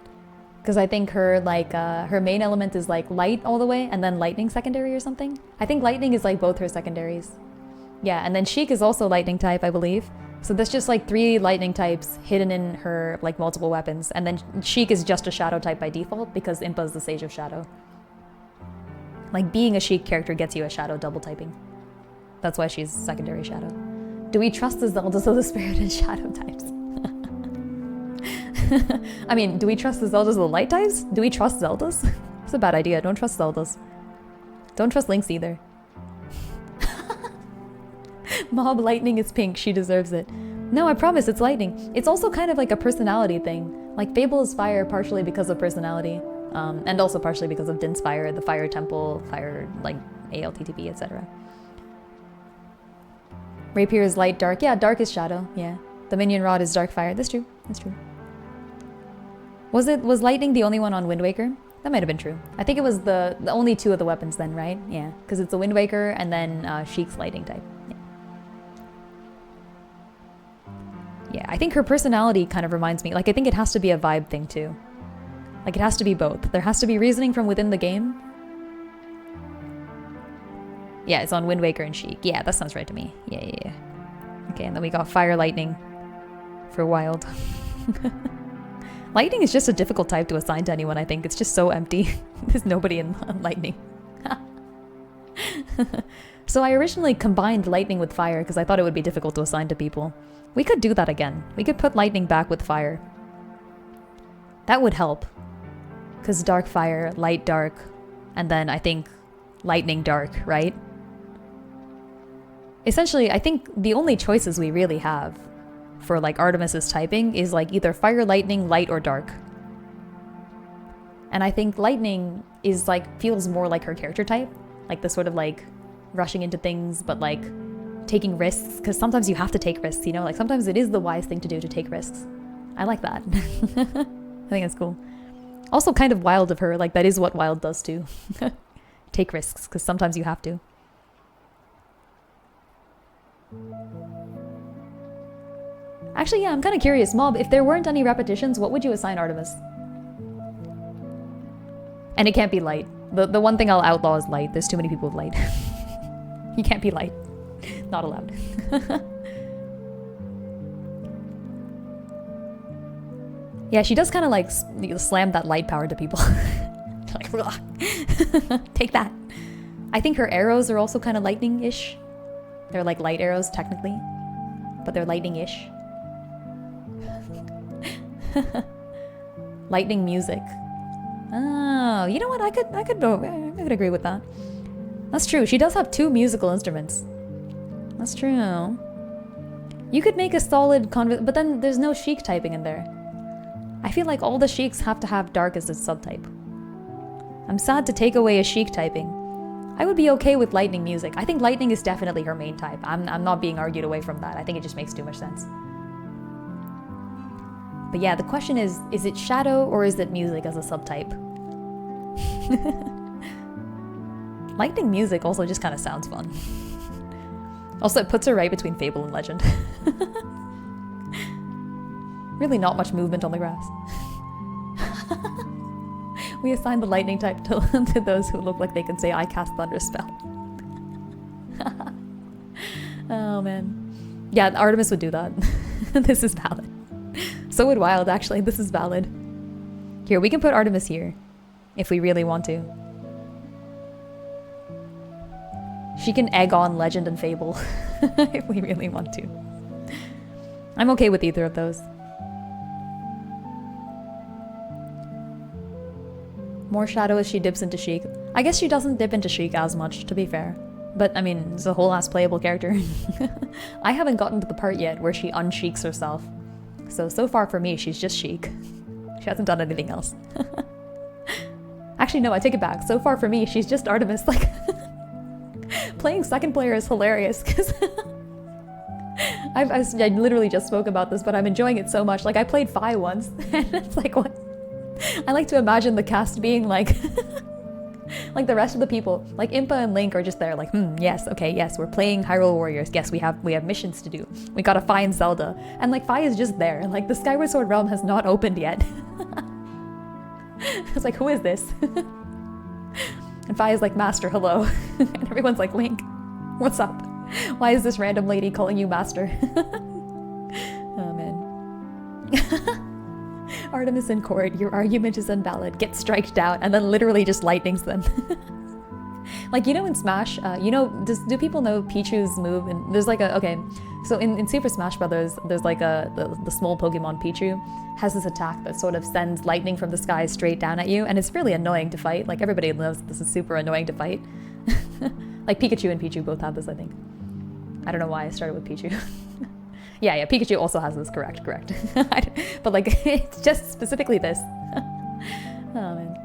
Because I think her, like, her main element is, like, light all the way, and then lightning secondary or something. I think lightning is, like, both her secondaries. Yeah, and then Sheik is also lightning type, I believe. So there's just, like, 3 lightning types hidden in her, like, multiple weapons. And then Sheik is just a shadow type by default, because Impa is the Sage of Shadow. Like, being a Sheik character gets you a shadow double typing. That's why she's secondary shadow. Do we trust the Zeldas of the Spirit and Shadow types? I mean, do we trust the Zeldas of the Light types? Do we trust Zeldas? It's a bad idea. Don't trust Zeldas. Don't trust Lynx either. Mob Lightning is pink. She deserves it. No, I promise it's lightning. It's also kind of like a personality thing. Like, Fable is fire partially because of personality. And also partially because of Din's Fire, the Fire Temple, Fire, like, ALTTP, etc. Rapier is light, dark. Yeah, dark is shadow. Yeah. The Minion Rod is dark fire. That's true. That's true. Was lightning the only one on Wind Waker? That might have been true. I think it was the only 2 of the weapons then, right? Yeah. Because it's the Wind Waker and then Sheik's lightning type. Yeah. Yeah, I think her personality kind of reminds me. Like, I think it has to be a vibe thing too. Like, it has to be both. There has to be reasoning from within the game. Yeah, it's on Wind Waker and Sheik. Yeah, that sounds right to me. Yeah. Okay, and then we got Fire Lightning for Wild. Lightning is just a difficult type to assign to anyone, I think. It's just so empty. There's nobody in Lightning. So I originally combined Lightning with Fire because I thought it would be difficult to assign to people. We could do that again. We could put Lightning back with Fire. That would help. Because Dark Fire, Light Dark, and then I think Lightning Dark, right? Essentially, I think the only choices we really have for, like, Artemis's typing is, like, either Fire, Lightning, Light, or Dark. And I think Lightning is, like, feels more like her character type. Like, the sort of, like, rushing into things, but, like, taking risks. Because sometimes you have to take risks, you know? Like, sometimes it is the wise thing to do to take risks. I like that. I think that's cool. Also kind of wild of her. Like, that is what Wild does, too. Take risks, because sometimes you have to. Actually, yeah, I'm kind of curious. Mob, if there weren't any repetitions, what would you assign Artemis? And it can't be light. The one thing I'll outlaw is light. There's too many people with light. You can't be light. Not allowed. Yeah, she does kind of like slam that light power to people. Like, take that. I think her arrows are also kind of lightning-ish. They're like light arrows, technically. But they're lightning-ish. Lightning music. Oh, you know what? I could agree with that. That's true. She does have 2 musical instruments. That's true. You could make a solid but then there's no Sheik typing in there. I feel like all the Sheiks have to have dark as a subtype. I'm sad to take away a Sheik typing. I would be okay with lightning music. I think lightning is definitely her main type. I'm not being argued away from that. I think it just makes too much sense. But yeah, the question is it shadow or is it music as a subtype? Lightning music also just kind of sounds fun. Also, it puts her right between Fable and Legend. Really not much movement on the grass. We assign the lightning type to those who look like they can say, I cast Thunder spell. Oh man. Yeah, Artemis would do that. This is valid. So would Wild, actually. This is valid. Here, we can put Artemis here. If we really want to. She can egg on Legend and Fable. If we really want to. I'm okay with either of those. More shadow as she dips into Sheik. I guess she doesn't dip into Sheik as much, to be fair. But, I mean, it's a whole ass playable character. I haven't gotten to the part yet where she unsheiks herself. So far for me, she's just Sheik. She hasn't done anything else. Actually, no, I take it back. So far for me, she's just Artemis. Like, playing second player is hilarious, because I literally just spoke about this, but I'm enjoying it so much. Like, I played Fi once, and it's like, what? I like to imagine the cast being like, like the rest of the people, like Impa and Link are just there like, yes, okay, yes, we're playing Hyrule Warriors. Yes, we have missions to do. We gotta find Zelda. And like Fi is just there. Like the Skyward Sword realm has not opened yet. It's like, who is this? And Fi is like, Master, hello. And everyone's like, Link, what's up? Why is this random lady calling you Master? Oh man. Artemis and Cord, your argument is invalid. Get striked down, and then literally just lightnings them. Like, you know in Smash, do people know Pichu's move? And there's like so in Super Smash Brothers, there's like the small Pokemon Pichu has this attack that sort of sends lightning from the sky straight down at you, and it's really annoying to fight. Like, everybody knows this is super annoying to fight. Like, Pikachu and Pichu both have this, I think. I don't know why I started with Pichu. Yeah, Pikachu also has this, correct. But like, it's just specifically this. Oh man.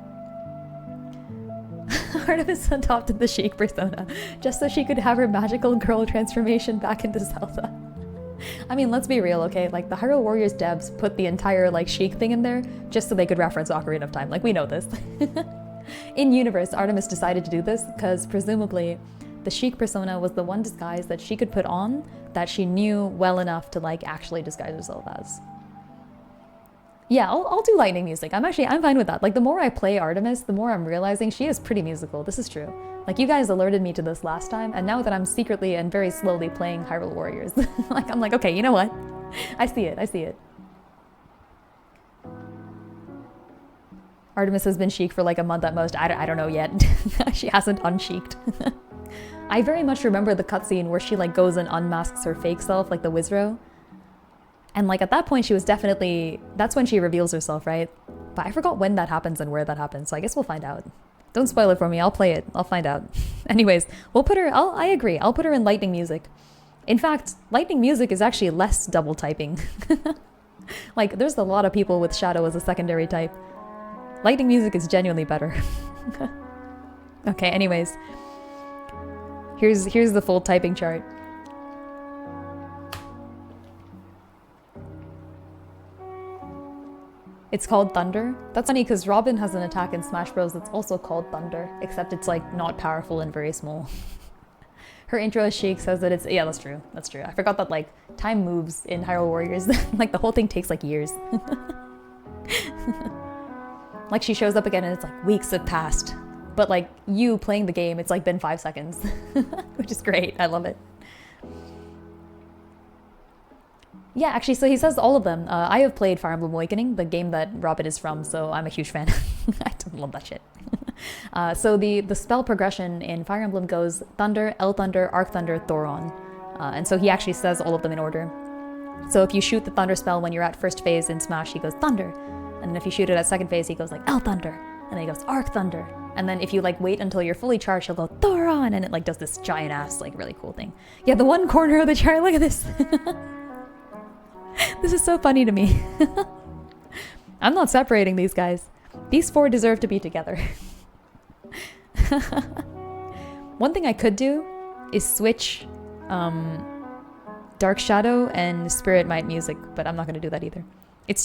Artemis adopted the Sheik persona, just so she could have her magical girl transformation back into Zelda. I mean, let's be real, okay? Like, the Hyrule Warriors devs put the entire, like, Sheik thing in there, just so they could reference Ocarina of Time. Like, we know this. In universe, Artemis decided to do this, because presumably, the Sheik persona was the one disguise that she could put on that she knew well enough to like actually disguise herself as. Yeah, I'll do lightning music. I'm fine with that. Like, the more I play Artemis, the more I'm realizing she is pretty musical. This is true. Like, you guys alerted me to this last time, and now that I'm secretly and very slowly playing Hyrule Warriors, like, I'm like, okay, you know what? I see it. Artemis has been Sheik for like a month at most. I don't know yet. She hasn't unsheiked. I very much remember the cutscene where she like goes and unmasks her fake self, like the Wizrow. And like at that point she was definitely, that's when she reveals herself, right? But I forgot when that happens and where that happens, so I guess we'll find out. Don't spoil it for me, I'll play it, I'll find out. Anyways, we'll put her, I agree, I'll put her in lightning music. In fact, lightning music is actually less double typing. Like, there's a lot of people with Shadow as a secondary type. Lightning music is genuinely better. Okay, anyways. Here's the full typing chart. It's called Thunder. That's funny because Robin has an attack in Smash Bros. That's also called Thunder, except it's like not powerful and very small. Her intro as Sheik says that it's, yeah, that's true. That's true. I forgot that like time moves in Hyrule Warriors. Like the whole thing takes like years. Like she shows up again and it's like weeks have passed. But like you playing the game, it's like been 5 seconds, which is great. I love it. Yeah, actually, so he says all of them. I have played Fire Emblem Awakening, the game that Robin is from, so I'm a huge fan. I love that shit. So the spell progression in Fire Emblem goes Thunder, El Thunder, Arc Thunder, Thoron. And so he actually says all of them in order. So if you shoot the Thunder spell when you're at first phase in Smash, he goes Thunder. And then if you shoot it at second phase, he goes like El Thunder. And then he goes Arc Thunder. And then if you like wait until you're fully charged, he'll go Thoron, and it like does this giant ass like really cool thing. Yeah, the one corner of the chart, look at this. This is so funny to me. I'm not separating these guys. These four deserve to be together. One thing I could do is switch Dark Shadow and Spirit Might music, but I'm not going to do that either.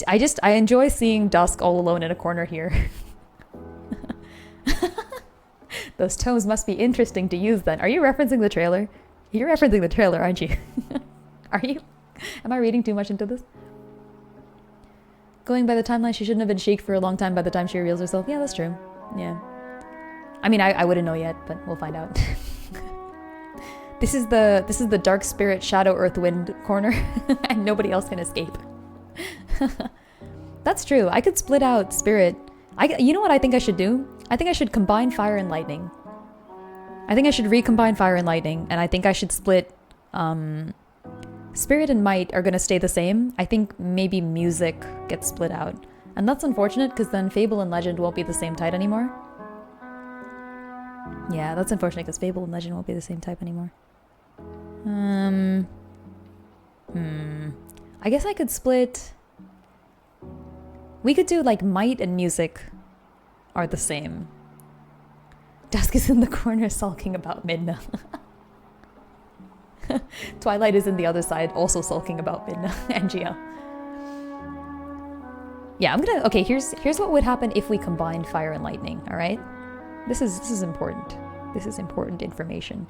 I enjoy seeing Dusk all alone in a corner here. Those tomes must be interesting to use then. Are you referencing the trailer? You're referencing the trailer, aren't you? Are you? Am I reading too much into this? Going by the timeline, she shouldn't have been Sheik for a long time by the time she reveals herself. Yeah, that's true. Yeah. I mean, I wouldn't know yet, but we'll find out. This is the Dark Spirit Shadow Earth Wind corner, and nobody else can escape. That's true. I could split out Spirit. You know what I think I should do? I think I should combine Fire and Lightning. I think I should recombine Fire and Lightning, and I think I should split... Spirit and Might are gonna stay the same. I think maybe Music gets split out. And that's unfortunate, because then Fable and Legend won't be the same type anymore. Yeah, that's unfortunate, because Fable and Legend won't be the same type anymore. I guess I could split... We could do, like, Might and Music are the same. Dusk is in the corner sulking about Midna. Twilight is in the other side, also sulking about Midna and Gia. Yeah, I'm gonna... Okay, here's what would happen if we combined Fire and Lightning, alright? This is important. This is important information.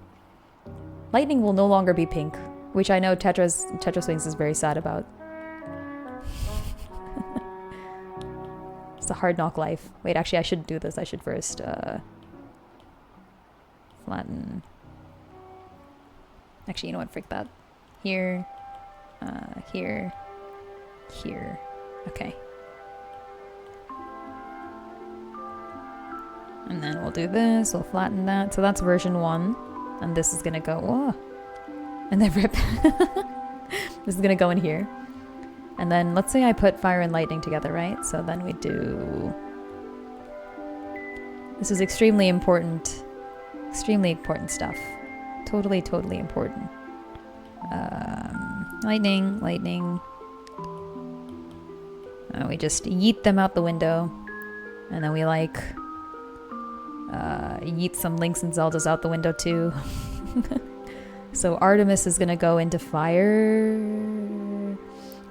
Lightning will no longer be pink, which I know Tetra Swings is very sad about. It's a hard knock life. Wait, actually, I shouldn't do this. I should first, flatten. Actually, you know what? Frick that. Here. Here. Here. Okay. And then we'll do this. We'll flatten that. So that's version 1. And this is gonna go... Whoa. And then rip. This is gonna go in here. And then let's say I put Fire and Lightning together, right? So then we do... This is extremely important. Extremely important stuff. Totally, totally important. Lightning, lightning. We just yeet them out the window. And then we like... yeet some Links and Zeldas out the window too. So Artemis is gonna go into fire.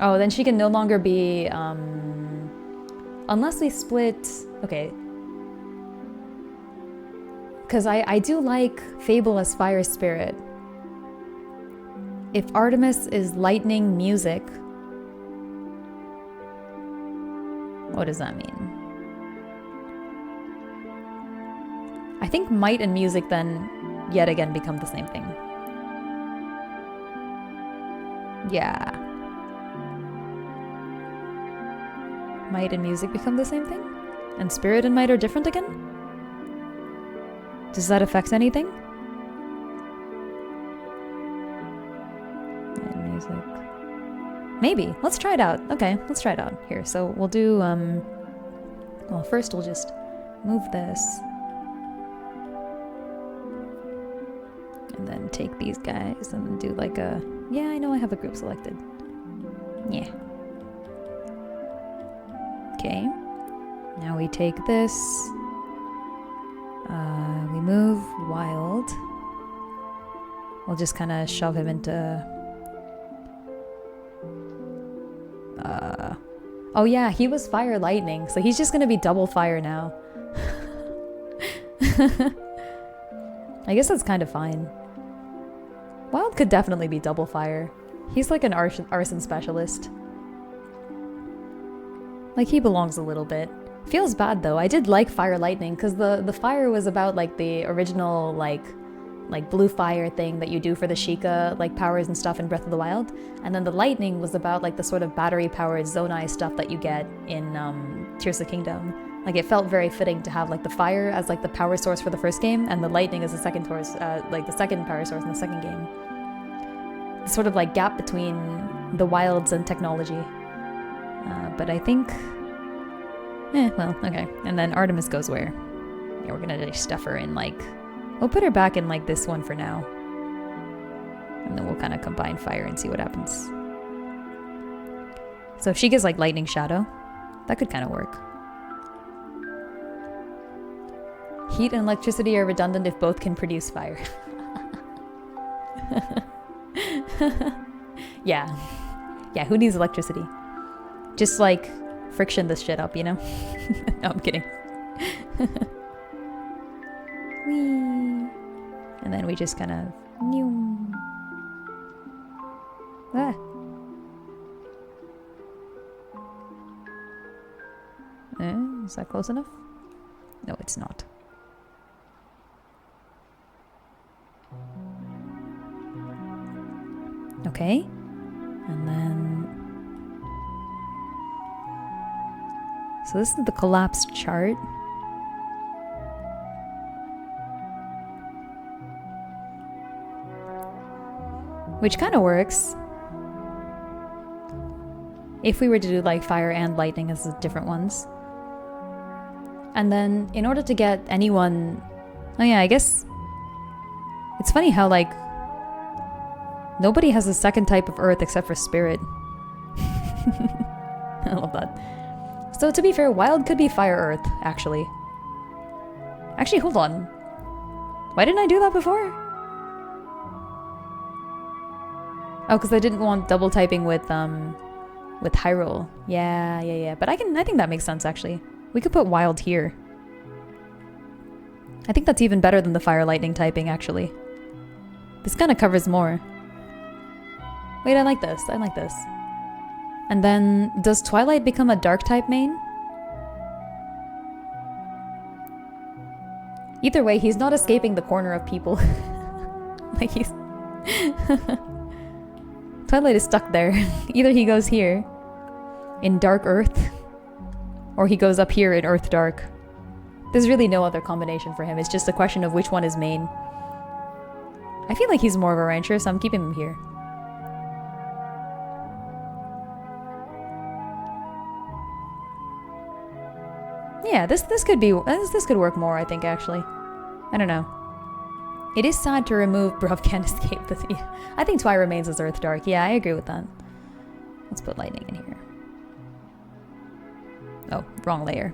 Oh, then she can no longer be... Unless we split... Okay. Because I do like Fable as Fire Spirit. If Artemis is Lightning Music... What does that mean? I think Might and Music then, yet again, become the same thing. Yeah. Might and Music become the same thing? And Spirit and Might are different again? Does that affect anything? Might and Music. Maybe. Let's try it out. Okay, let's try it out. Here, so we'll do, well, first we'll just move this. And then take these guys and do like a... Yeah, I know I have a group selected. Yeah. Okay. Now we take this. We move Wild. We'll just kind of shove him into... Oh yeah, he was Fire Lightning, so he's just gonna be double fire now. I guess that's kind of fine. Wild could definitely be double fire. He's like an arson specialist. Like, he belongs a little bit. Feels bad though. I did like Fire Lightning because the fire was about like the original like blue fire thing that you do for the Sheikah like powers and stuff in Breath of the Wild, and then the lightning was about like the sort of battery powered Zonai stuff that you get in Tears of the Kingdom. Like, it felt very fitting to have like the fire as like the power source for the first game, and the lightning as the second source, like the second power source in the second game. The sort of like gap between the wilds and technology. But I think, well, okay. And then Artemis goes where? Yeah, we're gonna just stuff her in like, we'll put her back in like this one for now. And then we'll kind of combine fire and see what happens. So if she gets like lightning shadow, that could kind of work. Heat and electricity are redundant if both can produce fire. Yeah. Yeah, who needs electricity? Just like friction this shit up, you know? No, I'm kidding. Whee! And then we just kind of... Ah. Is that close enough? No, it's not. Okay. And then... So this is the collapsed chart. Which kind of works. If we were to do like fire and lightning as the different ones. And then in order to get anyone... Oh yeah, I guess... It's funny how like... Nobody has a second type of earth except for spirit. I love that. So to be fair, wild could be fire earth, actually. Actually, hold on. Why didn't I do that before? Oh, because I didn't want double typing with Hyrule. Yeah. But I think that makes sense, actually. We could put wild here. I think that's even better than the fire lightning typing, actually. This kind of covers more. Wait, I like this. And then, does Twilight become a dark type main? Either way, he's not escaping the corner of people. Like he's... Twilight is stuck there. Either he goes here, in Dark Earth, or he goes up here in Earth Dark. There's really no other combination for him. It's just a question of which one is main. I feel like he's more of a rancher, so I'm keeping him here. Yeah, this could work more, I think, actually. I don't know. It is sad to remove Bruv can't escape the thing. I think Twi remains as Earth Dark. Yeah, I agree with that. Let's put lightning in here. Oh, wrong layer.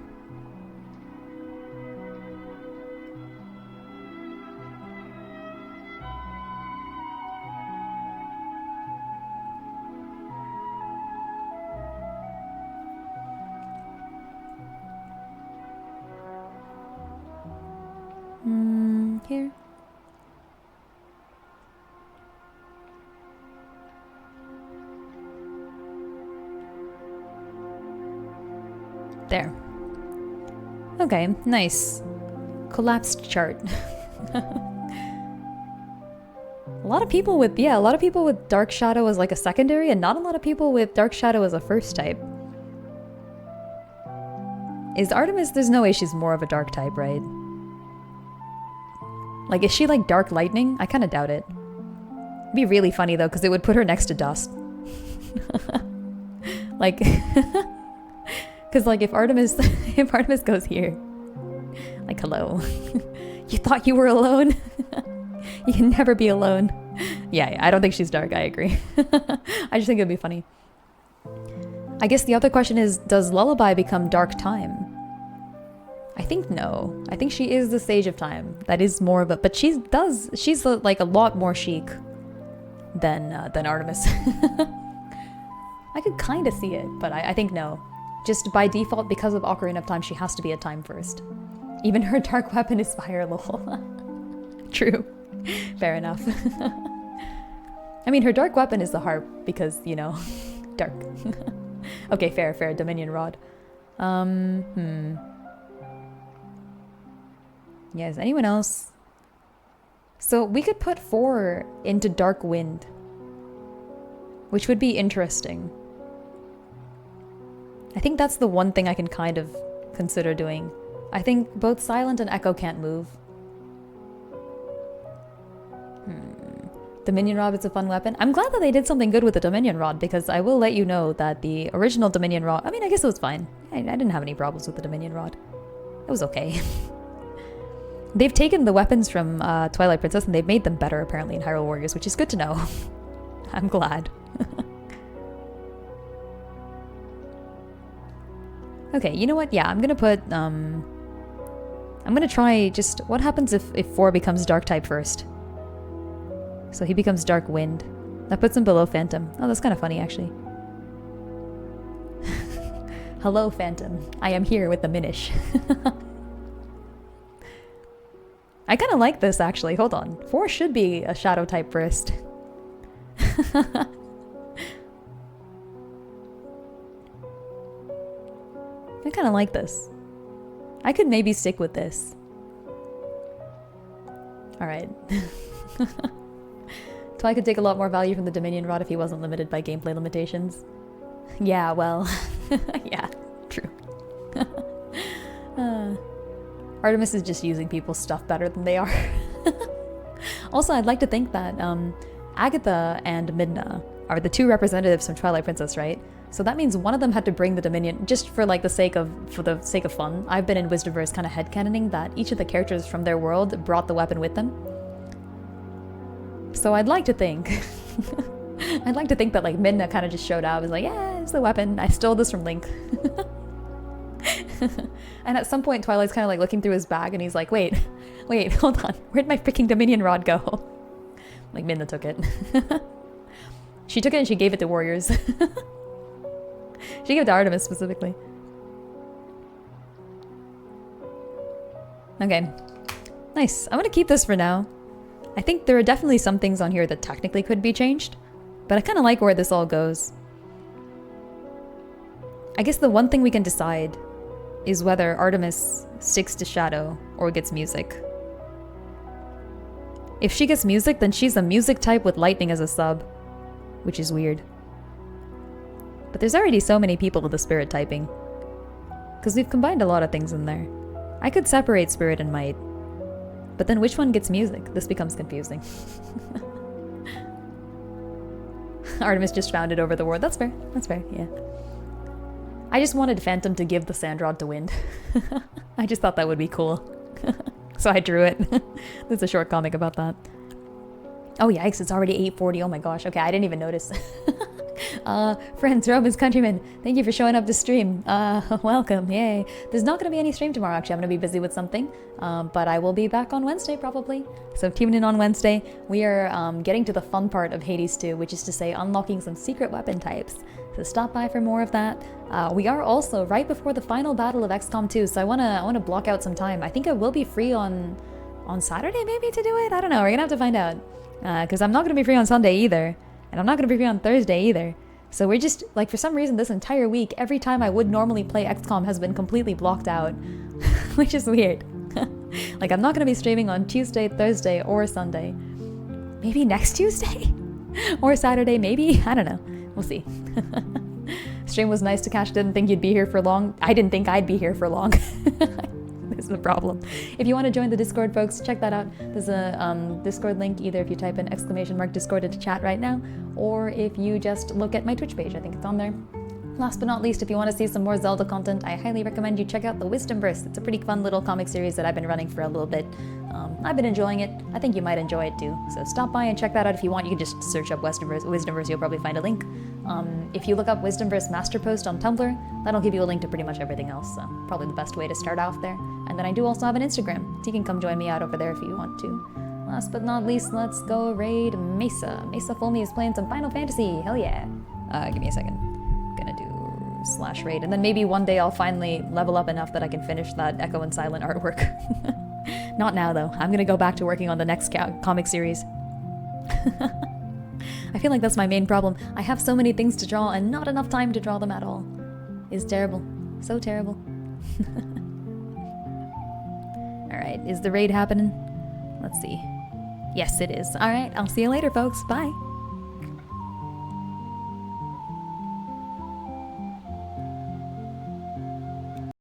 Here. There. Okay, nice. Collapsed chart. A lot of people with Dark Shadow as like a secondary, and not a lot of people with Dark Shadow as a first type. Is Artemis, there's no way she's more of a dark type, right? Like, is she like Dark Lightning? I kind of doubt it. It'd be really funny though, because it would put her next to Dust. Like, because like if Artemis goes here, like, hello, you thought you were alone? You can never be alone. Yeah, I don't think she's dark. I agree. I just think it'd be funny. I guess the other question is, does Lullaby become Dark Time? I think no. I think she is the Sage of Time. That is more of a... But she's like a lot more chic than Artemis. I could kind of see it, but I think no. Just by default, because of Ocarina of Time, she has to be a Time first. Even her dark weapon is fire, lol. True. Fair enough. I mean, her dark weapon is the harp, because, you know, dark. Okay, fair. Dominion Rod. Yes, anyone else? So we could put 4 into Dark Wind, which would be interesting. I think that's the one thing I can kind of consider doing. I think both Silent and Echo can't move. Dominion Rod is a fun weapon. I'm glad that they did something good with the Dominion Rod, because I will let you know that the original Dominion Rod... I mean, I guess it was fine. I didn't have any problems with the Dominion Rod. It was okay. They've taken the weapons from Twilight Princess and they've made them better, apparently, in Hyrule Warriors, which is good to know. I'm glad. Okay, you know what? Yeah, I'm gonna put... I'm gonna try just... What happens if 4 becomes Dark type first? So he becomes Dark Wind. That puts him below Phantom. Oh, that's kind of funny, actually. Hello, Phantom. I am here with the Minish. I kind of like this, actually. Hold on. 4 should be a shadow type first. I kind of like this. I could maybe stick with this. Alright. Twy could take a lot more value from the Dominion Rod if he wasn't limited by gameplay limitations. Yeah, well... yeah, true. Artemis is just using people's stuff better than they are. Also, I'd like to think that Agatha and Midna are the 2 representatives from Twilight Princess, right? So that means one of them had to bring the Dominion, just for like the sake of fun. I've been in Wisdomverse kind of headcanoning that each of the characters from their world brought the weapon with them. So I'd like to think... I'd like to think that like Midna kind of just showed up, was like, yeah, it's the weapon. I stole this from Link. And at some point, Twilight's kind of like looking through his bag and he's like, wait, hold on. Where'd my freaking Dominion Rod go? Like, Midna took it. She took it and she gave it to warriors. She gave it to Artemis specifically. Okay. Nice. I'm gonna keep this for now. I think there are definitely some things on here that technically could be changed, but I kind of like where this all goes. I guess the one thing we can decide is whether Artemis sticks to Shadow or gets music. If she gets music, then she's a music type with lightning as a sub, which is weird. But there's already so many people with the spirit typing, because we've combined a lot of things in there. I could separate spirit and might, but then which one gets music? This becomes confusing. Artemis just found it over the war. That's fair. That's fair, yeah. I just wanted Phantom to give the Sandrod to Wind. I just thought that would be cool. So I drew it. There's a short comic about that. Oh yikes, it's already 8:40. Oh my gosh. Okay, I didn't even notice. Friends, Roman's countrymen, thank you for showing up to stream. Welcome, yay. There's not going to be any stream tomorrow, actually. I'm going to be busy with something. But I will be back on Wednesday, probably. So tune in on Wednesday. We are getting to the fun part of Hades 2, which is to say unlocking some secret weapon types. So stop by for more of that. We are also right before the final battle of XCOM 2, so I wanna block out some time. I think I will be free on Saturday maybe to do it? I don't know, we're gonna have to find out. Because I'm not gonna be free on Sunday either. And I'm not gonna be free on Thursday either. So we're just, like, for some reason this entire week, every time I would normally play XCOM has been completely blocked out. Which is weird. Like, I'm not gonna be streaming on Tuesday, Thursday, or Sunday. Maybe next Tuesday? Or Saturday, maybe? I don't know. We'll see. Stream was nice to catch. Didn't think you'd be here for long. I didn't think I'd be here for long. This is the problem. If you want to join the Discord, folks, check that out. There's a Discord link, either if you type in !Discord into chat right now, or if you just look at my Twitch page. I think it's on there. Last but not least, if you want to see some more Zelda content, I highly recommend you check out the Wisdomverse. It's a pretty fun little comic series that I've been running for a little bit. I've been enjoying it. I think you might enjoy it too. So stop by and check that out if you want. You can just search up Wisdomverse, you'll probably find a link. If you look up Wisdomverse Master Post on Tumblr, that'll give you a link to pretty much everything else. So probably the best way to start off there. And then I do also have an Instagram, so you can come join me out over there if you want to. Last but not least, let's go raid Mesa. Mesa Fulmi is playing some Final Fantasy. Hell yeah. Give me a second. Gonna do /raid, and then maybe one day I'll finally level up enough that I can finish that Echo and Silent artwork. Not now though. I'm gonna go back to working on the next comic series. I feel like that's my main problem. I have so many things to draw and not enough time to draw them at all. It's terrible. So terrible. Alright, is the raid happening? Let's see. Yes, it is. Alright, I'll see you later, folks. Bye.